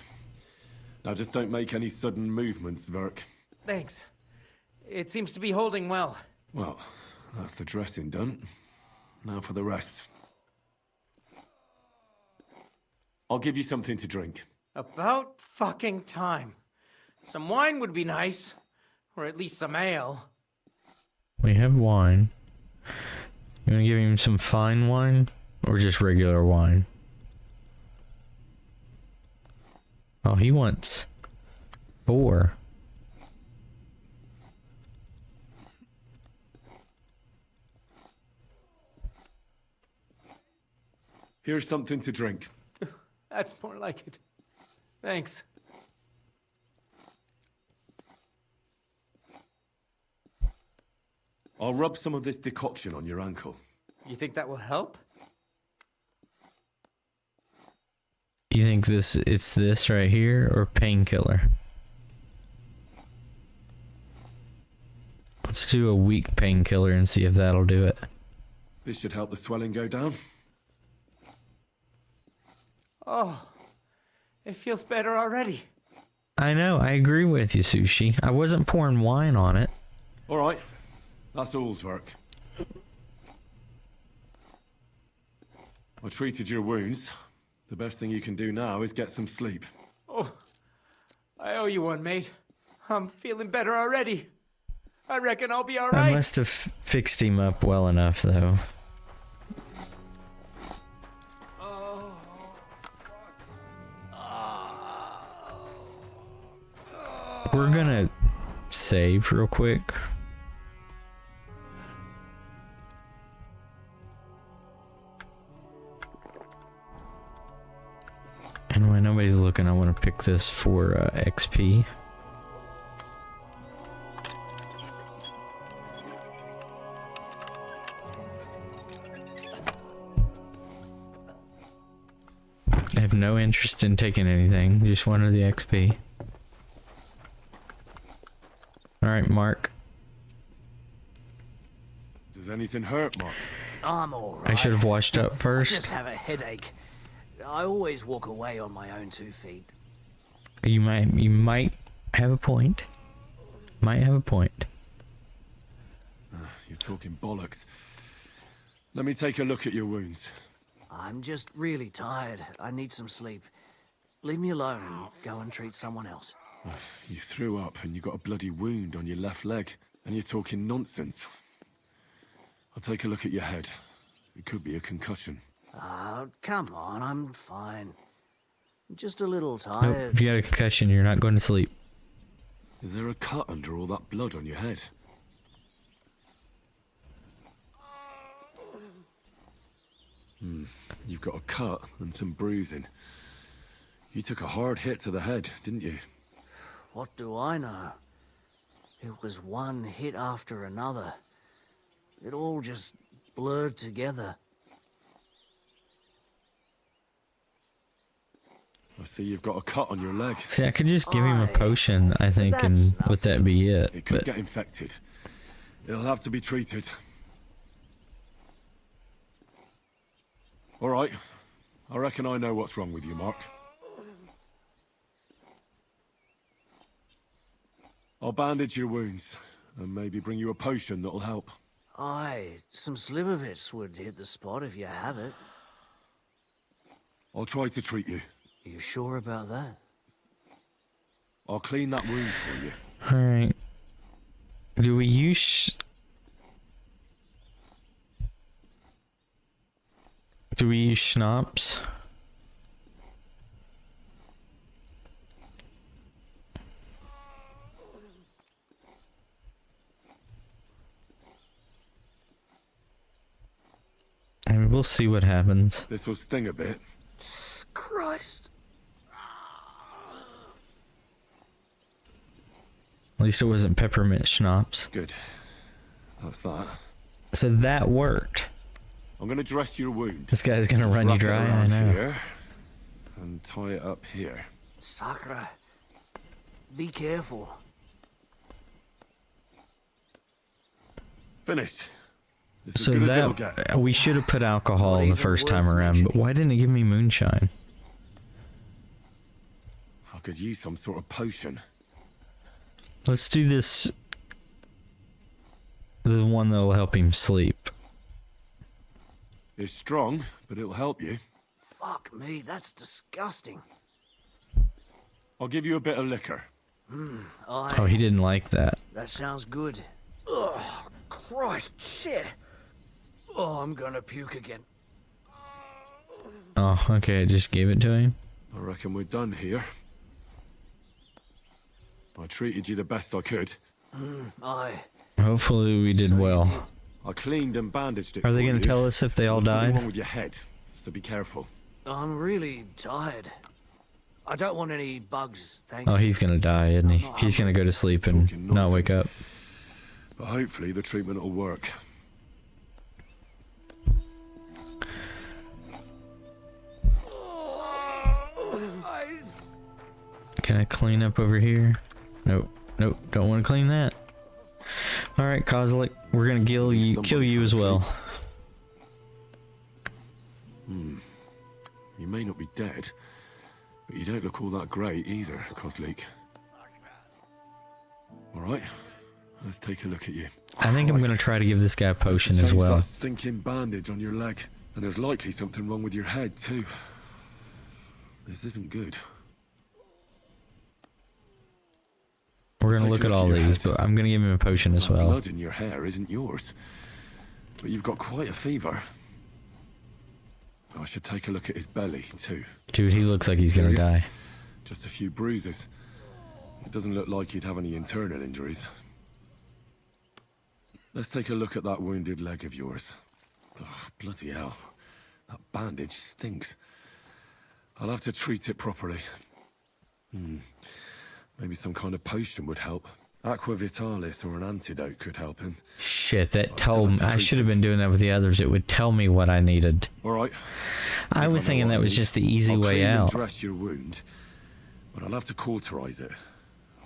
Now just don't make any sudden movements, Zverk. Thanks. It seems to be holding well. Well, that's the dressing done. Now for the rest. I'll give you something to drink. About fucking time. Some wine would be nice. Or at least some ale. We have wine. You want to give him some fine wine? Or just regular wine? Oh, he wants 4. Here's something to drink. That's more like it. Thanks. I'll rub some of this decoction on your ankle. You think that will help? You think it's this right here or painkiller? Let's do a weak painkiller and see if that'll do it. This should help the swelling go down. Oh, it feels better already. I know, I agree with you, Sushi. I wasn't pouring wine on it. All right. That's all, Zverk. I treated your wounds. The best thing you can do now is get some sleep. Oh, I owe you one, mate. I'm feeling better already. I reckon I'll be all right. I must have fixed him up well enough, though. We're gonna save real quick. And when nobody's looking, I want to pick this for XP. I have no interest in taking anything, just wanted the XP. Alright, Mark. Does anything hurt, Mark? I'm alright. I should have washed up I first. just have a headache. I always walk away on my own 2 feet. You might have a point. Might have a point. You're talking bollocks. Let me take a look at your wounds. I'm just really tired. I need some sleep. Leave me alone and go and treat someone else. You threw up and you got a bloody wound on your left leg, and you're talking nonsense. I'll take a look at your head. It could be a concussion. Come on, I'm fine. Just a little Nope, tired. if you got a concussion, you're not going to sleep. Is there a cut under all that blood on your head? You've got a cut and some bruising. You took a hard hit to the head, didn't you? What do I know? It was one hit after another. It all just blurred together. I see you've got a cut on your leg. See, I could just give him a potion, I think, and would that be it? It could get infected. It'll have to be treated. All right. I reckon I know what's wrong with you, Mark. I'll bandage your wounds and maybe bring you a potion that'll help. Aye, some slivovitz would hit the spot if you have it. I'll try to treat you. You sure about that? I'll clean that wound for you. Alright. Do we use... Do we use schnapps? I mean, we'll see what happens. This will sting a bit. Christ. At least it wasn't peppermint schnapps. Good. That's that. So that worked. I'm going to dress your wound. This guy's going to Just run you wrap it dry, I around know. Here and tie it up here. Sakra. Be careful. Finished. This is So as good as it'll get. that we should have put alcohol the first time around, but why didn't it give me moonshine? I could use some sort of potion. Let's do this. The one that'll help him sleep. It's strong, but it'll help you. Fuck me, that's disgusting. I'll give you a bit of liquor. Oh, he didn't like that. That sounds good. Ugh, Christ, shit. Oh, I'm gonna puke again. Oh, okay, I just gave it to him. I reckon we're done here. I treated you the best I could. Aye. Hopefully we did well. I cleaned and bandaged it. Are they going to tell us if they all There's something died? wrong with your head, so be careful. I'm really tired. I don't want any bugs, thanks. Oh, he's going to die, isn't he? He's going to go to sleep and not wake up. But hopefully the treatment will work. Can I clean up over here? Nope. Nope. Don't want to clean that. Alright, Kozlik. We're going to kill you as well. You may not be dead, but you don't look all that great either, Kozlik. Alright, let's take a look at you. I think I'm going to try to give this guy a potion as Change well. that stinking bandage on your leg. And there's likely something wrong with your head, too. This isn't good. We're going to look at all these, but I'm going to give him a potion as well. Blood in your hair isn't yours. But you've got quite a fever. I should take a look at his belly, too. Dude, he looks like he's going to die. Just a few bruises. It doesn't look like he'd have any internal injuries. Let's take a look at that wounded leg of yours. Oh, bloody hell. That bandage stinks. I'll have to treat it properly. Maybe some kind of potion would help. Aqua Vitalis or an antidote could help him. Shit, that told me. I should have been doing that with the others. It would tell me what I needed. Alright. I was thinking that was just the easy way I'll out. clean and dress your wound, but I'll have to cauterize it,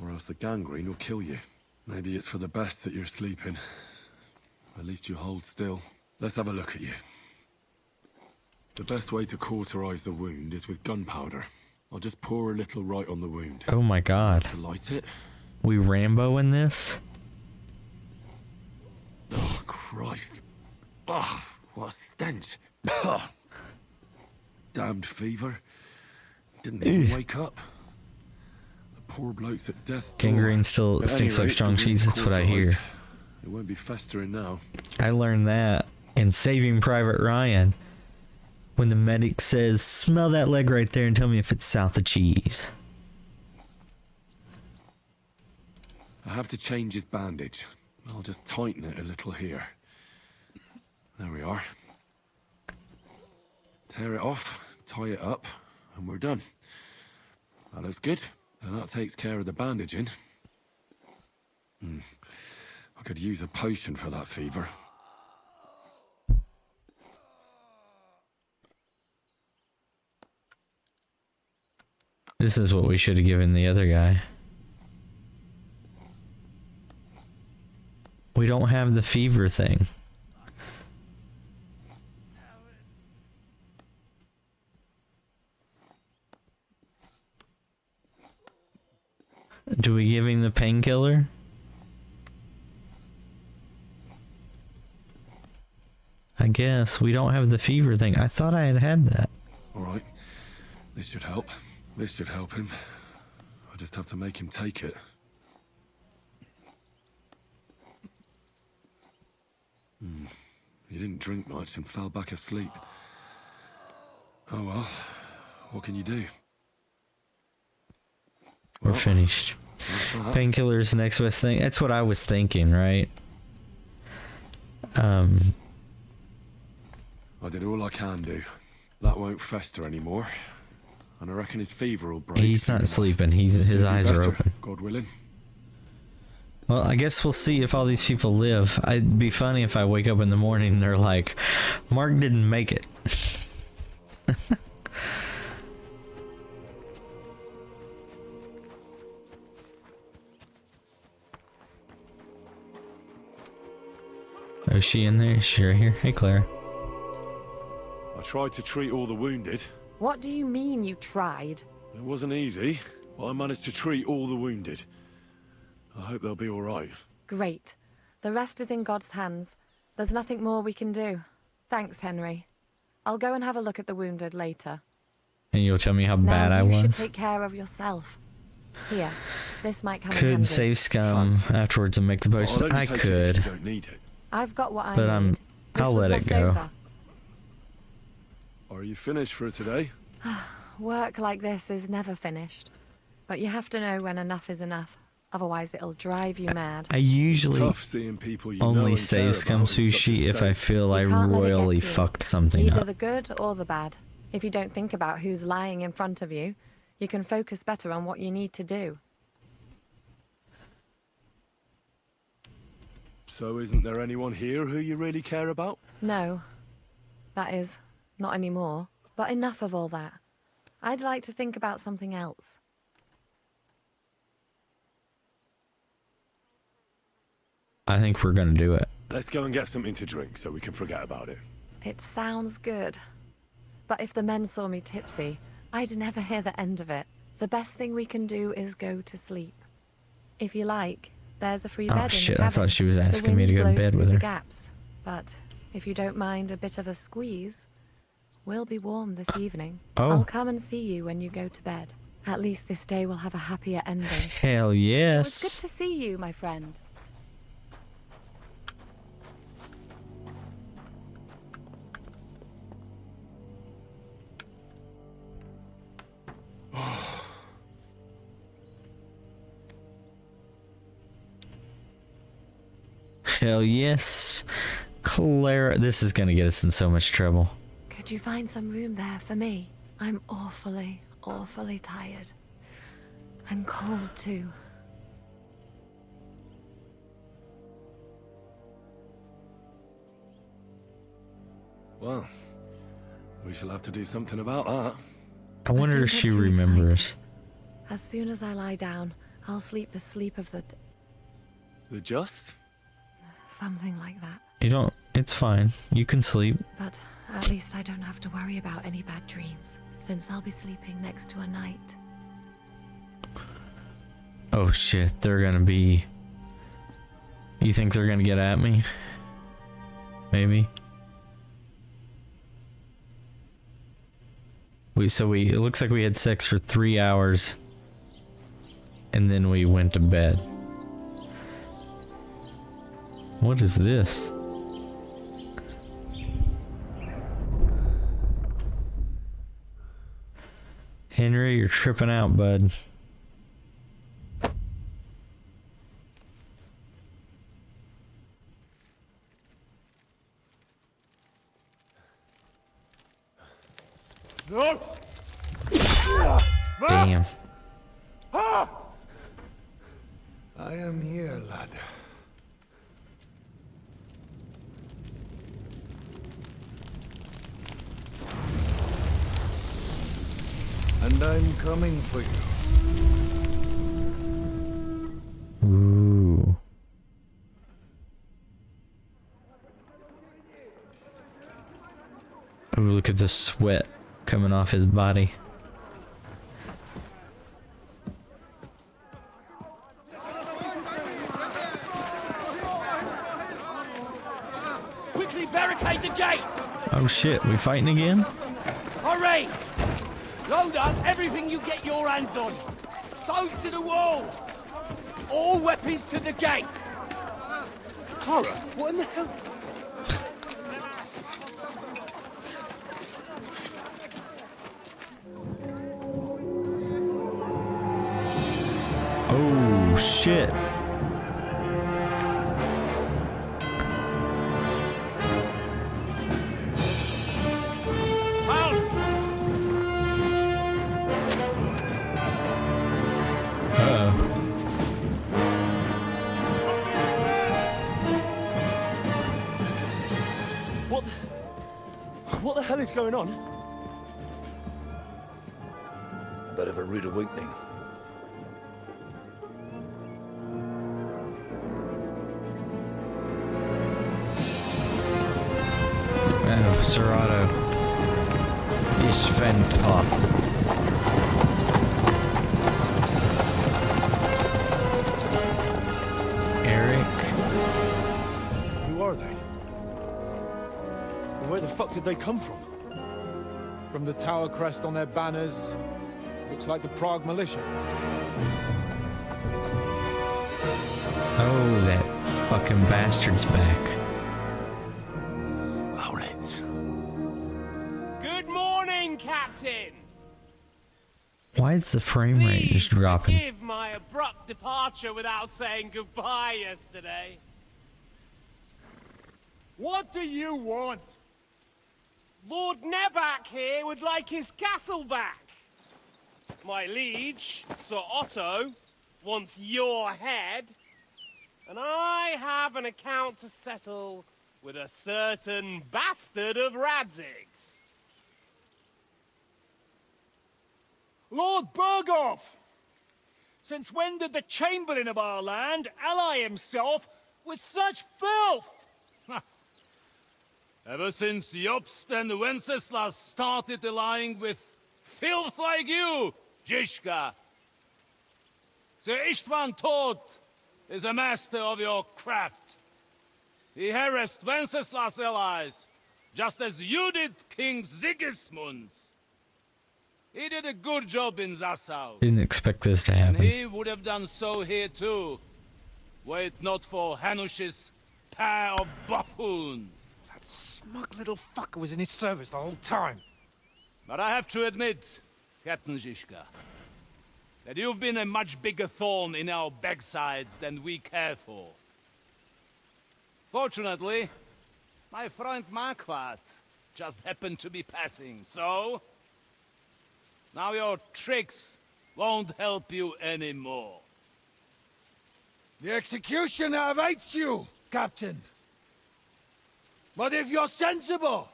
or else the gangrene will kill you. Maybe it's for the best that you're sleeping. At least you hold still. Let's have a look at you. The best way to cauterize the wound is with gunpowder. I'll just pour a little right on the wound. Oh my god. To light it. We Rambo in this? Oh, Christ. Oh, What a stench. Damned fever. Didn't even wake up. The poor bloke's at death's door. Gangrene still At stinks any like rate, strong the wound's cheese. That's what I hear. cauterized. It won't be festering now. I learned that in Saving Private Ryan. When the medic says, smell that leg right there and tell me if it's south of cheese. I have to change his bandage. I'll just tighten it a little here. There we are. Tear it off, tie it up, and we're done. That looks good. And that takes care of the bandaging. I could use a potion for that fever. This is what we should have given the other guy. We don't have the fever thing. Do we give him the painkiller? I guess we don't have the fever thing. I thought I had that. All right. This should help. This should help him. I just have to make him take it. He didn't drink much and fell back asleep. Oh well. What can you do? We're finished. Painkiller is the next best thing. That's what I was thinking, right? I did all I can do. That won't fester anymore. And I reckon his fever will break. He's not sleeping. His eyes are open. God willing. Well, I guess we'll see if all these people live. It'd be funny if I wake up in the morning and they're like, Mark didn't make it. Oh, is she in there? Is she right here? Hey, Claire. I tried to treat all the wounded. What do you mean you tried? It wasn't easy, but I managed to treat all the wounded. I hope they'll be all right. Great. The rest is in God's hands. There's nothing more we can do. Thanks, Henry. I'll go and have a look at the wounded later. And you'll tell me how bad I You should was? take care of yourself. Here, this might come in Could handy. save scum afterwards and make the potion. I could. You don't need it. I've got what I But need. I'll This was let it left go. over. Are you finished for today? Work like this is never finished. But you have to know when enough is enough. Otherwise it'll drive you mad. I usually Tough seeing people you know only and save care scum about in such a sushi if I state. feel I can't let it get royally to you. fucked something Either up. the good or the bad. If you don't think about who's lying in front of you, you can focus better on what you need to do. So isn't there anyone here who you really care about? No. That is, not anymore. But enough of all that. I'd like to think about something else. I think we're gonna do it. Let's go and get something to drink so we can forget about it. It sounds good. But if the men saw me tipsy, I'd never hear the end of it. The best thing we can do is go to sleep. If you like, there's a free bed Oh in shit, the I cabin. thought she was The asking me to wind go to blows bed through with the her. gaps. But if you don't mind a bit of a squeeze, we'll be warm this evening. Oh. I'll come and see you when you go to bed. At least this day will have a happier ending. Hell It's yes. good to see you, my friend. Hell yes. Clara, this is gonna get us in so much trouble. Could you find some room there for me? I'm awfully, awfully tired. And cold too. Well, we shall have to do something about that. I wonder don't if get she too remembers. As soon as I lie down, I'll sleep the sleep of the... The just? something like that. You don't, it's fine. You can sleep. But at least I don't have to worry about any bad dreams, since I'll be sleeping next to a knight. Oh shit, they're gonna be... You think they're gonna get at me? Maybe. It looks like we had sex for 3 hours. And then we went to bed. What is this? Henry, you're tripping out, bud. Damn. I am here, lad. And I'm coming for you. Ooh. Ooh, look at the sweat coming off his body. Quickly barricade the gate! Oh shit, we fighting again? Hurry! Load up everything you get your hands on. Stones to the wall. All weapons to the gate. Clara, what in the hell? Oh shit. What the hell is going on? Bit of a rude awakening. Oh, Serato. Ishventoth. Eric. Who are they? And where the fuck did they come from? From the tower crest on their banners. Looks like the Prague militia. Oh, that fucking bastard's back. Good morning, Captain. Why is the frame rate just dropping? Forgive my abrupt departure without saying goodbye yesterday. What do you want? Lord Neback here would like his castle back. My liege, Sir Otto, wants your head. And I have an account to settle with a certain bastard of Radzig's. Lord Berghoff! Since when did the Chamberlain of our land ally himself with such filth? Ever since Jobst and Wenceslas started allying with filth like you, Zizka. Sir Istvan Tod is a master of your craft. He harassed Wenceslas' allies, just as you did King Sigismund's. He did a good job in Zassau. Didn't expect this to And happen. he would have done so here too, were it not for Hanush's pair of buffoons. That smug little fucker was in his service the whole time. But I have to admit, Captain Zizka, that you've been a much bigger thorn in our backsides than we care for. Fortunately, my friend Marquardt just happened to be passing, so... now your tricks won't help you anymore. The executioner awaits you, Captain. But if you're sensible,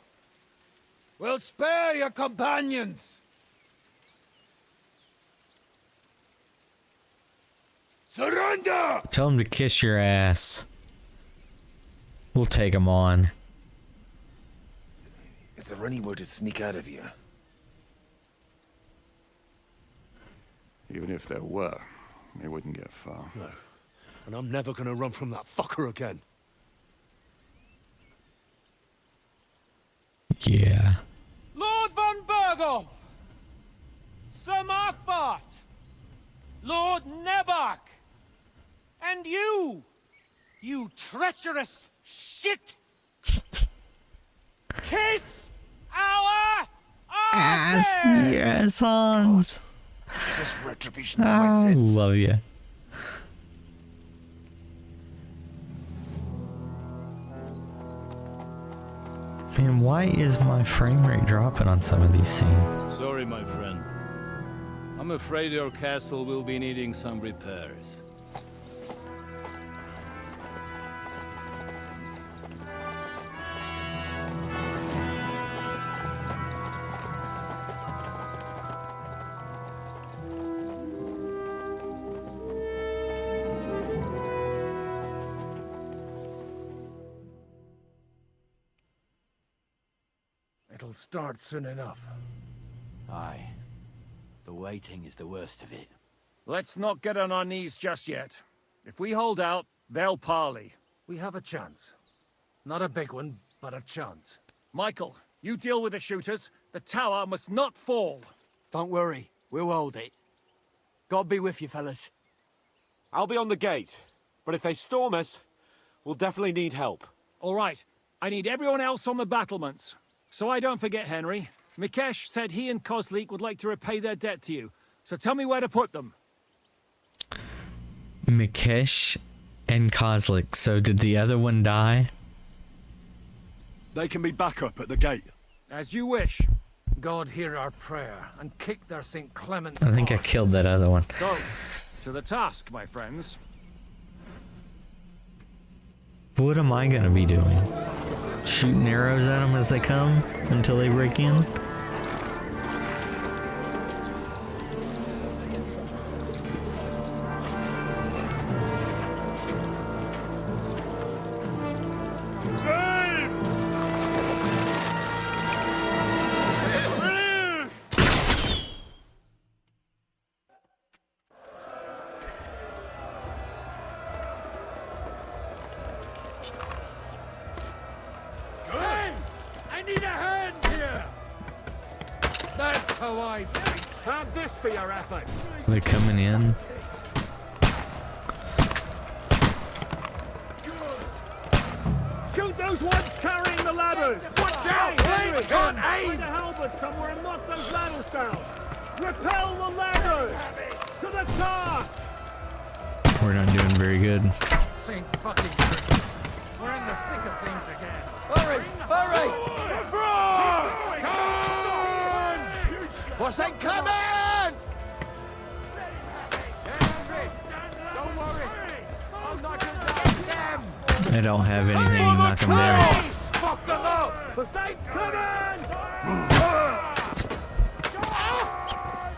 we'll spare your companions. Surrender! Tell him to kiss your ass. We'll take him on. Is there any way to sneak out of here? Even if there were, it wouldn't get far. No. And I'm never gonna run from that fucker again. Yeah. Lord von Berghoff! Sir Markbart! Lord Nebark! And you! You treacherous shit! Kiss our Ass, yes, Hans. Is this retribution for my I sins? love you. Man, why is my frame rate dropping on some of these scenes? Sorry, my friend. I'm afraid your castle will be needing some repairs. It'll start soon enough. Aye. The waiting is the worst of it. Let's not get on our knees just yet. If we hold out, they'll parley. We have a chance. Not a big one, but a chance. Michael, you deal with the shooters. The tower must not fall. Don't worry. We'll hold it. God be with you, fellas. I'll be on the gate, but if they storm us, we'll definitely need help. All right. I need everyone else on the battlements. So I don't forget, Henry. Mikesh said he and Kozlik would like to repay their debt to you. So tell me where to put them. Mikesh and Kozlik. So did the other one die? They can be back up at the gate. As you wish. God hear our prayer and kick their St. Clement's. I think I killed that other one. So, to the task, my friends. What am I gonna be doing? Shooting arrows at them as they come until they break in? They're coming in. Shoot those ones carrying the ladders! Watch out! I can't aim! Find a halberd somewhere and knock those ladders down! Repel the ladders! To the top! We're not doing very good. St. fucking Christmas. We're in the thick of things again. Hurry! Hurry! What's that coming? I don't have anything to knock them down. Fuck them up! The Saints coming!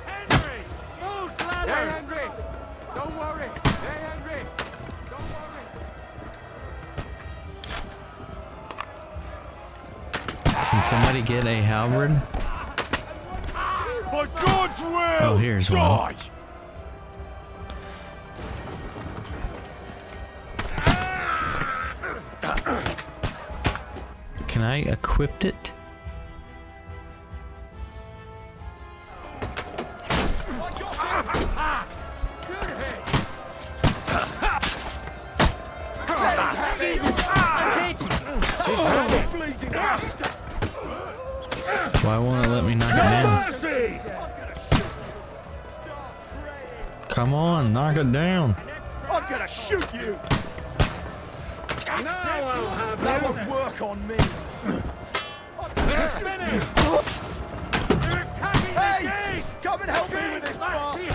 Henry! Move, ladder! Hey, Henry! Don't worry! Hey, Henry! Don't worry! Can somebody get a halberd? By God's will! Oh, here's one. Die! Can I equip it? Why won't it let me knock it down? Come on, knock it down. I'm gonna shoot you! Now I'll have That won't work on me! Hey! Come and help me with this bastard!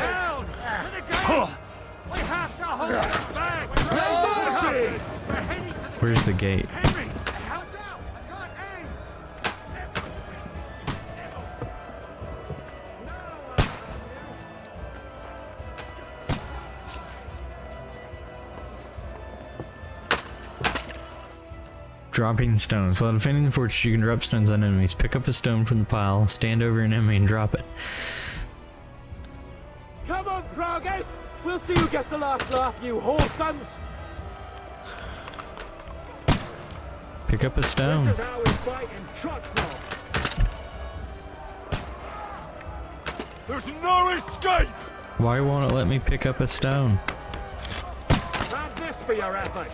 We have to hold it back! Where's the gate? Dropping stones. While defending the fortress, you can drop stones on enemies. Pick up a stone from the pile, stand over an enemy, and drop it. Come on, Prague! We'll see you get the last laugh, you whoresons! Pick up a stone. This is how we fight in trot There's no escape! Why won't it let me pick up a stone? Have this for your effort.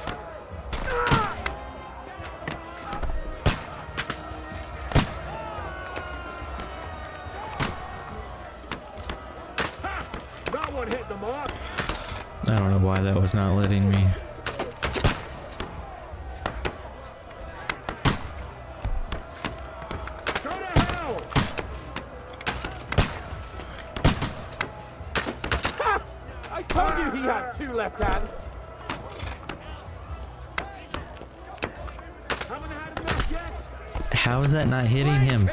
Ha! That one hit the mark. I don't know why that was not letting me. Go to hell! Ha! I told you he had two left hands. Haven't had enough yet. How is that not hitting him?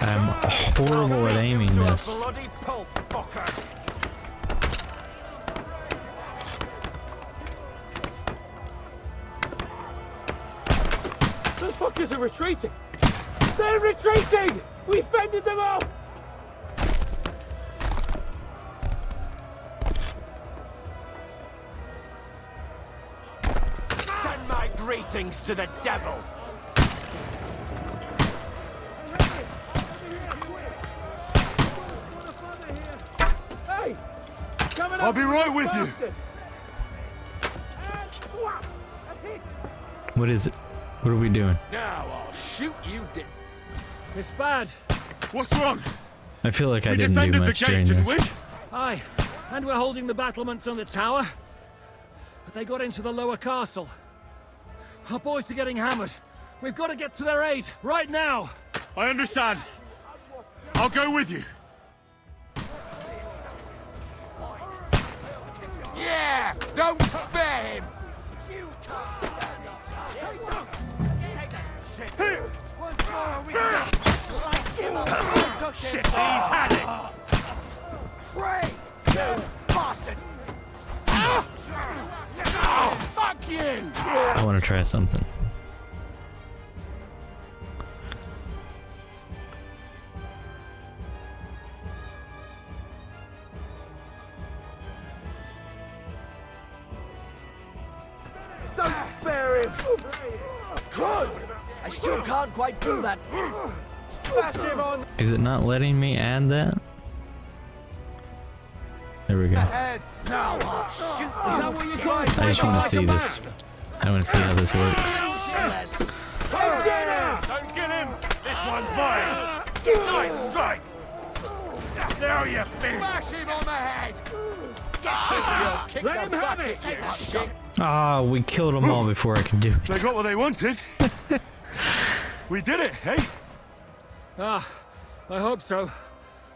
I'm horrible at aiming this. Bloody pulp, fucker! The fuckers are retreating! They're retreating! We fended them off! Send my greetings to the devil! Hey! Coming I'll up, be right with you. bastard! What is it? What are we doing? Now I'll shoot you dead. It's bad. What's wrong? I feel like I We didn't do defended the much gate, during didn't this. we? Aye, and we're holding the battlements on the tower. But they got into the lower castle. Our boys are getting hammered. We've got to get to their aid, right now! I understand. I'll go with you. Yeah! Don't spare him! Shit, he's had it! Free! You bastard! Fuck you! I want to try something. Don't spare him! Good! I still can't quite do that. Smash him on Is it not letting me add that? There we go. the head. Now I'll shoot Is that what you guys I just want to see this. I want to see how this works. useless. Don't get him! Don't get him! This one's mine! Nice strike! There you finish! Bash him on the head! Kick Let him the have bucket, it! you shit! Ah, we killed them all before I could do They it. got what they wanted. We did it, eh? Ah, I hope so.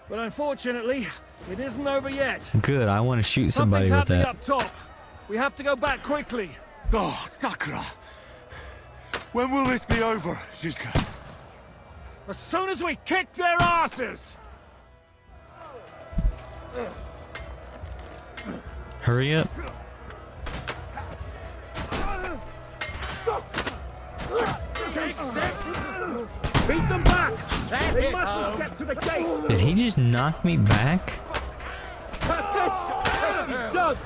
But unfortunately, it isn't over yet. Good, I want to shoot somebody Something's with happening that. up top. We have to go back quickly. Oh, Sakura. When will this be over, Zizka? As soon as we kick their asses! Hurry up. Beat them back! They mustn't get to the gate! Did he just knock me back? Jug!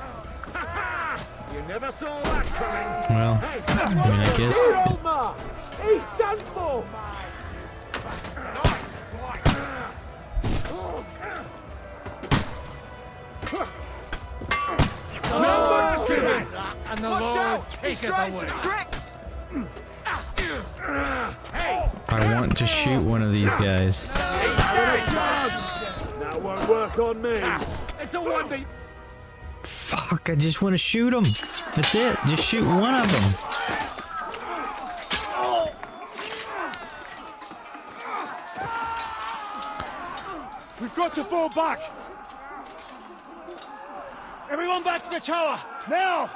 You never saw that coming! Well, I mean, I guess. Roma! He's done for! No mercy! And the Lord He's taketh trying away. some tricks! I want to shoot one of these guys. That won't work on me! It's a 1v... Fuck, I just want to shoot them. That's it. Just shoot one of them. We've got to fall back! Everyone back to the tower! Now!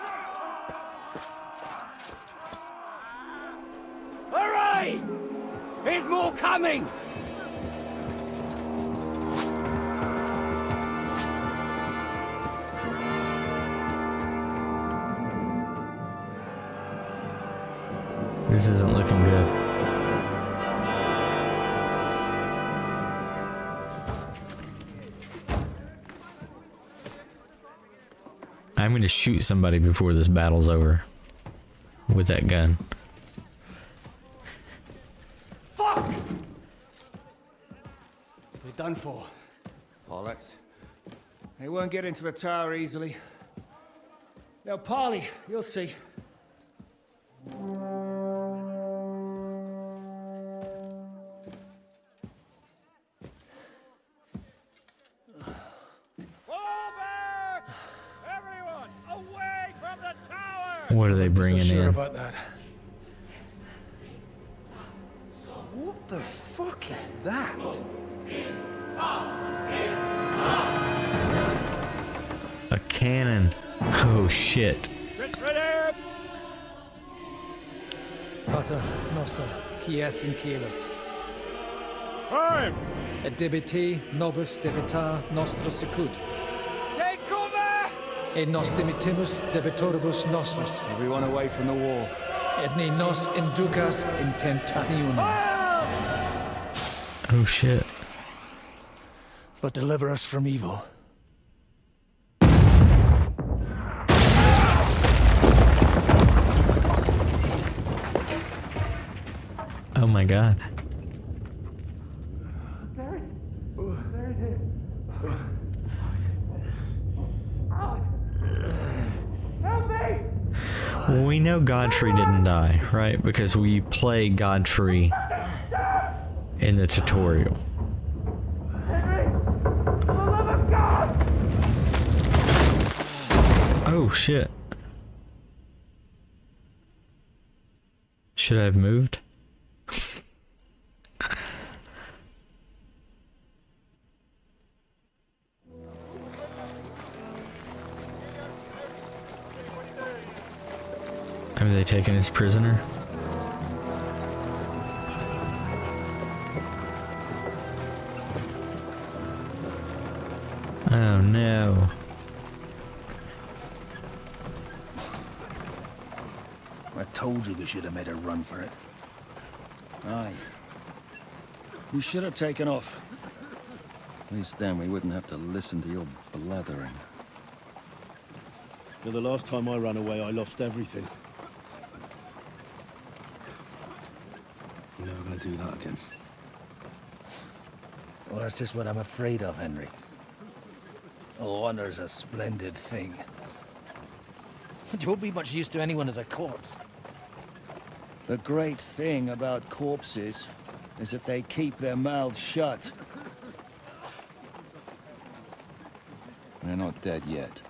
Hurry! There's more coming! This isn't looking good. I'm going to shoot somebody before this battle's over with that gun. shouting for? Bollocks. They won't get into the tower easily. Now, parley, you'll see. What are they bringing sure in? About that. What the fuck is that? A cannon. Oh shit. Pater Noster, Kies in Kielis. Time! Et debiti nobis debitar nostros secut. Take cover! Et nos dimitimus debitoribus nostros. Everyone away from the wall. Et ne nos inducas in tentationem. Oh shit. But deliver us from evil. Oh my god. Well, we know Godfrey didn't die, right? Because we play Godfrey in the tutorial. Oh shit. Should I have moved? Have they taken his prisoner? Oh no. I told you we should have made a run for it. Aye. We should have taken off. At least then we wouldn't have to listen to your blathering. Well, the last time I ran away, I lost everything. I'm never gonna do that again. Well, that's just what I'm afraid of, Henry. Honor's a splendid thing. But you won't be much use to anyone as a corpse. The great thing about corpses is that they keep their mouths shut. They're not dead yet.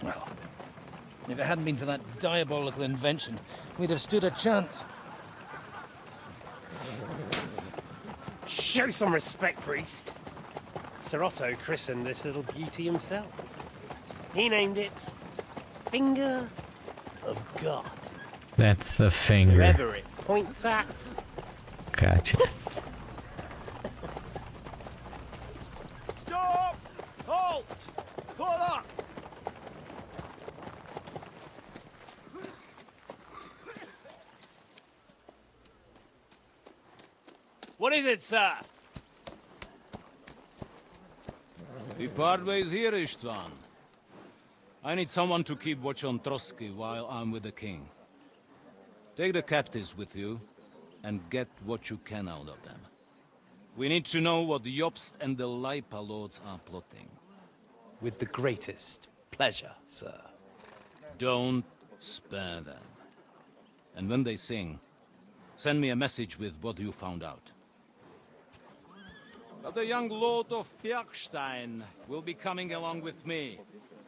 Well, if it hadn't been for that diabolical invention, we'd have stood a chance. Show some respect, priest. Sir Otto christened this little beauty himself. He named it Finger of God. That's the finger. Whoever it points at. Gotcha. Stop! Halt! Pull up! What is it, sir? The Parway's here, Istvan. I need someone to keep watch on Trotsky while I'm with the king. Take the captives with you, and get what you can out of them. We need to know what the Jobst and the Leipa lords are plotting. With the greatest pleasure, sir. Don't spare them. And when they sing, send me a message with what you found out. But the young lord of Bjergstein will be coming along with me.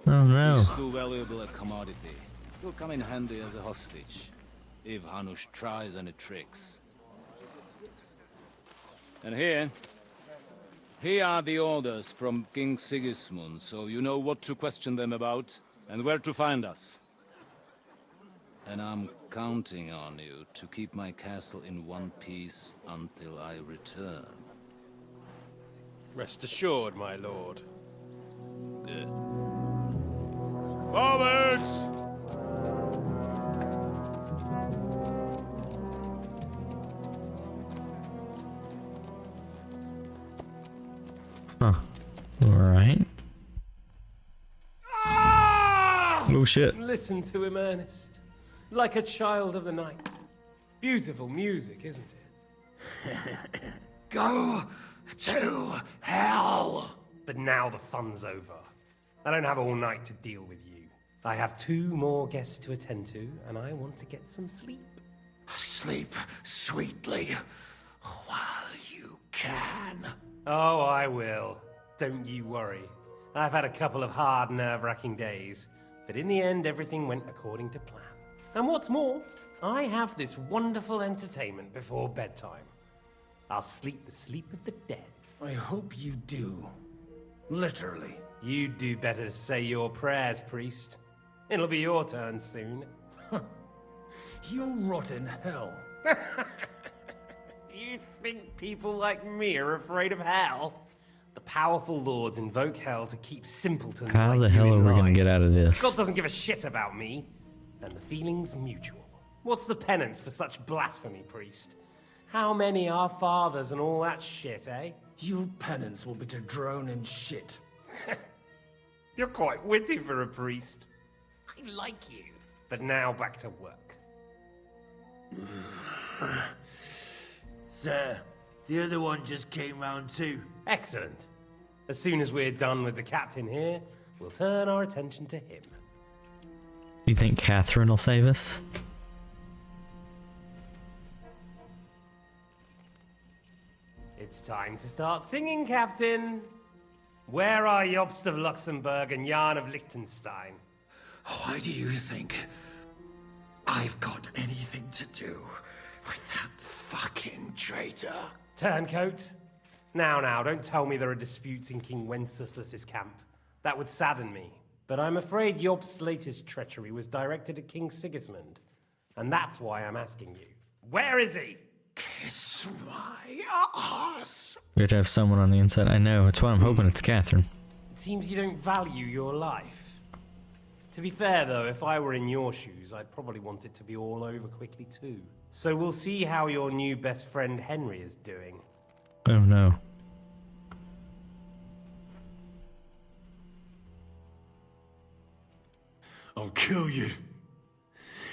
Oh no. He's too valuable a commodity. He'll come in handy as a hostage, if Hanush tries any tricks. And here are the orders from King Sigismund, so you know what to question them about, and where to find us. And I'm counting on you to keep my castle in one piece until I return. Rest assured, my lord. Good. Forwards! Huh. Alright. Oh shit. Listen to him, Ernest. Like a child of the night. Beautiful music, isn't it? Go to hell! But now the fun's over. I don't have all night to deal with you. I have 2 more guests to attend to, and I want to get some sleep. Sleep sweetly while you can. Oh, I will. Don't you worry. I've had a couple of hard, nerve-wracking days, but in the end, everything went according to plan. And what's more, I have this wonderful entertainment before bedtime. I'll sleep the sleep of the dead. I hope you do. Literally. You'd do better to say your prayers, priest. It'll be your turn soon. You'll rot in hell. Do you think people like me are afraid of hell? The powerful lords invoke hell to keep simpletons How like the you hell are in we gonna line. get out of this? God doesn't give a shit about me, and the feeling's mutual. What's the penance for such blasphemy, priest? How many are fathers and all that shit, eh? Your penance will be to drown in shit. You're quite witty for a priest. I like you. But now back to work. Sir, the other one just came round too. Excellent. As soon as we're done with the captain here, we'll turn our attention to him. You think Catherine will save us? It's time to start singing, Captain. Where are Jobst of Luxembourg and Jan of Liechtenstein? Why do you think I've got anything to do with that fucking traitor? Turncoat. Now, don't tell me there are disputes in King Wenceslas's camp. That would sadden me. But I'm afraid Jobst's latest treachery was directed at King Sigismund. And that's why I'm asking you. Where is he? Kiss my ass. We have to have someone on the inside. I know, that's why I'm hoping it's Catherine. It seems you don't value your life. To be fair, though, if I were in your shoes, I'd probably want it to be all over quickly, too. So we'll see how your new best friend Henry is doing. Oh no. I'll kill you.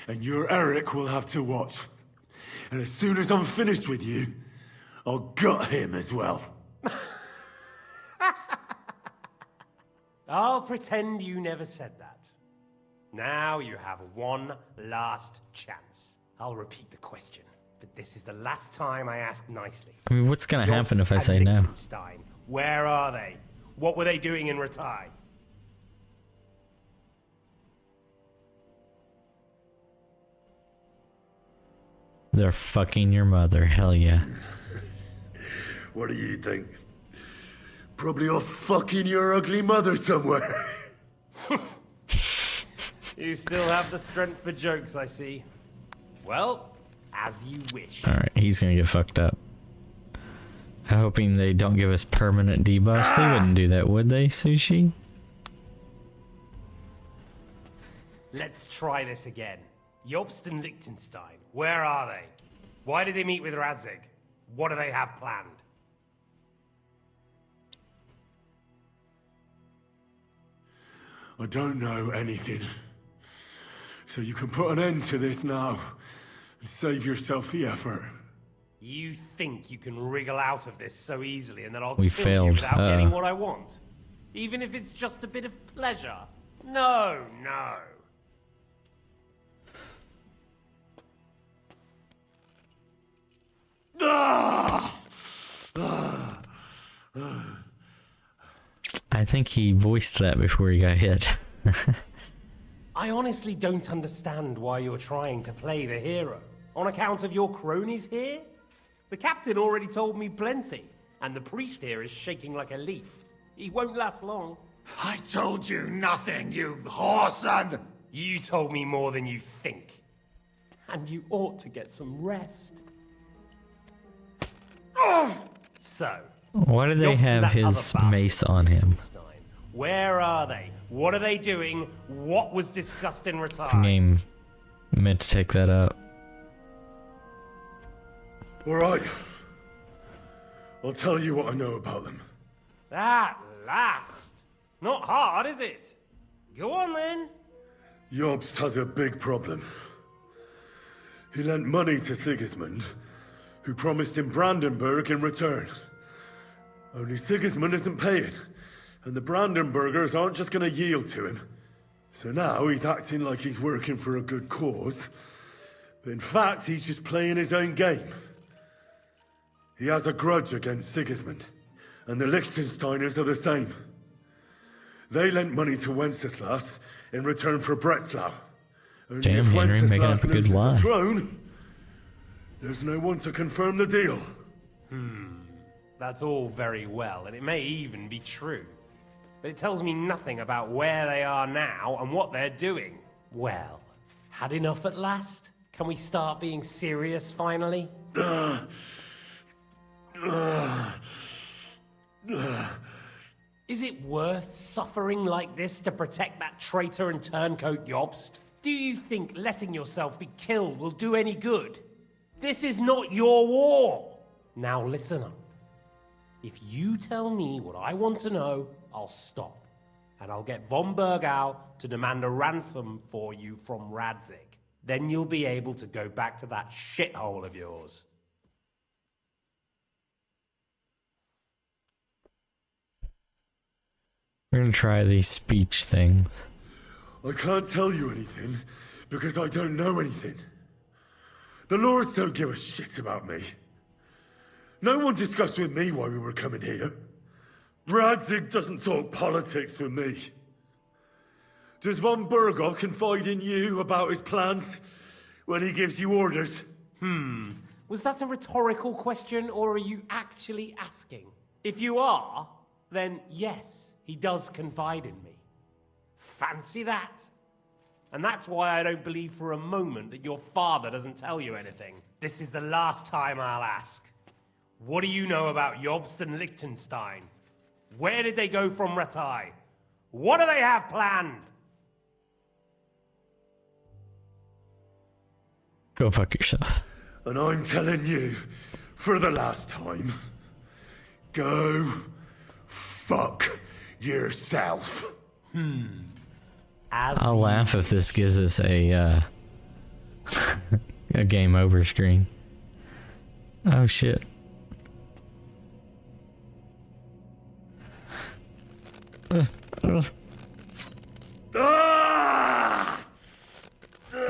And your Eric will have to watch. And as soon as I'm finished with you, I'll gut him as well. I'll pretend you never said that. Now you have one last chance. I'll repeat the question, but this is the last time I ask nicely. I mean, what's gonna happen if I Jobst say and no? Liechtenstein, where are they? What were they doing in Ratai? They're fucking your mother, hell yeah. What do you think? Probably off fucking your ugly mother somewhere. You still have the strength for jokes, I see. Well, as you wish. Alright, he's gonna get fucked up. I'm hoping they don't give us permanent debuffs. They wouldn't do that, would they, Sushi? Let's try this again. Jobst and Liechtenstein, where are they? Why did they meet with Radzig? What do they have planned? I don't know anything. So you can put an end to this now. And save yourself the effort. You think you can wriggle out of this so easily and that I'll We kill failed. you without getting what I want? Even if it's just a bit of pleasure? No. I think he voiced that before he got hit. I honestly don't understand why you're trying to play the hero. On account of your cronies here? The captain already told me plenty, and the priest here is shaking like a leaf. He won't last long. I told you nothing, you whoreson! You told me more than you think. And you ought to get some rest. So, Why do they Jobst and have that his other bastard, mace on him? where are they? What are they doing? What was discussed in The Ratai? game meant to take that up. Alright. I'll tell you what I know about them. At last. Not hard, is it? Go on then. Jobst has a big problem. He lent money to Sigismund, who promised him Brandenburg in return. Only Sigismund isn't paying, and the Brandenburgers aren't just gonna yield to him. So now he's acting like he's working for a good cause, but in fact he's just playing his own game. He has a grudge against Sigismund, and the Liechtensteiners are the same. They lent money to Wenceslas in return for Breslau. Only Damn, if Henry, making Wenceslas up a good loses lie. the throne, there's no one to confirm the deal. That's all very well, and it may even be true. But it tells me nothing about where they are now and what they're doing. Well, had enough at last? Can we start being serious finally? Is it worth suffering like this to protect that traitor and turncoat Jobst? Do you think letting yourself be killed will do any good? This is not your war! Now listen up. If you tell me what I want to know, I'll stop. And I'll get von Bergau to demand a ransom for you from Radzig. Then you'll be able to go back to that shithole of yours. We're gonna try these speech things. I can't tell you anything, because I don't know anything. The Lords don't give a shit about me. No one discussed with me why we were coming here. Radzig doesn't talk politics with me. Does von Bergau confide in you about his plans when he gives you orders? Was that a rhetorical question, or are you actually asking? If you are, then yes, he does confide in me. Fancy that. And that's why I don't believe for a moment that your father doesn't tell you anything. This is the last time I'll ask. What do you know about Jobst and Liechtenstein? Where did they go from Ratai? What do they have planned? Go fuck yourself. And I'm telling you, for the last time, go fuck yourself. I'll laugh if this gives us a a game over screen. Oh shit.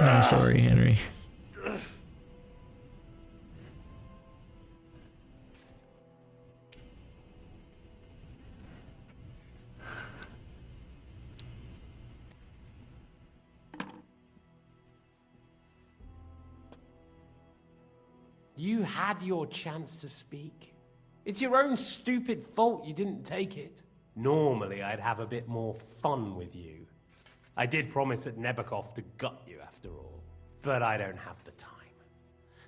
I'm sorry, Henry. You had your chance to speak. It's your own stupid fault you didn't take it. Normally, I'd have a bit more fun with you. I did promise at Nebakov to gut you after all, but I don't have the time.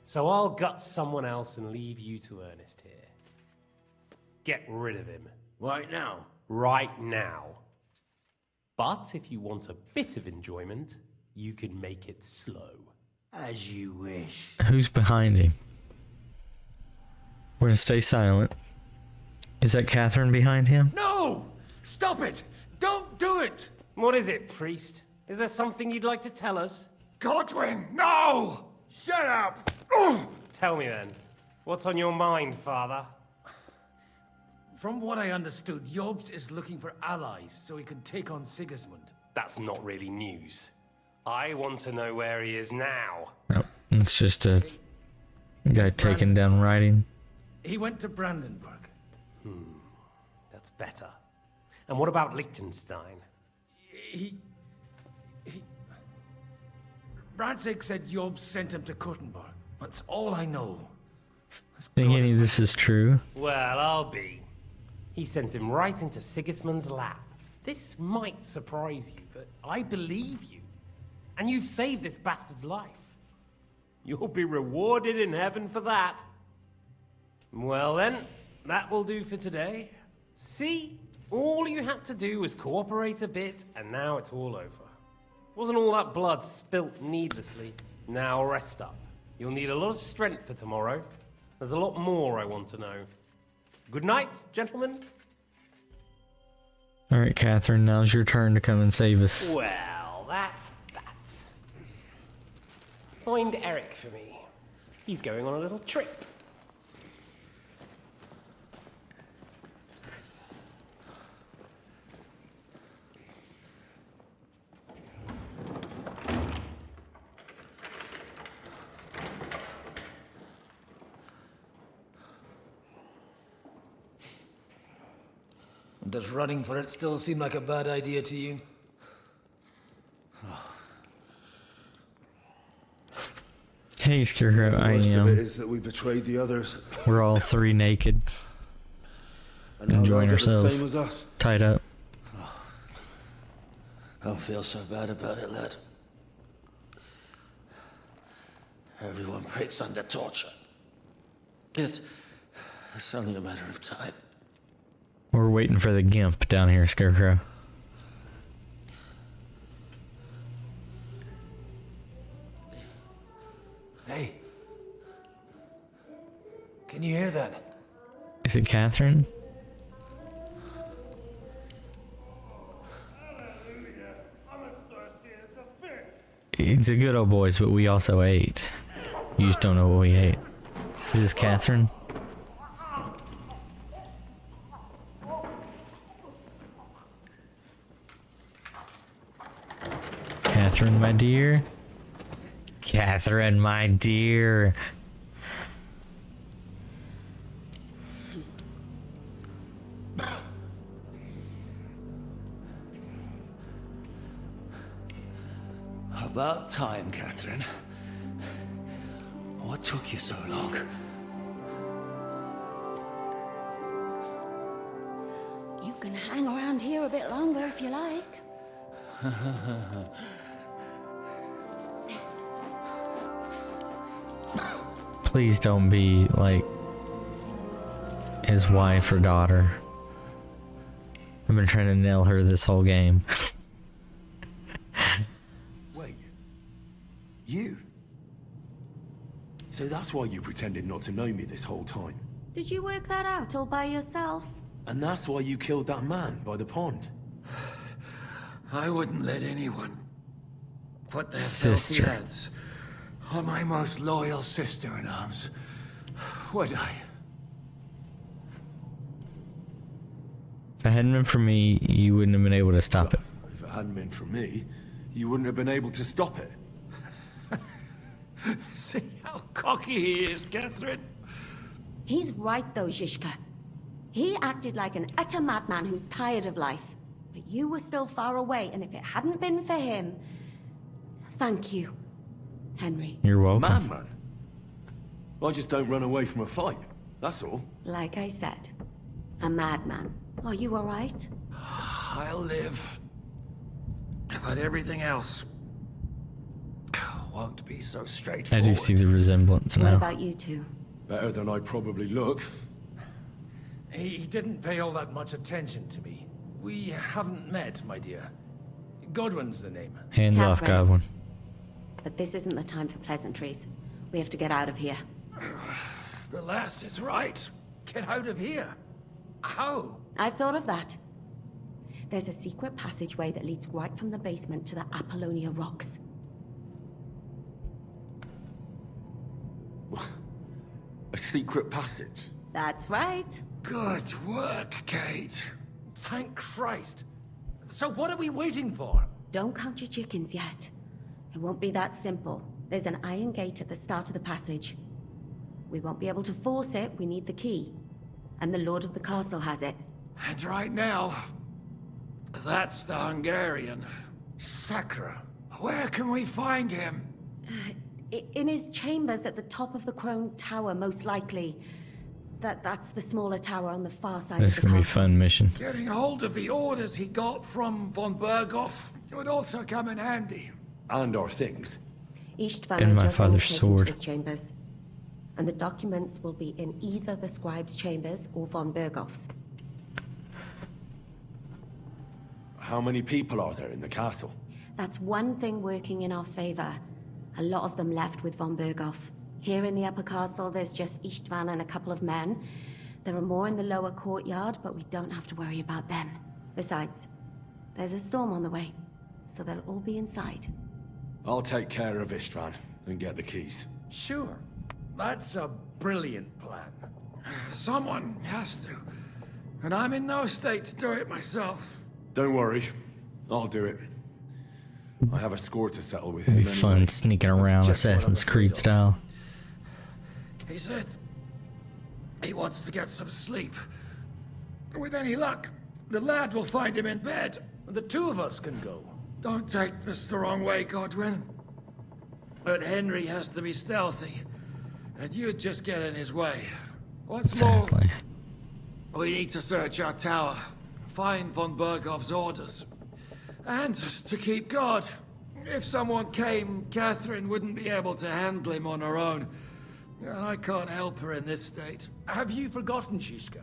So I'll gut someone else and leave you to Ernest here. Get rid of him. Right now? Right now. But if you want a bit of enjoyment, you can make it slow. As you wish. Who's behind him? We're gonna stay silent. Is that Catherine behind him? No! Stop it! Don't do it! What is it, priest? Is there something you'd like to tell us? Godwin, no! Shut up! Tell me then. What's on your mind, father? From what I understood, Jobst is looking for allies so he can take on Sigismund. That's not really news. I want to know where he is now. No, it's just a guy taking down writing. He went to Brandenburg. That's better. And what about Liechtenstein? Radzig said Jobst sent him to Kuttenberg. That's all I know. Think any of this is true? Well, I'll be. He sent him right into Sigismund's lap. This might surprise you, but I believe you. And you've saved this bastard's life. You'll be rewarded in heaven for that. Well then, that will do for today. See? All you had to do was cooperate a bit, and now it's all over. Wasn't all that blood spilt needlessly. Now rest up. You'll need a lot of strength for tomorrow. There's a lot more I want to know. Good night, gentlemen. Alright, Catherine, now's your turn to come and save us. Well, that's that. Find Eric for me. He's going on a little trip. Does running for it still seem like a bad idea to you? Hey, Scarecrow, I Worst of it am. is that we betrayed the others. We're all three naked, And now enjoying they'll get the ourselves, same as us. tied up. Don't feel so bad about it, lad. Everyone breaks under torture. It's only a matter of time. We're waiting for the gimp down here, Scarecrow. Hey. Can you hear that? Is it Catherine? It's a good old boys, but we also ate. You just don't know what we ate. Is this Catherine? Catherine, my dear? Catherine, my dear. About time, Catherine. What took you so long? You can hang around here a bit longer if you like. Please don't be like his wife or daughter. I've been trying to nail her this whole game. Wait. You? So that's why you pretended not to know me this whole time. Did you work that out all by yourself? And that's why you killed that man by the pond. I wouldn't let anyone put their Sister. filthy hands on my most loyal sister-in-arms, would I? If it hadn't been for me, you wouldn't have been able to stop it. If it hadn't been for me, you wouldn't have been able to stop it. See how cocky he is, Catherine. He's right though, Zizka. He acted like an utter madman who's tired of life. But you were still far away, and if it hadn't been for him... Thank you, Henry. You're welcome. Madman. I just don't run away from a fight. That's all. Like I said, a madman. Are you alright? I'll live. But everything else won't be so I straightforward. do see the resemblance What now. about you two? Better than I probably look. He didn't pay all that much attention to me. We haven't met, my dear. Godwin's the name. Hands off, Catherine. Godwin. But this isn't the time for pleasantries. We have to get out of here. The lass is right. Get out of here. How? I've thought of that. There's a secret passageway that leads right from the basement to the Apollonia Rocks. A secret passage? That's right. Good work, Kate. Thank Christ. So what are we waiting for? Don't count your chickens yet. It won't be that simple. There's an iron gate at the start of the passage. We won't be able to force it, we need the key. And the Lord of the Castle has it. And right now, that's the Hungarian. Sacra. Where can we find him? In his chambers at the top of the Crone Tower, most likely. That's the smaller tower on the far side This is of the gonna be a castle. fun mission. Getting hold of the orders he got from von Berghoff would also come in handy. And our things. Istvan And my Johann father's was taken to sword. his chambers. And the documents will be in either the scribe's chambers or von Berghoff's. How many people are there in the castle? That's one thing working in our favor. A lot of them left with von Berghoff. Here in the upper castle, there's just Istvan and a couple of men. There are more in the lower courtyard, but we don't have to worry about them. Besides, there's a storm on the way, so they'll all be inside. I'll take care of Istvan and get the keys. Sure. That's a brilliant plan. Someone has to. And I'm in no state to do it myself. Don't worry. I'll do it. I have a score to settle with It'll him be anyway. fun sneaking around just what I'm Assassin's afraid Creed of. style. He said he wants to get some sleep. With any luck, The lad will find him in bed. The two of us can go. Don't take this the wrong way, Godwin. But Henry has to be stealthy, and you'd just get in his way. What's more, we need to search our tower, find von Bergov's orders, and to keep guard. If someone came, Catherine wouldn't be able to handle him on her own, and I can't help her in this state. Have you forgotten, Shishka?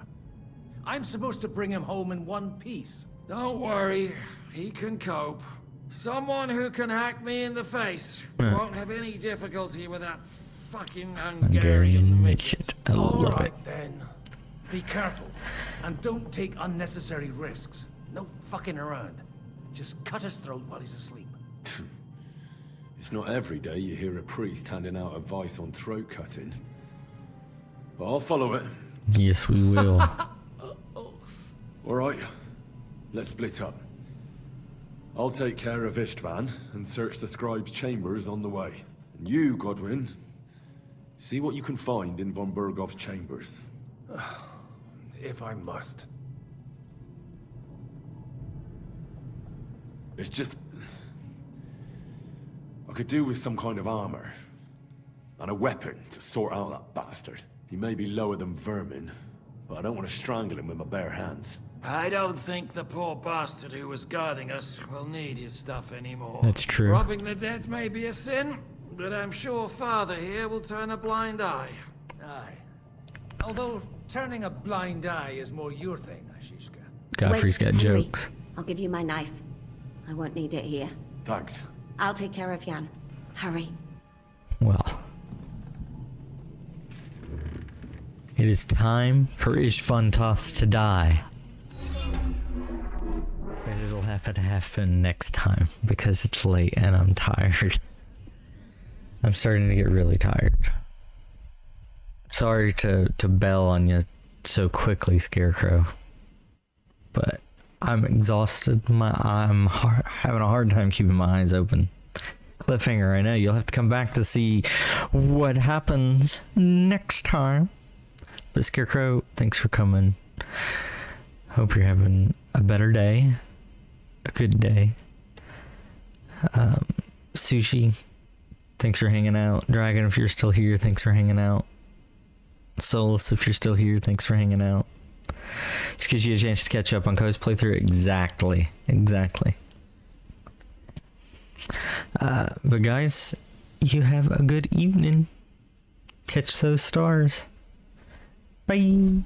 I'm supposed to bring him home in one piece. Don't worry, he can cope. Someone who can hack me in the face won't have any difficulty with that fucking Hungarian midget. I love it. Alright then. Be careful, and don't take unnecessary risks. No fucking around. Just cut his throat while he's asleep. It's not every day you hear a priest handing out advice on throat cutting. But I'll follow it. Yes, we will. Alright, let's split up. I'll take care of Istvan and search the scribe's chambers on the way. And you, Godwin, see what you can find in von Bergov's chambers. If I must. It's just... I could do with some kind of armor. And a weapon to sort out that bastard. He may be lower than vermin, but I don't want to strangle him with my bare hands. I don't think the poor bastard who was guarding us will need his stuff anymore. That's true. Robbing the dead may be a sin, but I'm sure Father here will turn a blind eye. Aye. Although turning a blind eye is more your thing, Shishka. Godfrey's got Henry, jokes. I'll give you my knife. I won't need it here. Thanks. I'll take care of Jan. Hurry. Well. It is time for Istvan Toth to die. But it'll have to happen next time because it's late and I'm tired. I'm starting to get really tired. Sorry to bail on you so quickly, Scarecrow. But I'm exhausted. I'm having a hard time keeping my eyes open. Cliffhanger, I know. You'll have to come back to see what happens next time. But Scarecrow, thanks for coming. Hope you're having a better day. A good day. Sushi, thanks for hanging out. Dragon, if you're still here, thanks for hanging out. Solus, if you're still here, thanks for hanging out. Just gives you a chance to catch up on Coast playthrough. Exactly. But guys, you have a good evening. Catch those stars. Bye.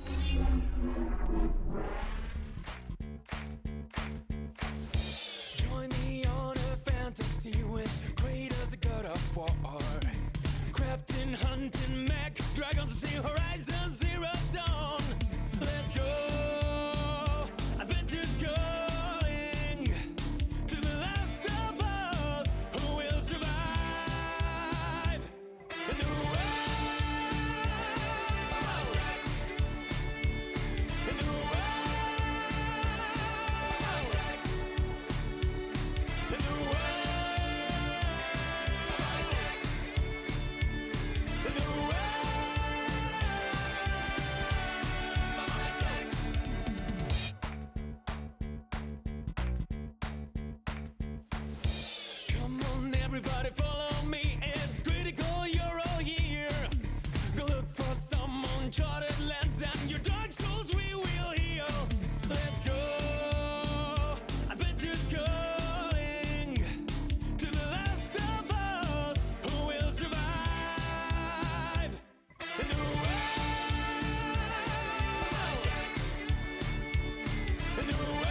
Join me on a fantasy with great as a god of war. Crafting, hunting, mech, dragons to see horizon zero dawn. Let's go, adventure's going to the last of us who will survive. In the world, in the world, in the world. Come on, everybody, follow me. It's critical, you're all here. Go look for some uncharted lands and your dark souls we will heal. Let's go, adventure's going to the last of us who will survive. In the world, in the world.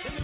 In the